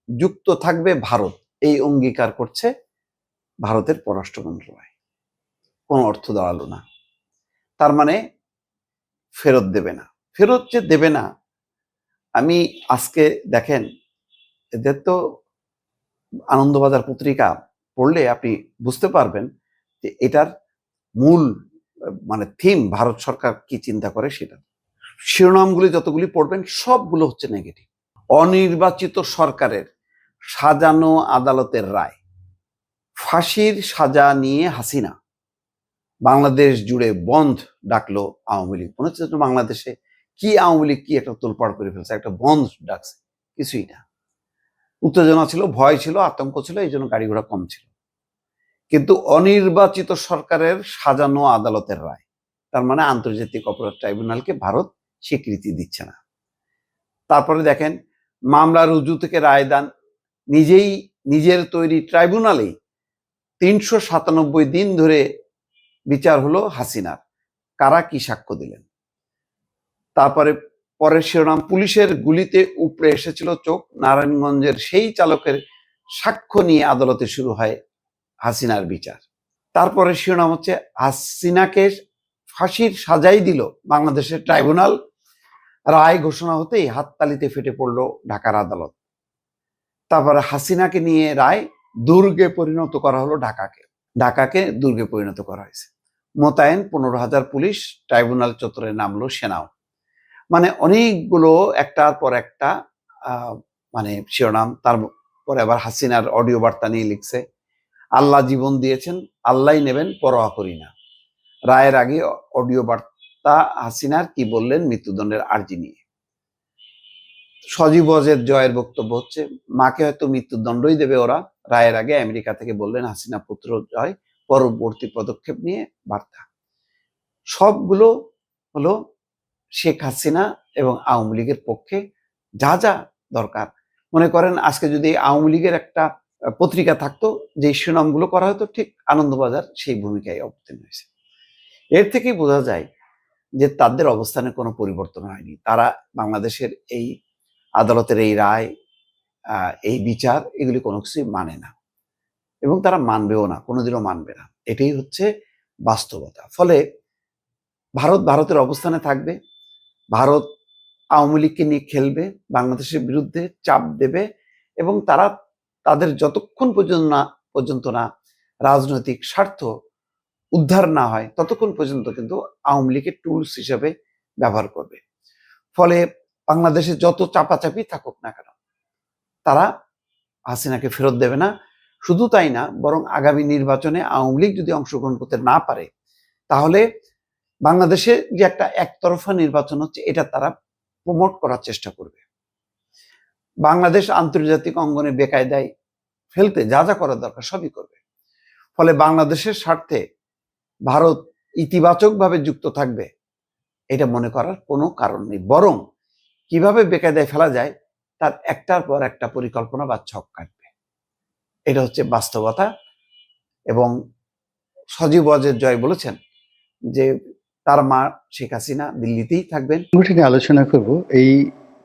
যুক্ত থাকবে ভারত, এই অঙ্গীকার করছে ভারতের পররাষ্ট্র মন্ত্রণালয়। কোনো অর্থ দাঁড়ালো না। তার মানে ফেরত দেবে না। ফেরত যে দেবে না, আমি আজকে দেখেন, এদের তো আনন্দবাজার পত্রিকা পড়লে আপনি বুঝতে পারবেন যে এটার মূল মানে থিম ভারত সরকার কি চিন্তা করে সেটা। শিরোনামগুলি যতগুলি পড়বেন সবগুলো হচ্ছে নেগেটিভ। অনির্বাচিত সরকারের সাজানো আদালতের রায়, ফাঁসির সাজা নিয়ে হাসিনা, বাংলাদেশ জুড়ে বন্ধ ডাকলো আওয়ামী লীগ। মনে হচ্ছে বাংলাদেশে কি আওয়ামী লীগ কি একটা তোলপাড় করে ফেলছে, একটা বন্ধ ডাকছে, কিছুই না। উত্তেজনা ছিল, ভয় ছিল, আতঙ্ক ছিল, এই জন্য গাড়ি ঘোড়া কম ছিল। কিন্তু অনির্বাচিত সরকারের সাজানো আদালতের রায়, তার মানে আন্তর্জাতিক অপরাধ ট্রাইব্যুনালকে ভারত স্বীকৃতি দিচ্ছে না। তারপরে দেখেন, মামলা রুজু থেকে রায়দান নিজেই নিজের তৈরি ট্রাইব্যুনালেই 397 দিন ধরে বিচার হলো হাসিনার, কারা কি সাক্ষ্য দিলেন। তারপরে পরের শিরোনাম, পুলিশের গুলিতে উপড়ে এসেছিল চোখ, নারায়ণগঞ্জের সেই চালকের সাক্ষ্য নিয়ে আদালতে শুরু হয় হাসিনার বিচার। তারপরে শিরোনাম হচ্ছে, হাসিনাকে ফাঁসির সাজাই দিল বাংলাদেশের ট্রাইব্যুনাল, রায় ঘোষণা হতেই হাততালিতে ফেটে পড়ল ঢাকার আদালত। তারপরে হাসিনাকে নিয়ে রায়, দুর্গে পরিণত করা হলো ঢাকাকে দুর্গে পরিণত করা হয়েছে। মোতায়েন 15,000 পুলিশ, ট্রাইব্যুনাল চত্বরে নামলো সেনাও। মানে অনেকগুলো একটার পর একটা মানে শিরোনাম। তারপরে আবার হাসিনার অডিও বার্তা নিয়ে লিখছে, আল্লাহ জীবন দিয়েছেন, আল্লাহই নেবেন, পরোয়া করি না। রায়ের আগে অডিও বার্তা হাসিনার কি বললেন মৃত্যুদণ্ডের আর্জি নিয়ে। সজীব ওয়াজেদ জয়ের বক্তব্য হচ্ছে, মাকে হয়তো মৃত্যুদণ্ডই দেবে ওরা। রায়ের আগে আমেরিকা থেকে বললেন হাসিনা পুত্র জয়, পরবর্তী পদক্ষেপ নিয়ে বার্তা। সবগুলো হলো শেখ হাসিনা এবং আওয়ামী লীগের পক্ষে যা যা দরকার। মনে করেন আজকে যদি আওয়ামী লীগের একটা পত্রিকা থাকতো, যে শিরোনামগুলো করা হতো, ঠিক আনন্দবাজার সেই ভূমিকায় অবতীর্ণ হয়েছে। এর থেকেই বোঝা যায় যে তাদের অবস্থানে কোনো পরিবর্তন হয়নি। তারা বাংলাদেশের এই আদালতের এই রায়, এই বিচার, এগুলি কোনো কিছুই মানে না এবং তারা মানবেও না, কোনোদিনও মানবে না। এটাই হচ্ছে বাস্তবতা। ফলে ভারতের অবস্থানে থাকবে, ভারত আওয়ামী লীগকে নিয়ে খেলবে, বাংলাদেশের বিরুদ্ধে চাপ দেবে এবং তারা তাদের যতক্ষণ পর্যন্ত না রাজনৈতিক স্বার্থ উদ্ধার না হয় ততক্ষণ পর্যন্ত কিন্তু আওয়ামী লীগের টুলস হিসেবে ব্যবহার করবে। ফলে বাংলাদেশে যত চাপাচাপি থাকুক না কেন, তারা হাসিনাকে ফেরত দেবে না। শুধু তাই না, বরং আগামী নির্বাচনে আওয়ামী লীগ যদি অংশগ্রহণ করতে না পারে, তাহলে বাংলাদেশে যে একটা একতরফা নির্বাচন হচ্ছে, এটা তারা প্রমোট করার চেষ্টা করবে। বাংলাদেশ আন্তর্জাতিক অঙ্গনে বেকায়দায় ফেলতে যা যা করার দরকার সবই করবে। ফলে বাংলাদেশের স্বার্থে ভারত ইতিবাচকভাবে যুক্ত থাকবে, এটা মনে করার কোনো কারণ নেই। বরং কিভাবে বেকায়দায় ফেলা যায় তার একটার পর একটা পরিকল্পনা বা ছক কাটবে। এটা হচ্ছে বাস্তবতা। এবং সজীব ওয়াজেদ জয় বলেছেন যে তার মা শেখ হাসিনা দিল্লিতেই থাকবেন। নিয়ে আলোচনা করব এই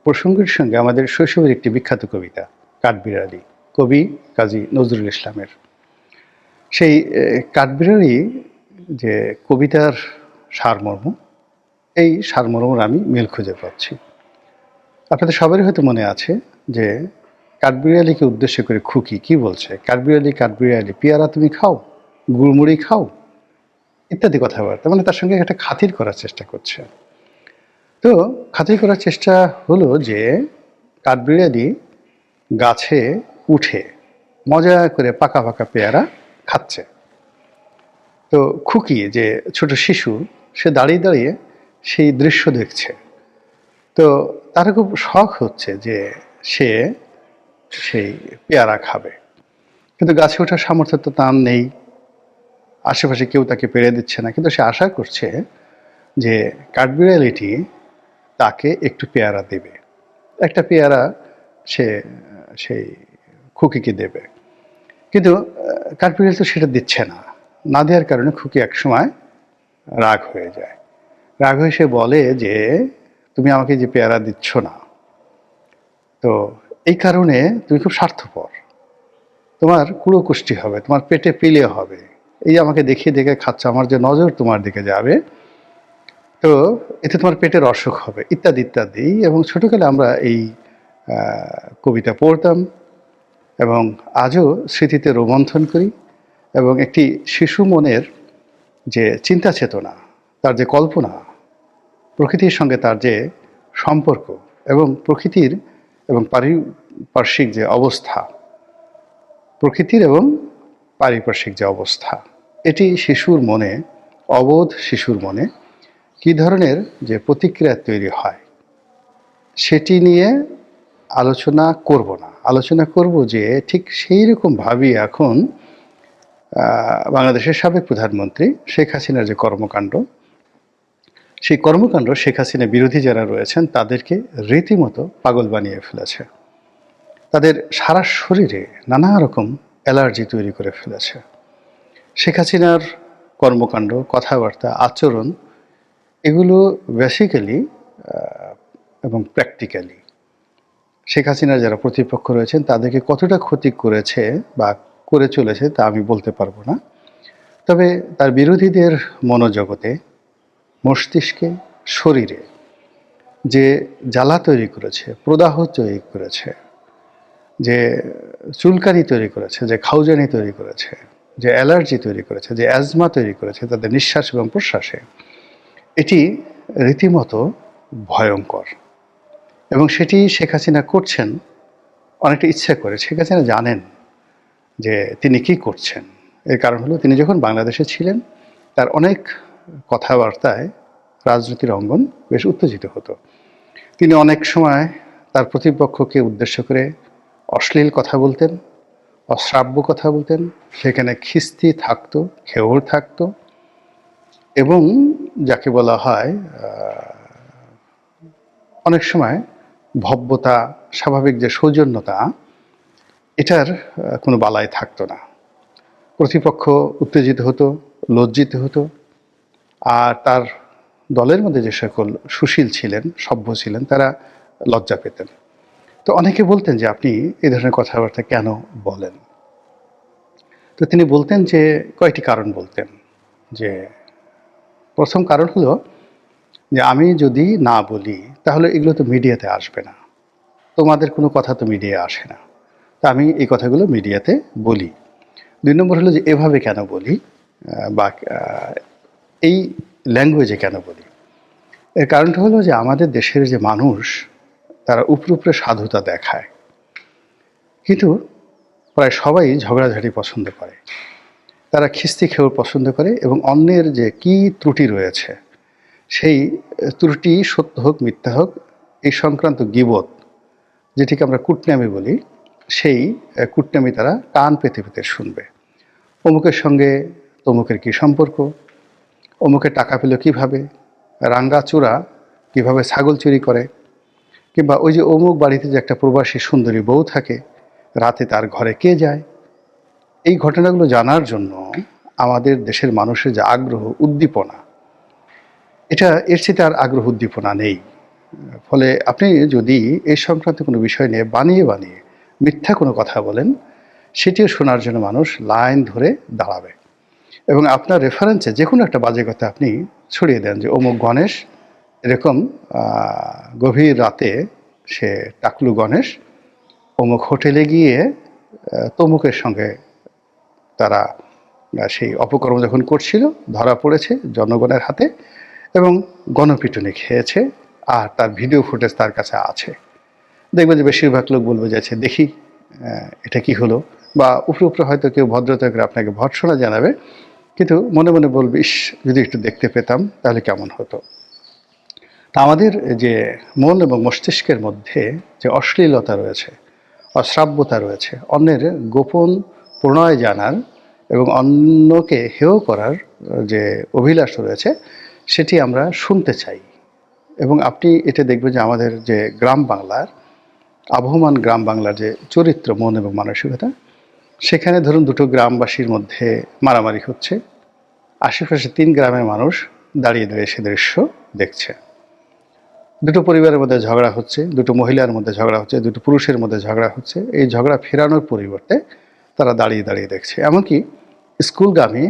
প্রসঙ্গের সঙ্গে আমাদের শৈশবের একটি বিখ্যাত কবিতা কাঠবিড়ালি, কবি কাজী নজরুল ইসলামের। সেই কাঠবিড়ালি যে কবিতার সারমর্ম, এই সারমর্মের আমি মিল খুঁজে পাচ্ছি। আপনাদের সবারই হয়তো মনে আছে যে কাঠবিড়ালিকে উদ্দেশ্য করে খুকি কি বলছে, কাঠবিড়ালি কাঠবিড়ালি পেয়ারা তুমি খাও, গুড়মুড়ি খাও, ইত্যাদি কথাবার্তা। মানে তার সঙ্গে একটা খাতির করার চেষ্টা করছে। তো খাতির করার চেষ্টা হলো যে কাঠবিড়ালি গাছে উঠে মজা করে পাকা পাকা পেয়ারা খাচ্ছে। তো খুকি যে ছোট শিশু, সে দাঁড়িয়ে দাঁড়িয়ে সেই দৃশ্য দেখছে। তো তার খুব শখ হচ্ছে যে সে সেই পেয়ারা খাবে, কিন্তু গাছে ওঠার সামর্থ্য তো তার নেই, আশেপাশে কেউ তাকে পেরে দিচ্ছে না, কিন্তু সে আশা করছে যে কাঠবিড়ালিটি তাকে একটু পেয়ারা দেবে, একটা পেয়ারা সে সেই খুকিকে দেবে। কিন্তু কাঠবিড়ালি তো সেটা দিচ্ছে না, না দেওয়ার কারণে খুকি একসময় রাগ হয়ে যায়। রাগ হয়ে সে বলে যে তুমি আমাকে যে পেয়ারা দিচ্ছ না, তো এই কারণে তুমি খুব স্বার্থপর, তোমার কুড়োকুষ্টি হবে, তোমার পেটে পিলে হবে, এই আমাকে দেখিয়ে দেখে খাচ্ছ, আমার যে নজর তোমার দিকে যাবে, তো এতে তোমার পেটের অসুখ হবে, ইত্যাদি ইত্যাদি। এবং ছোটকালে আমরা এই কবিতা পড়তাম এবং আজও স্মৃতিতে রোমন্থন করি। এবং একটি শিশু মনের যে চিন্তা চেতনা, তার যে কল্পনা, প্রকৃতির সঙ্গে তার যে সম্পর্ক এবং প্রকৃতির এবং পারিপার্শ্বিক যে অবস্থা, প্রকৃতির এবং পারিপার্শ্বিক যে অবস্থা, এটি শিশুর মনে, অবোধ শিশুর মনে কী ধরনের যে প্রতিক্রিয়া তৈরি হয় সেটি নিয়ে আলোচনা করব না। আলোচনা করব যে ঠিক সেই রকমভাবেই এখন বাংলাদেশের সাবেক প্রধানমন্ত্রী শেখ হাসিনার যে কর্মকাণ্ড, সেই কর্মকাণ্ড শেখ হাসিনা বিরোধী যারা রয়েছেন তাদেরকে রীতিমতো পাগল বানিয়ে ফেলেছে। তাদের সারা শরীরে নানা রকম অ্যালার্জি তৈরি করে ফেলেছে। শেখ হাসিনার কর্মকাণ্ড, কথাবার্তা, আচরণ, এগুলো বেসিক্যালি এবং প্র্যাকটিক্যালি শেখ হাসিনার যারা প্রতিপক্ষ রয়েছেন তাদেরকে কতটা ক্ষতি করেছে বা করে চলেছে তা আমি বলতে পারবো না। তবে তার বিরোধীদের মনোজগতে, মস্তিষ্কে, শরীরে যে জ্বালা তৈরি করেছে, প্রদাহ তৈরি করেছে, যে চুলকানি তৈরি করেছে, যে খাউজানি তৈরি করেছে, যে অ্যালার্জি তৈরি করেছে, যে অ্যাজমা তৈরি করেছে তাদের নিঃশ্বাস এবং প্রশ্বাসে, এটি রীতিমতো ভয়ঙ্কর। এবং সেটি শেখ হাসিনা করছেন অনেকটা ইচ্ছা করে। শেখ হাসিনা জানেন যে তিনি কি করছেন। এর কারণ হলো তিনি যখন বাংলাদেশে ছিলেন তার অনেক কথাবার্তায় রাজনীতির অঙ্গন বেশ উত্তেজিত হতো। তিনি অনেক সময় তার প্রতিপক্ষকে উদ্দেশ্য করে অশ্লীল কথা বলতেন, অশ্রাব্য কথা বলতেন, সেখানে খিস্তি থাকতো, খেউর থাকতো এবং যাকে বলা হয় অনেক সময় ভব্যতা, স্বাভাবিক যে সৌজন্যতা, এটার কোনো বালাই থাকতো না। প্রতিপক্ষ উত্তেজিত হতো, লজ্জিত হতো, আর তার দলের মধ্যে যে সকল সুশীল ছিলেন, সভ্য ছিলেন, তারা লজ্জা পেতেন। তো অনেকে বলতেন যে আপনি এই ধরনের কথাবার্তা কেন বলেন। তো তিনি বলতেন যে কয়েকটি কারণ বলতেন। যে প্রথম কারণ হলো যে আমি যদি না বলি তাহলে এগুলো তো মিডিয়াতে আসবে না, তোমাদের কোনো কথা তো মিডিয়া আসে না, তা আমি এই কথাগুলো মিডিয়াতে বলি। 2 নম্বর হলো যে এভাবে কেন বলি বা এই ল্যাঙ্গুয়েজে কেন বলি। এর কারণটা হলো যে আমাদের দেশের যে মানুষ তারা উপরে সাধুতা দেখায়, কিন্তু প্রায় সবাই ঝগড়াঝাটি পছন্দ করে, তারা খিস্তি খেয়ে পছন্দ করে এবং অন্যের যে কি ত্রুটি রয়েছে সেই ত্রুটি সত্য হোক মিথ্যা হোক এই সংক্রান্ত গীবত, যেটিকে আমরা কুটনামি বলি, সেই কুটনামি তারা কান পেতে পেতে শুনবে। অমুকের সঙ্গে তমুকের কী সম্পর্ক, অমুকের টাকা পেল কীভাবে, রাঙ্গাচূড়া কীভাবে ছাগল চুরি করে, কিংবা ওই যে অমুক বাড়িতে যে একটা প্রবাসী সুন্দরী বউ থাকে, রাতে তার ঘরে কে যায়। এই ঘটনাগুলো জানার জন্য আমাদের দেশের মানুষের যে আগ্রহ, উদ্দীপনা, এটা এর চেয়ে আর আগ্রহ উদ্দীপনা নেই। ফলে আপনি যদি এই সংক্রান্ত কোনো বিষয় নিয়ে বানিয়ে বানিয়ে মিথ্যা কোনো কথা বলেন, সেটিও শোনার জন্য মানুষ লাইন ধরে দাঁড়াবে। এবং আপনার রেফারেন্সে যে কোনো একটা বাজে কথা আপনি ছড়িয়ে দেন যে অমুক গণেশ এরকম গভীর রাতে সে টাকলু গণেশ অমুক হোটেলে গিয়ে তমুকের সঙ্গে তারা সেই অপকর্ম যখন করছিল ধরা পড়েছে জনগণের হাতে এবং গণপিটুনি খেয়েছে, আর তার ভিডিও ফুটেজ তার কাছে আছে। দেখবেন যে বেশিরভাগ লোক বলবে যাচ্ছে দেখি এটা কি হলো, বা উপরে উপরে হয়তো কেউ ভদ্রতা করে আপনাকে ভর্ৎসনা জানাবে কিন্তু মনে মনে বলবি, ইস, যদি একটু দেখতে পেতাম তাহলে কেমন হতো। তা আমাদের যে মন এবং মস্তিষ্কের মধ্যে যে অশ্লীলতা রয়েছে, অশ্রাব্যতা রয়েছে, অন্যের গোপন প্রণয় জানার এবং অন্যকে হেয় করার যে অভিলাষ রয়েছে, সেটি আমরা শুনতে চাই। এবং আপনি এটা দেখবেন যে আমাদের যে গ্রাম বাংলার আবহমান গ্রাম বাংলার যে চরিত্র, মন এবং মানসিকতা, সেখানে ধরুন দুটো গ্রামবাসীর মধ্যে মারামারি হচ্ছে, আশেপাশে 3 গ্রামের মানুষ দাঁড়িয়ে দাঁড়িয়ে সে দৃশ্য দেখছে। দুটো পরিবারের মধ্যে ঝগড়া হচ্ছে, দুটো মহিলার মধ্যে ঝগড়া হচ্ছে, দুটো পুরুষের মধ্যে ঝগড়া হচ্ছে। এই ঝগড়া ফেরানোর পরিবর্তে তারা দাঁড়িয়ে দাঁড়িয়ে দেখছে। এমনকি স্কুলগামী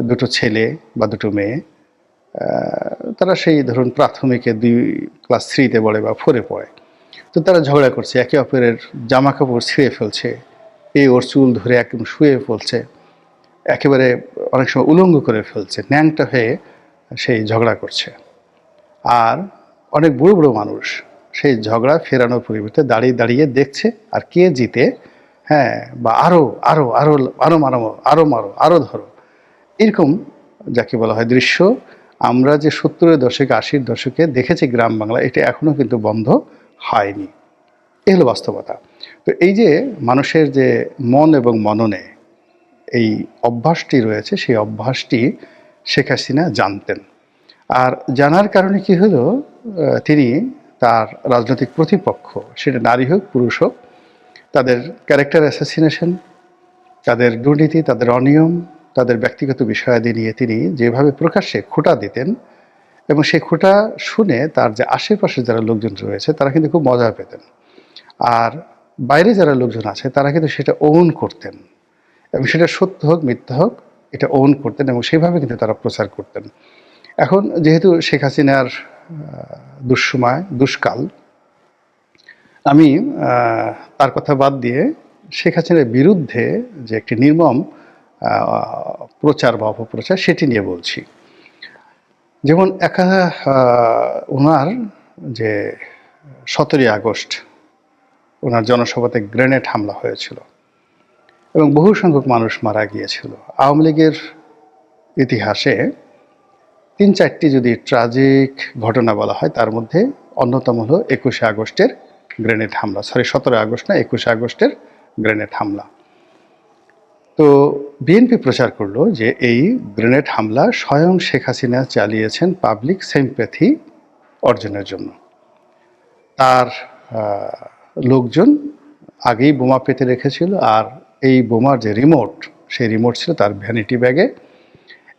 দুটো ছেলে বা দুটো মেয়ে, তারা সেই ধরুন প্রাথমিকে 2 ক্লাস 3-তে পড়ে বা 4-এ পড়ে, তো তারা ঝগড়া করছে, একে অপরের জামা কাপড় ছিঁড়ে ফেলছে, এই ওর চুল ধরে একদম শুয়ে ফেলছে, একেবারে অনেক সময় উলঙ্গ করে ফেলছে, ন্যাংটা হয়ে সেই ঝগড়া করছে। আর অনেক বুড়ো বুড়ো মানুষ সেই ঝগড়া ফেরানোর পরিবর্তে দাঁড়িয়ে দাঁড়িয়ে দেখছে, আর কে জিতে, হ্যাঁ, বা আরো আরো আরো আরো মারো, আরো মারো, আরো ধরো, এরকম যাকে বলা হয় দৃশ্য আমরা যে 70-এর দশকে 80-র দশকে দেখেছি গ্রাম বাংলা, এটা এখনো কিন্তু বন্ধ হয়নি। এই হলো বাস্তবতা। তো এই যে মানুষের যে মন এবং মননে এই অভ্যাসটি রয়েছে, সেই অভ্যাসটি শেখ হাসিনা জানতেন। আর জানার কারণে কি হলো, তিনি তার রাজনৈতিক প্রতিপক্ষ, সেটা নারী হোক পুরুষ হোক, তাদের ক্যারেক্টার অ্যাসাসিনেশন, তাদের দুর্নীতি, তাদের অনিয়ম, তাদের ব্যক্তিগত বিষয়াদি নিয়ে তিনি যেভাবে প্রকাশ্যে খোঁটা দিতেন, এবং সেই খোঁটা শুনে তার যে আশেপাশে যারা লোকজন রয়েছে তারা কিন্তু খুব মজা পেতেন। আর বাইরে যারা লোকজন আছে তারা কিন্তু সেটা ওন করতেন, এবং সেটা সত্য হোক মিথ্যা হোক এটা ওন করতেন, এবং সেভাবে কিন্তু তারা প্রচার করতেন। এখন যেহেতু শেখ হাসিনার দুঃসময়, দুষ্কাল, আমি তার কথা বাদ দিয়ে শেখ হাসিনার বিরুদ্ধে যে একটি নির্মম প্রচার বা অপপ্রচার, সেটি নিয়ে বলছি। যেমন ওনার যে 17ই আগস্ট ওনার জনসভাতে গ্রেনেড হামলা হয়েছিল এবং বহু সংখ্যক মানুষ মারা গিয়েছিল। আওয়ামী লীগের ইতিহাসে 3-4টি যদি ট্রাজিক ঘটনা বলা হয়, তার মধ্যে অন্যতম হলো 21শে আগস্টের গ্রেনেড হামলা, 17 আগস্ট না, 21শে আগস্টের গ্রেনেড হামলা। তো বিএনপি প্রচার করলো যে এই গ্রেনেড হামলা স্বয়ং শেখ হাসিনা চালিয়েছেন পাবলিক সিম্প্যাথি অর্জনের জন্য। তার লোকজন আগেই বোমা পেতে রেখেছিল, আর এই বোমার যে রিমোট, সেই রিমোট ছিল তার ভ্যানিটি ব্যাগে,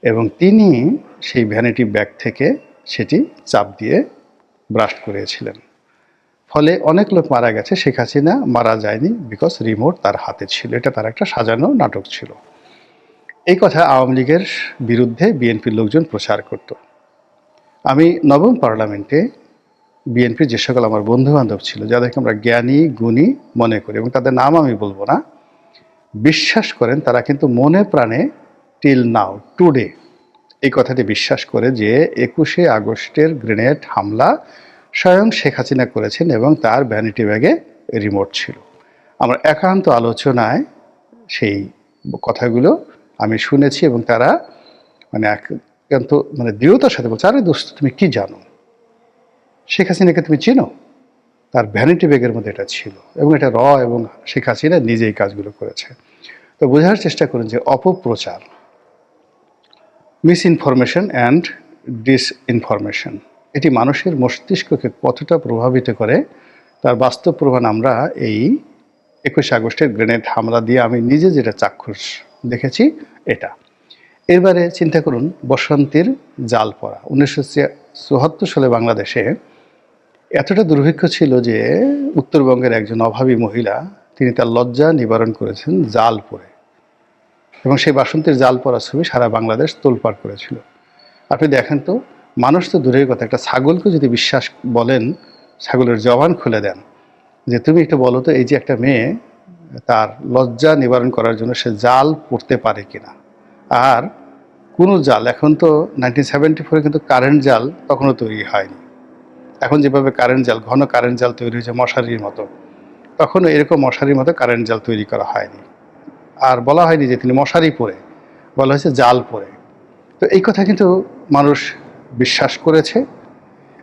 এবং তিনি সেই ভ্যানিটি ব্যাগ থেকে সেটি চাপ দিয়ে ব্রাস্ট করেছিলেন। ফলে অনেক লোক মারা গেছে, শেখ হাসিনা মারা যায়নি, বিকজ রিমোট তার হাতে ছিল। এটা তার একটা সাজানো নাটক ছিল। এই কথা আওয়ামী লীগের বিরুদ্ধে বিএনপির লোকজন প্রচার করত। আমি নবম পার্লামেন্টে বিএনপির যে সকল আমার বন্ধু বান্ধব ছিল, যাদেরকে আমরা জ্ঞানী গুণী মনে করি, এবং তাদের নাম আমি বলবো না, বিশ্বাস করেন তারা কিন্তু মনে প্রাণে টিল নাও টুডে এই কথাটি বিশ্বাস করে যে 21শে আগস্টের গ্রেনেড হামলা স্বয়ং শেখ হাসিনা করেছেন এবং তার ভ্যানিটি ব্যাগে রিমোট ছিল। আমরা একান্ত আলোচনায় সেই কথাগুলো আমি শুনেছি, এবং তারা একান্ত দৃঢ়তার সাথে বলছে, আরে দোস্ত তুমি কি জানো, শেখ হাসিনাকে তুমি চিনো? তার ভ্যানিটি ব্যাগের মধ্যে এটা ছিল, এবং এটা এবং শেখ হাসিনা নিজেই কাজগুলো করেছে। তো বোঝার চেষ্টা করুন যে অপপ্রচার, মিসইনফরমেশন অ্যান্ড ডিসইনফরমেশন, এটি মানুষের মস্তিষ্ককে কতটা প্রভাবিত করে তার বাস্তব প্রমাণ আমরা এই 21শে আগস্টের গ্রেনেড হামলা দিয়ে আমি নিজে যেটা চাক্ষুষ দেখেছি এটা। এবারে চিন্তা করুন বসন্তের জাল পড়া। 1974 সালে বাংলাদেশে এতটা দুর্ভিক্ষ ছিল যে উত্তরবঙ্গের একজন অভাবী মহিলা, তিনি তার লজ্জা নিবারণ করেছেন জাল পরে, এবং সেই বাসন্তীর জাল পরা ছবি সারা বাংলাদেশ তোলপাড় করেছিল। আপনি দেখেন তো, মানুষ তো দূরের কথা, একটা ছাগলকে যদি বিশ্বাস বলেন, ছাগলের জবান খুলে দেন যে তুমি একটু বলো তো, এই যে একটা মেয়ে তার লজ্জা নিবারণ করার জন্য সে জাল পড়তে পারে কিনা। আর কোনো জাল, এখন তো 1974 কিন্তু কারেন্ট জাল তখনও তৈরি হয়নি। এখন যেভাবে কারেন্ট জাল, ঘন কারেন্ট জাল তৈরি হয়েছে মশারির মতো, তখনও এরকম মশারির মতো কারেন্ট জাল তৈরি করা হয়নি। আর বলা হয়নি যে তিনি মশারি পরে বলা হয়েছে জাল পড়ে। তো এই কথা কিন্তু মানুষ বিশ্বাস করেছে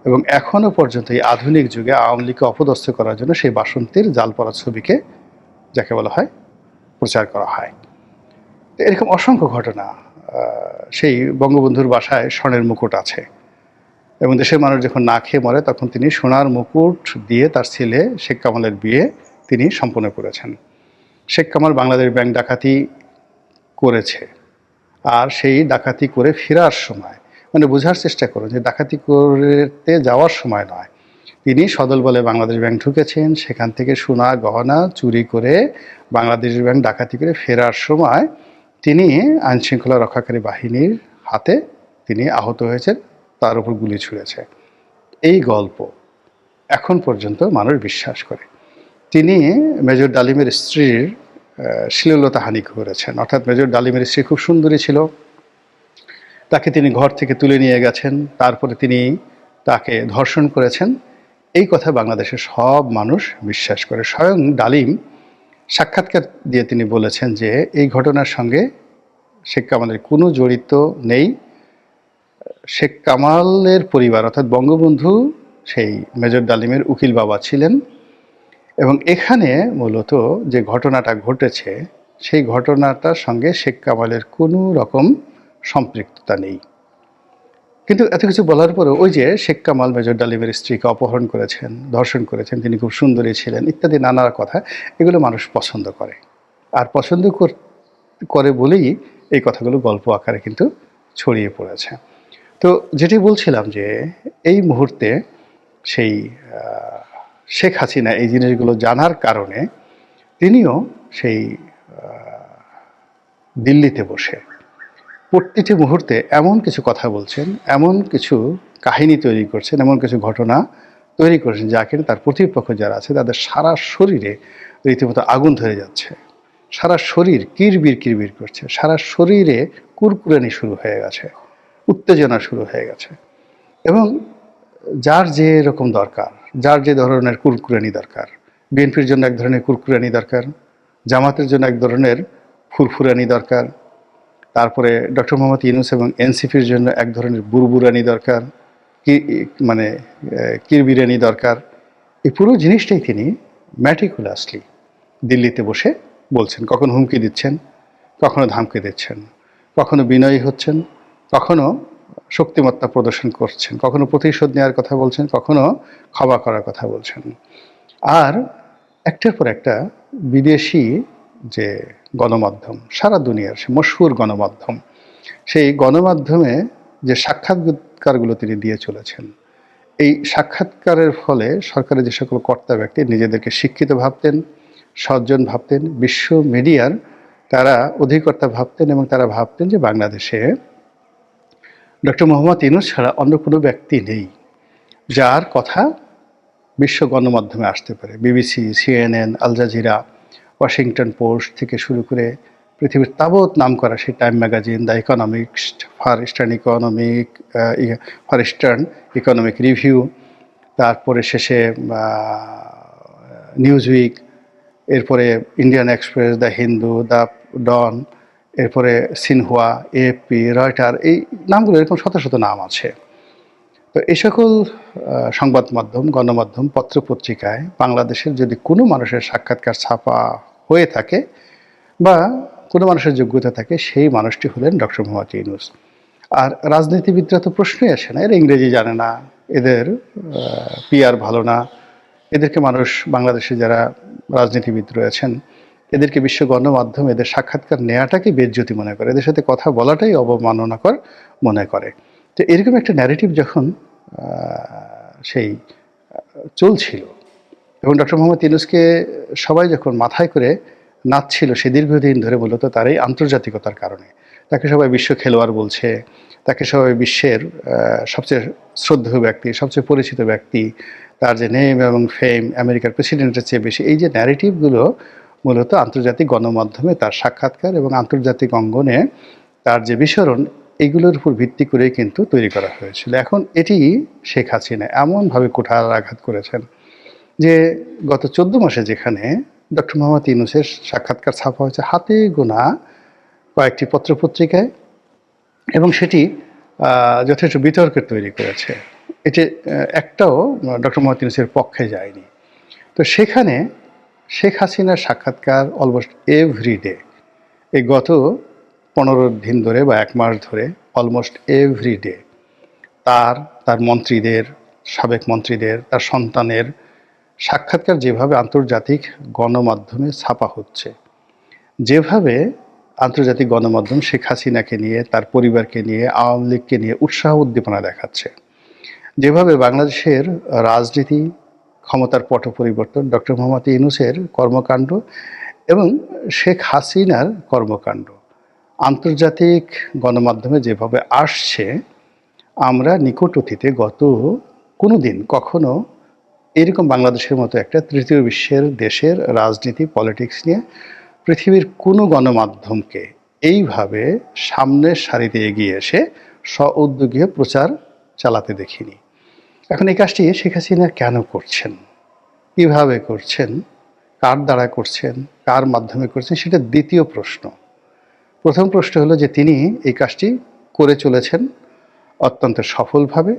এবং এখনো পর্যন্ত এই আধুনিক যুগে আওয়ামী লীগকে অপদস্থ করার জন্য সেই বাসন্তীর জাল পড়া ছবিকে, যাকে বলা হয়, প্রচার করা হয়। তো এরকম অসংখ্য ঘটনা। সেই বঙ্গবন্ধুর বাসায় স্বর্ণের মুকুট আছে এবং দেশের মানুষ যখন না খেয়ে মরে তখন তিনি সোনার মুকুট দিয়ে তার ছেলে শেখ কামালের বিয়ে তিনি সম্পন্ন করেছেন। শেখ কামাল বাংলাদেশ ব্যাংক ডাকাতি করেছে, আর সেই ডাকাতি করে ফেরার সময়, মানে বোঝার চেষ্টা করুন যে ডাকাতি করতে যাওয়ার সময় নয়, তিনি সদল বলে বাংলাদেশ ব্যাংক ঢুকেছেন, সেখান থেকে সোনা গহনা চুরি করে বাংলাদেশ ব্যাংক ডাকাতি করে ফেরার সময় তিনি আইনশৃঙ্খলা রক্ষাকারী বাহিনীর হাতে তিনি আহত হয়েছেন, তার উপর গুলি ছুঁড়েছে। এই গল্প এখন পর্যন্ত মানুষ বিশ্বাস করে। তিনি মেজর ডালিমের স্ত্রীর শ্লীলতাহানি করেছেন, অর্থাৎ মেজর ডালিমের স্ত্রী খুব সুন্দরী ছিল, তাকে তিনি ঘর থেকে তুলে নিয়ে গেছেন, তারপরে তিনি তাকে ধর্ষণ করেছেন। এই কথা বাংলাদেশের সব মানুষ বিশ্বাস করে। স্বয়ং ডালিম সাক্ষাৎকার দিয়ে তিনি বলেছেন যে এই ঘটনার সঙ্গে শেখ কামালের কোনো জড়িত নেই। শেখ কামালের পরিবার অর্থাৎ বঙ্গবন্ধু সেই মেজর ডালিমের উকিল বাবা ছিলেন এবং এখানে মূলত যে ঘটনাটা ঘটেছে সেই ঘটনাটার সঙ্গে শেখ কামালের কোনো রকম সম্পৃক্ততা নেই। কিন্তু এত কিছু বলার পরেও ওই যে শেখ কামাল মেজর ডালিমের স্ত্রীকে অপহরণ করেছেন, ধর্ষণ করেছেন, তিনি খুব সুন্দরী ছিলেন ইত্যাদি নানা কথা, এগুলো মানুষ পছন্দ করে। আর পছন্দ করে বলেই এই কথাগুলো গল্প আকারে কিন্তু ছড়িয়ে পড়েছে। তো যেটি বলছিলাম যে এই মুহূর্তে সেই শেখ হাসিনা এই জিনিসগুলো জানার কারণে তিনিও সেই দিল্লিতে বসে প্রতিটি মুহূর্তে এমন কিছু কথা বলছেন, এমন কিছু কাহিনী তৈরি করছেন, এমন কিছু ঘটনা তৈরি করছেন যা কিনা তার প্রতিপক্ষ যারা আছে তাদের সারা শরীরে রীতিমতো আগুন ধরে যাচ্ছে, সারা শরীর কিরবির করছে, সারা শরীরে কুরকুরানি শুরু হয়ে গেছে, উত্তেজনা শুরু হয়ে গেছে। এবং যার যে রকম দরকার, যার যে ধরনের কুরকুরানি দরকার, বিএনপির জন্য এক ধরনের কুরকুরানি দরকার, জামাতের জন্য এক ধরনের ফুরফুরানি দরকার, তারপরে ডক্টর মোহাম্মদ ইউনূস এবং এনসিপির জন্য এক ধরনের বুরবুরানি দরকার, মানে কিরবিরানি দরকার। এই পুরো জিনিসটাই তিনি ম্যাটিকুলাসলি দিল্লিতে বসে বলছেন। কখনো হুমকি দিচ্ছেন, কখনো ধামকি দিচ্ছেন, কখনো বিনয়ী হচ্ছেন, কখনো শক্তিমত্তা প্রদর্শন করছেন, কখনো প্রতিশোধ নেওয়ার কথা বলছেন, কখনো ক্ষমা করার কথা বলছেন। আর একটার পর একটা বিদেশি যে গণমাধ্যম, সারা দুনিয়ার সে মশহুর গণমাধ্যম, সেই গণমাধ্যমে যে সাক্ষাৎকারগুলো তিনি দিয়ে চলেছেন, এই সাক্ষাৎকারের ফলে সরকারের যে সকল কর্তা ব্যক্তি নিজেদেরকে শিক্ষিত ভাবতেন, সজ্জন ভাবতেন, বিশ্ব মিডিয়ার তারা অধিকর্তা ভাবতেন এবং তারা ভাবতেন যে বাংলাদেশে ডক্টর মোহাম্মদ ইউনূস ছাড়া অন্য কোনো ব্যক্তি নেই যার কথা বিশ্ব গণমাধ্যমে আসতে পারে। BBC, CNN, Al Jazeera, Washington Post থেকে শুরু করে পৃথিবীর তাবৎ নাম করা সেই Time magazine, the Economist, Far Eastern Economic Review, তারপরে শেষে নিউজ উইক, এরপরে Indian Express, the Hindu, the Dawn, এরপরে সিনহুয়া, এএফপি, রয়টার, এই নামগুলো এরকম শত শত নাম আছে। তো এই সকল সংবাদ মাধ্যম, গণমাধ্যম, পত্রপত্রিকায় বাংলাদেশের যদি কোনো মানুষের সাক্ষাৎকার ছাপা হয়ে থাকে বা কোনো মানুষের যোগ্যতা থাকে, সেই মানুষটি হলেন ডক্টর মোহাম্মদ ইউনূস। আর রাজনীতিবিদরা তো প্রশ্নই আসে না, এরা ইংরেজি জানে না, এদের পিআর ভালো না, এদেরকে মানুষ বাংলাদেশে যারা রাজনীতিবিদ রয়েছেন এদেরকে বিশ্ব গণমাধ্যম এদের সাক্ষাৎকার নেওয়াটাকে বেজ্জতি মনে করে, এদের সাথে কথা বলাটাই অবমাননাকর মনে করে। তো এরকম একটা ন্যারেটিভ যখন সেই চলছিল এবং ডক্টর মোহাম্মদ ইউনূসকে সবাই যখন মাথায় করে নাচছিল সে দীর্ঘদিন ধরে, মূলত তার এই আন্তর্জাতিকতার কারণে তাকে সবাই বিশ্ব খেলোয়াড় বলছে, তাকে সবাই বিশ্বের সবচেয়ে শ্রদ্ধেয় ব্যক্তি, সবচেয়ে পরিচিত ব্যক্তি, তার যে নেম এবং ফেম আমেরিকার প্রেসিডেন্টের চেয়ে বেশি, এই যে ন্যারেটিভগুলো মূলত আন্তর্জাতিক গণমাধ্যমে তার সাক্ষাৎকার এবং আন্তর্জাতিক অঙ্গনে তার যে বিচরণ, এইগুলোর উপর ভিত্তি করেই কিন্তু তৈরি করা হয়েছিল। এখন এটি শেখ হাসিনা এমনভাবে কুঠার আঘাত করেছেন যে গত 14 মাসে যেখানে ডক্টর মোহাম্মদ ইউনূসের সাক্ষাৎকার ছাপা হয়েছে হাতে গোনা কয়েকটি পত্রপত্রিকায়, এবং সেটি যথেষ্ট বিতর্কের তৈরি করেছে। এটি একটাও ডক্টর মোহাম্মদ ইউনূসের পক্ষে যায়নি। তো সেখানে শেখ হাসিনার সাক্ষাৎকার অলমোস্ট এভরিডে, এই গত 15 দিন ধরে বা 1 মাস ধরে অলমোস্ট এভরিডে তার মন্ত্রীদের, সাবেক মন্ত্রীদের, তার সন্তানের সাক্ষাৎকার যেভাবে আন্তর্জাতিক গণমাধ্যমে ছাপা হচ্ছে, যেভাবে আন্তর্জাতিক গণমাধ্যম শেখ হাসিনাকে নিয়ে, তার পরিবারকে নিয়ে, আওয়ামী লীগকে নিয়ে উৎসাহ উদ্দীপনা দেখাচ্ছে, যেভাবে বাংলাদেশের রাজনীতি, ক্ষমতার পট পরিবর্তন, ডক্টর মোহাম্মদ ইউনূসের কর্মকাণ্ড এবং শেখ হাসিনার কর্মকাণ্ড আন্তর্জাতিক গণমাধ্যমে যেভাবে আসছে, আমরা নিকট অতীতে গত কোনো দিন কখনো এরকম বাংলাদেশের মতো একটা তৃতীয় বিশ্বের দেশের রাজনীতি, পলিটিক্স নিয়ে পৃথিবীর কোনো গণমাধ্যমকে এইভাবে সামনের সারিতে এগিয়ে এসে স্ব-উদ্যোগে প্রচার চালাতে দেখিনি। এখন এই কাজটি শেখ হাসিনা কেন করছেন, কিভাবে করছেন, কার দ্বারা করছেন, কার মাধ্যমে করছেন, সেটা দ্বিতীয় প্রশ্ন। প্রথম প্রশ্ন হলো যে তিনি এই কাজটি করে চলেছেন অত্যন্ত সফলভাবে,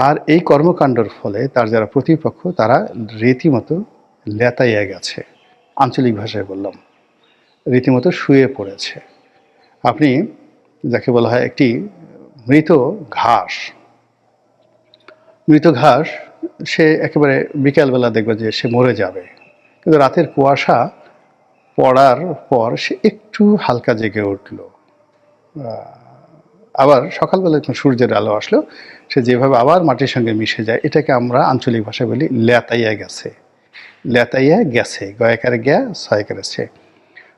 আর এই কর্মকাণ্ডের ফলে তার যারা প্রতিপক্ষ তারা রীতিমতো লেতাইয়া গেছে, আঞ্চলিক ভাষায় বললাম, রীতিমতো শুয়ে পড়েছে। আপনি যাকে বলা হয় একটি মৃত ঘাস, সে একেবারে বিকালবেলা দেখবে যে সে মরে যাবে, কিন্তু রাতের কুয়াশা পড়ার পর সে একটু হালকা জেগে উঠল, আবার সকালবেলা যখন সূর্যের আলো আসলো সে যেভাবে আবার মাটির সঙ্গে মিশে যায়, এটাকে আমরা আঞ্চলিক ভাষায় বলি লেতাইয়া গেছে। লেতাইয়া গেছে, গয়াকারে গ্যা, ছয়কারে ছে।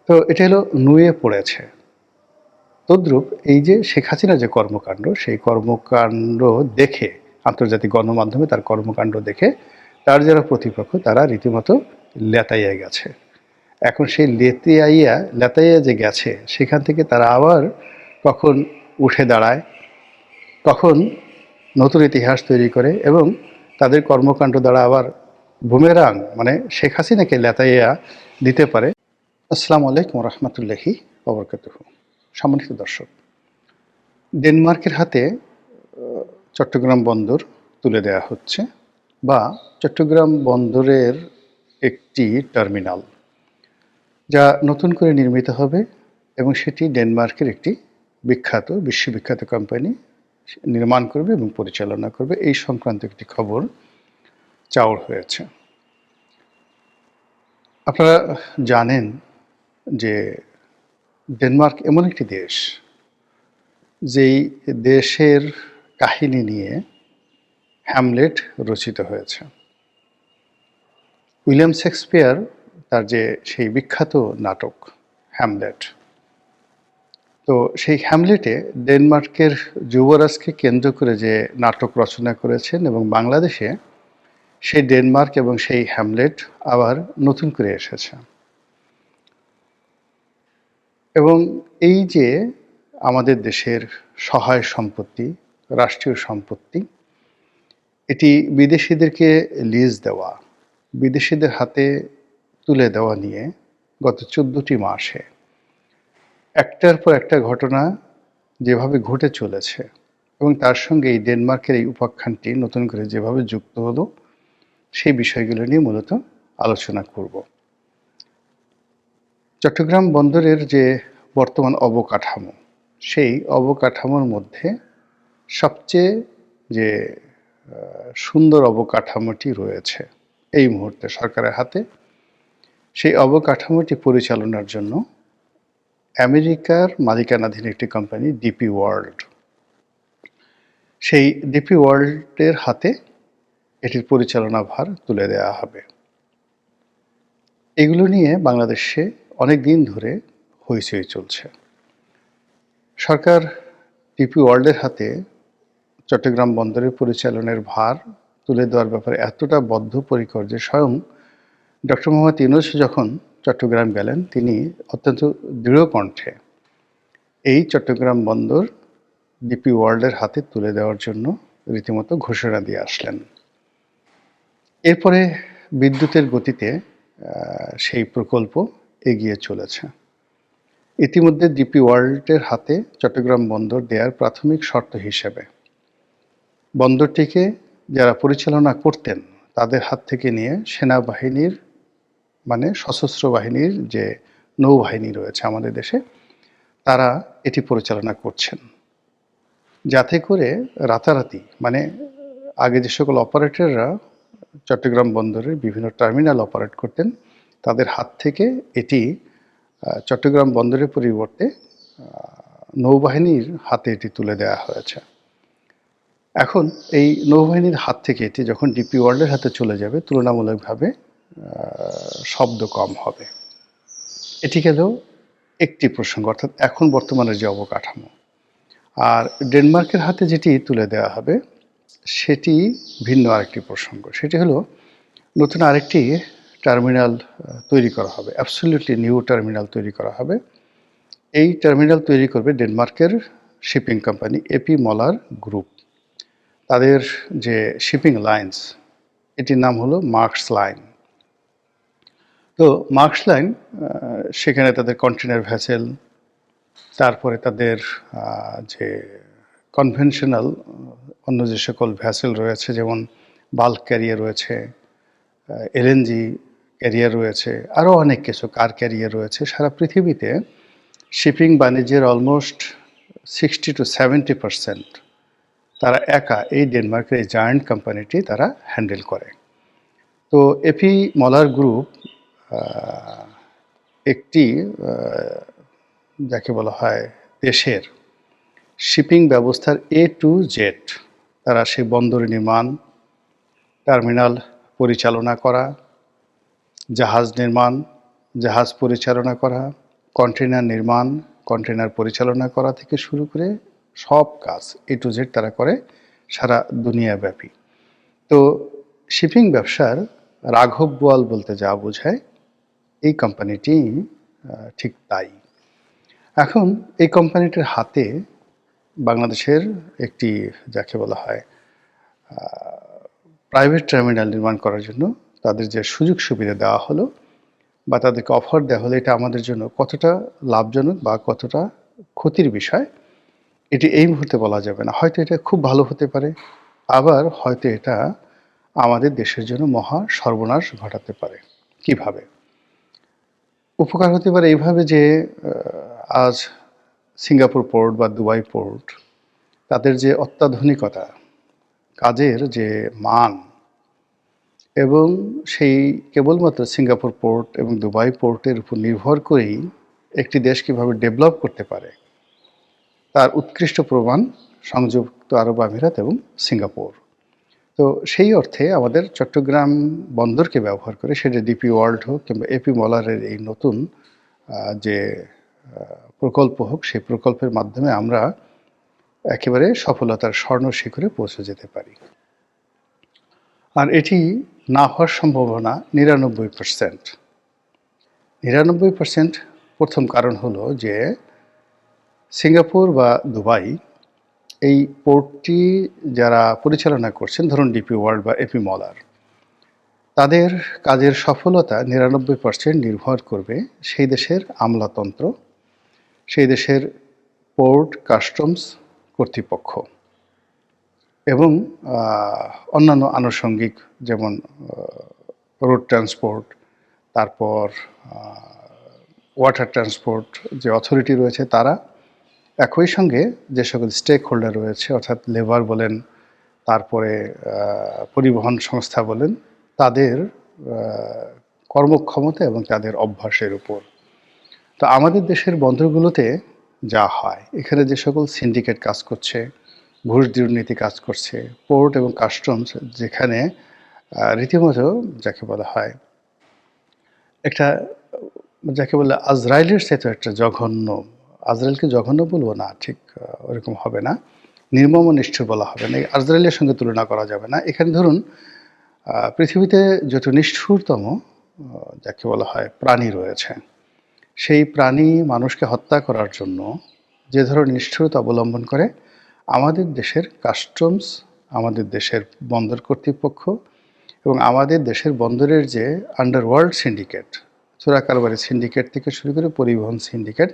তো এটা হলো নুয়ে পড়েছে। তদ্রূপ এই যে শেখ হাসিনার যে কর্মকাণ্ড, সেই কর্মকাণ্ড দেখে আন্তর্জাতিক গণমাধ্যমে তার কর্মকাণ্ড দেখে তার যারা প্রতিপক্ষ তারা রীতিমতো লেতাইয়া গেছে। এখন সেই লেতাইয়া যে গেছে, সেখান থেকে তারা আবার কখন উঠে দাঁড়ায়, কখন নতুন ইতিহাস তৈরি করে এবং তাদের কর্মকাণ্ড দ্বারা আবার বুমেরাং মানে শেখ হাসিনাকে লেতাইয়া দিতে পারে। আসসালামু আলাইকুম রহমতুল্লাহি ওয়া বারাকাতুহু। সম্মানিত দর্শক, ডেনমার্কের হাতে চট্টগ্রাম বন্দর তুলে দেওয়া হচ্ছে, বা চট্টগ্রাম বন্দরের একটি টার্মিনাল যা নতুন করে নির্মিত হবে এবং সেটি ডেনমার্কের একটি বিশ্ববিখ্যাত কোম্পানি নির্মাণ করবে এবং পরিচালনা করবে, এই সংক্রান্ত একটি খবর চাউর হয়েছে। আপনারা জানেন যে ডেনমার্ক এমন একটি দেশ যেই দেশের কাহিনী নিয়ে হ্যামলেট রচিত হয়েছে। উইলিয়াম শেক্সপিয়ার তার যে সেই বিখ্যাত নাটক হ্যামলেট, তো সেই হ্যামলেটে ডেনমার্কের যুবরাজকে কেন্দ্র করে যে নাটক রচনা করেছেন, এবং বাংলাদেশে সেই ডেনমার্ক এবং সেই হ্যামলেট আবার নতুন করে এসেছে। এবং এই যে আমাদের দেশের সহায় সম্পত্তি, রাষ্ট্রীয় সম্পত্তি, এটি বিদেশিদেরকে লিজ দেওয়া, বিদেশিদের হাতে তুলে দেওয়া নিয়ে গত 14টি মাসে একটার পর একটা ঘটনা যেভাবে ঘটে চলেছে, এবং তার সঙ্গে এই ডেনমার্কের এই উপাখ্যানটি নতুন করে যেভাবে যুক্ত হলো, সেই বিষয়গুলো নিয়ে মূলত আলোচনা করব। চট্টগ্রাম বন্দরের যে বর্তমান অবকাঠামো, সেই অবকাঠামোর মধ্যে সবচেয়ে যে সুন্দর অবকাঠামোটি রয়েছে এই মুহূর্তে সরকারের হাতে, সেই অবকাঠামোটি পরিচালনার জন্য আমেরিকার মালিকানাধীন একটি কোম্পানি ডিপি ওয়ার্ল্ড, সেই ডিপি ওয়ার্ল্ডের হাতে এটির পরিচালনা ভার তুলে দেওয়া হবে। এগুলো নিয়ে বাংলাদেশে অনেক দিন ধরে হইচই চলছে। সরকার ডিপি ওয়ার্ল্ডের হাতে চট্টগ্রাম বন্দরের পরিচালনার ভার তুলে দেওয়ার ব্যাপারে এতটা বদ্ধপরিকর যে স্বয়ং ডক্টর মোহাম্মদ ইউনূস যখন চট্টগ্রাম গেলেন, তিনি অত্যন্ত দৃঢ় কণ্ঠে এই চট্টগ্রাম বন্দর ডিপি ওয়ার্ল্ডের হাতে তুলে দেওয়ার জন্য রীতিমতো ঘোষণা দিয়ে আসলেন। এরপরে বিদ্যুতের গতিতে সেই প্রকল্প এগিয়ে চলেছে। ইতিমধ্যে ডিপি ওয়ার্ল্ডের হাতে চট্টগ্রাম বন্দর দেওয়ার প্রাথমিক শর্ত হিসেবে বন্দরটিকে যারা পরিচালনা করতেন তাদের হাত থেকে নিয়ে সেনাবাহিনীর মানে সশস্ত্র বাহিনীর যে নৌবাহিনী রয়েছে আমাদের দেশে তারা এটি পরিচালনা করছেন, যাতে করে রাতারাতি মানে আগে যে সকল অপারেটররা চট্টগ্রাম বন্দরের বিভিন্ন টার্মিনাল অপারেট করতেন তাদের হাত থেকে এটি চট্টগ্রাম বন্দরের পরিবর্তে নৌবাহিনীর হাতে এটি তুলে দেওয়া হয়েছে। এখন এই নৌবাহিনীর হাত থেকে এটি যখন ডিপি ওয়ার্ল্ডের হাতে চলে যাবে তুলনামূলকভাবে শব্দ কম হবে। এটি গেল একটি প্রসঙ্গ, অর্থাৎ এখন বর্তমানের যে অবকাঠামো। আর ডেনমার্কের হাতে যেটি তুলে দেওয়া হবে সেটি ভিন্ন আরেকটি প্রসঙ্গ। সেটি হলো নতুন আরেকটি টার্মিনাল তৈরি করা হবে, অ্যাবসলিউটলি নিউ টার্মিনাল তৈরি করা হবে। এই টার্মিনাল তৈরি করবে ডেনমার্কের shipping company AP Moller group. তাদের যে শিপিং লাইন্স এটির নাম হলো মার্কস লাইন। তো মার্কস লাইন সেখানে তাদের কন্টেনার ভ্যাসেল, তারপরে তাদের যে কনভেনশনাল অন্য যে সকল ভ্যাসেল রয়েছে যেমন বাল্ক ক্যারিয়ার রয়েছে, এলএনজি ক্যারিয়ার রয়েছে, আরও অনেক কিছু কার ক্যারিয়ার রয়েছে। সারা পৃথিবীতে শিপিং বাণিজ্যের অলমোস্ট 60 to 70% তারা একা এই ডেনমার্কের এই জায়ান্ট কোম্পানিটি তারা হ্যান্ডেল করে। তো এপি মলার গ্রুপ একটি যাকে বলা হয় দেশের শিপিং ব্যবস্থার A to Z, তারা সেই বন্দর নির্মাণ, টার্মিনাল পরিচালনা করা, জাহাজ নির্মাণ, জাহাজ পরিচালনা করা, কন্টেনার নির্মাণ, কন্টেনার পরিচালনা করা থেকে শুরু করে সব কাজ A to Z তারা করে সারা দুনিয়াব্যাপী। তো শিপিং ব্যবসার রাঘব বোয়াল বলতে যা বোঝায় এই কোম্পানিটি ঠিক তাই। এখন এই কোম্পানিটির হাতে বাংলাদেশের একটি যাকে বলা হয় প্রাইভেট টার্মিনাল নির্মাণ করার জন্য তাদের যে সুযোগ সুবিধা দেওয়া হলো বা তাদেরকে অফার দেওয়া হলো, এটা আমাদের জন্য কতটা লাভজনক বা কতটা ক্ষতির বিষয় এটি এই মুহূর্তে বলা যাবে না। হয়তো এটা খুব ভালো হতে পারে, আবার হয়তো এটা আমাদের দেশের জন্য মহা সর্বনাশ ঘটাতে পারে। কিভাবে উপকার হতে পারে? এইভাবে যে আজ সিঙ্গাপুর পোর্ট বা দুবাই পোর্ট তাদের যে অত্যাধুনিকতা, কাজের যে মান, এবং সেই কেবলমাত্র সিঙ্গাপুর পোর্ট এবং দুবাই পোর্টের উপর নির্ভর করেই একটি দেশ কীভাবে ডেভেলপ করতে পারে তার উৎকৃষ্ট প্রমাণ সংযুক্ত আরব আমিরাত এবং সিঙ্গাপুর। তো সেই অর্থে আমাদের চট্টগ্রাম বন্দরকে ব্যবহার করে, সেটা ডিপি ওয়ার্ল্ড হোক কিংবা এপি মলারের এই নতুন যে প্রকল্প হোক, সেই প্রকল্পের মাধ্যমে আমরা একেবারে সফলতার স্বর্ণ শিখরে পৌঁছে যেতে পারি। আর এটি না হওয়ার সম্ভাবনা 99%। 99% প্রথম কারণ হলো যে সিঙ্গাপুর বা দুবাই এই পোর্টটি যারা পরিচালনা করছেন, ধরুন ডিপি ওয়ার্ল্ড বা এপি মলার, তাদের কাজের সফলতা 99% নির্ভর করবে সেই দেশের আমলাতন্ত্র, সেই দেশের পোর্ট কাস্টমস কর্তৃপক্ষ এবং অন্যান্য আনুষঙ্গিক যেমন রোড ট্রান্সপোর্ট, তারপর ওয়াটার ট্রান্সপোর্ট যে অথরিটি রয়েছে তারা, একই সঙ্গে যে সকল স্টেক হোল্ডার রয়েছে অর্থাৎ লেবার বলেন, তারপরে পরিবহন সংস্থা বলেন, তাদের কর্মক্ষমতা এবং তাদের অভ্যাসের উপর। তো আমাদের দেশের বন্দরগুলোতে যা হয়, এখানে যে সকল সিন্ডিকেট কাজ করছে, ঘুষ দুর্নীতি কাজ করছে, পোর্ট এবং কাস্টমস যেখানে রীতিমতো যাকে বলা হয় একটা যাকে বলে আজরাইলের সাথে একটা জঘন্য, আজরাইলকে জঘন্য বলবো না, ঠিক ওরকম হবে না, নির্মম নিষ্ঠুর বলা হবে না, আজরাইলের সঙ্গে তুলনা করা যাবে না। এখানে ধরুন পৃথিবীতে যত নিষ্ঠুরতম যাকে বলা হয় প্রাণী রয়েছে, সেই প্রাণী মানুষকে হত্যা করার জন্য যে ধরনের নিষ্ঠুরতা অবলম্বন করে আমাদের দেশের কাস্টমস, আমাদের দেশের বন্দর কর্তৃপক্ষ এবং আমাদের দেশের বন্দরের যে আন্ডারওয়ার্ল্ড সিন্ডিকেট, চোরা কারবারি সিন্ডিকেট থেকে শুরু করে পরিবহন সিন্ডিকেট,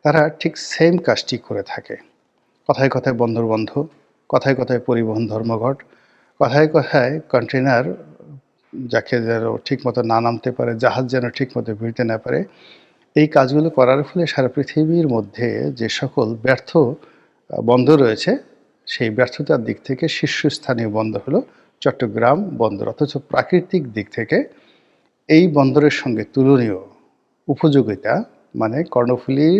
তারা ঠিক সেম কাজটি করে থাকে। কথায় কথায় বন্দর বন্ধ, কথায় কথায় পরিবহন ধর্মঘট, কথায় কথায় কন্টেনার যাকে যেন ঠিকমতো না নামতে পারে, জাহাজ যেন ঠিকমতো ভিড়তে না পারে। এই কাজগুলো করার ফলে সারা পৃথিবীর মধ্যে যে সকল ব্যর্থ বন্দর রয়েছে, সেই ব্যর্থতার দিক থেকে শীর্ষস্থানীয় বন্দর হলো চট্টগ্রাম বন্দর। অথচ প্রাকৃতিক দিক থেকে এই বন্দরের সঙ্গে তুলনীয় উপযোগিতা, মানে কর্ণফুলী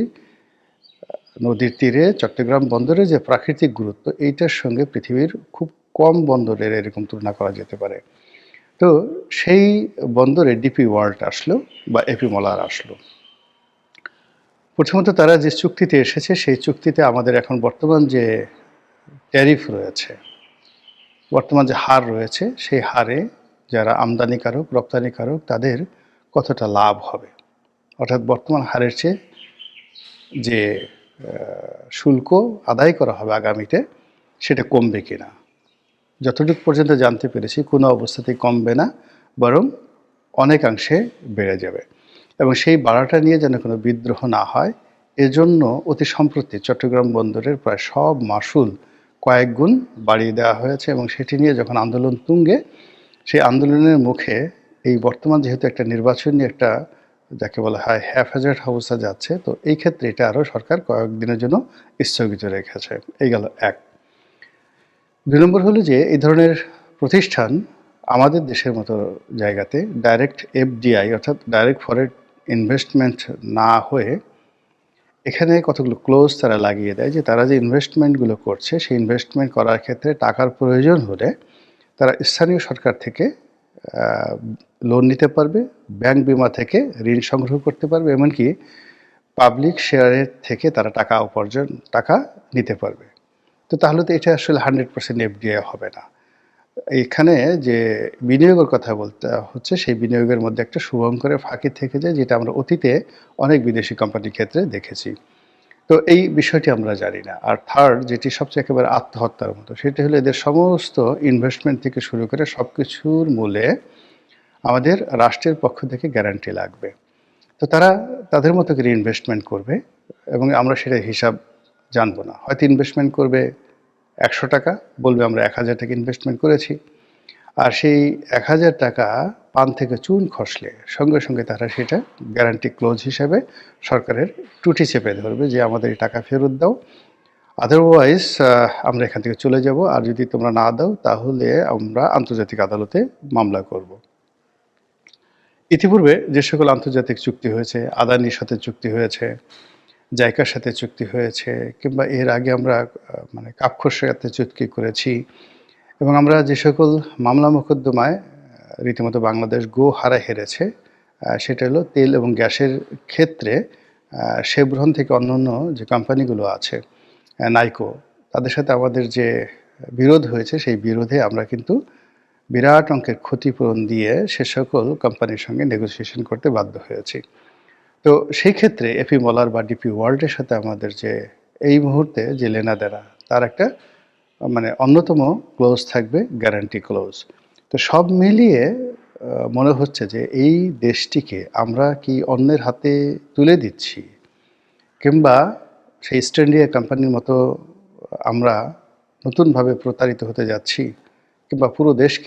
নদীর তীরে চট্টগ্রাম বন্দরের যে প্রাকৃতিক গুরুত্ব, এইটার সঙ্গে পৃথিবীর খুব কম বন্দরের এরকম তুলনা করা যেতে পারে। তো সেই বন্দরে ডিপি ওয়ার্ল্ড আসলো বা এপি মলার আসলো। প্রথমত তারা যে চুক্তিতে এসেছে, সেই চুক্তিতে আমাদের এখন বর্তমান যে ট্যারিফ রয়েছে, বর্তমান যে হার রয়েছে, সেই হারে যারা আমদানিকারক রপ্তানিকারক তাদের কতটা লাভ হবে, অর্থাৎ বর্তমান হারের চেয়ে যে শুল্ক আদায় করা হবে আগামীতে, সেটা কমবে কিনা। যতটুকু পর্যন্ত জানতে পেরেছি কোনো অবস্থাতেই কমবে না, বরং অনেকাংশে বেড়ে যাবে। এবং সেই বাড়াটা নিয়ে যেন কোনো বিদ্রোহ না হয়, এজন্য অতি সম্প্রতি চট্টগ্রাম বন্দরের প্রায় সব মাশুল কয়েক গুণ বাড়িয়ে দেওয়া হয়েছে। এবং সেটি নিয়ে যখন আন্দোলন তুঙ্গে, সেই আন্দোলনের মুখে এই বর্তমান যেহেতু একটা নির্বাচনী একটা যাকে বলা হয় হ্যাফাজার্ড অবস্থা যাচ্ছে, তো এই ক্ষেত্রে এটা আরও সরকার কয়েকদিনের জন্য স্থগিত রেখেছে। এই গেল এক। 2 নম্বর হলো যে এই ধরনের প্রতিষ্ঠান আমাদের দেশের মতো জায়গাতে ডাইরেক্ট এফডিআই অর্থাৎ ডাইরেক্ট ফরেন ইনভেস্টমেন্ট না হয়ে এখানে কতগুলো ক্লোজ তারা লাগিয়ে দেয় যে তারা যে ইনভেস্টমেন্টগুলো করছে, সেই ইনভেস্টমেন্ট করার ক্ষেত্রে টাকার প্রয়োজন হলে তারা স্থানীয় সরকার থেকে লোন নিতে পারবে, ব্যাংক বিমা থেকে ঋণ সংগ্রহ করতে পারবে, এমনকি পাবলিক শেয়ারের থেকে তারা টাকা নিতে পারবে। তো তাহলে তো এটা আসলে 100% এফডিআই হবে না। এখানে যে বিনিয়োগের কথা বলতে হচ্ছে, সেই বিনিয়োগের মধ্যে একটা শুভঙ্করের ফাঁকি থেকে যায়, যেটা আমরা অতীতে অনেক বিদেশি কোম্পানির ক্ষেত্রে দেখেছি। তো এই বিষয়টি আমরা জানি না। আর থার্ড, যেটি সবচেয়ে একেবারে আত্মহত্যার মতো, সেটি হলো এদের সমস্ত ইনভেস্টমেন্ট থেকে শুরু করে সব কিছুর মূলে আমাদের রাষ্ট্রের পক্ষ থেকে গ্যারান্টি লাগবে। তো তারা তাদের মতো করে ইনভেস্টমেন্ট করবে এবং আমরা সেটা হিসাব জানবো না। হয়তো ইনভেস্টমেন্ট করবে 100 টাকা, বলবে আমরা 1000 টাকা ইনভেস্টমেন্ট করেছি। আর সেই 1000 টাকা পান থেকে চুন খসলে সঙ্গে সঙ্গে তারা সেটা গ্যারান্টি ক্লোজ হিসেবে সরকারের টুটি চেপে ধরবে যে আমাদের এই টাকা ফেরত দাও, আদারওয়াইজ আমরা এখান থেকে চলে যাব, আর যদি তোমরা না দাও তাহলে আমরা আন্তর্জাতিক আদালতে মামলা করব। ইতিপূর্বে যে সকল আন্তর্জাতিক চুক্তি হয়েছে, আদানির সাথে চুক্তি হয়েছে, জাইকার সাথে চুক্তি হয়েছে, কিংবা এর আগে আমরা কাপখোর সাথে চুক্তি করেছি, এবং আমরা যে সকল মামলা মোকদ্দমায় রীতিমতো বাংলাদেশ গো হারা হেরেছে, সেটা হলো তেল এবং গ্যাসের ক্ষেত্রে শেভরন থেকে অন্যান্য যে কোম্পানিগুলো আছে, নাইকো, তাদের সাথে আমাদের যে বিরোধ হয়েছে, সেই বিরোধে আমরা কিন্তু বিরাট অঙ্কের ক্ষতিপূরণ দিয়ে সে সকল কোম্পানির সঙ্গে নেগোসিয়েশন করতে বাধ্য হয়েছি। তো সেই ক্ষেত্রে এপি মলার বা ডিপি ওয়ার্ল্ডের সাথে আমাদের যে এই মুহূর্তে যে লেনাদেনা, তার একটা অন্যতম ক্লোজ থাকবে গ্যারান্টি ক্লোজ। তো সব মিলিয়ে মনে হচ্ছে যে এই দেশটিকে আমরা কি অন্যের হাতে তুলে দিচ্ছি, কিংবা সেই ইস্ট ইন্ডিয়া কোম্পানির মতো আমরা নতুনভাবে প্রতারিত হতে যাচ্ছি, কিংবা পুরো দেশকে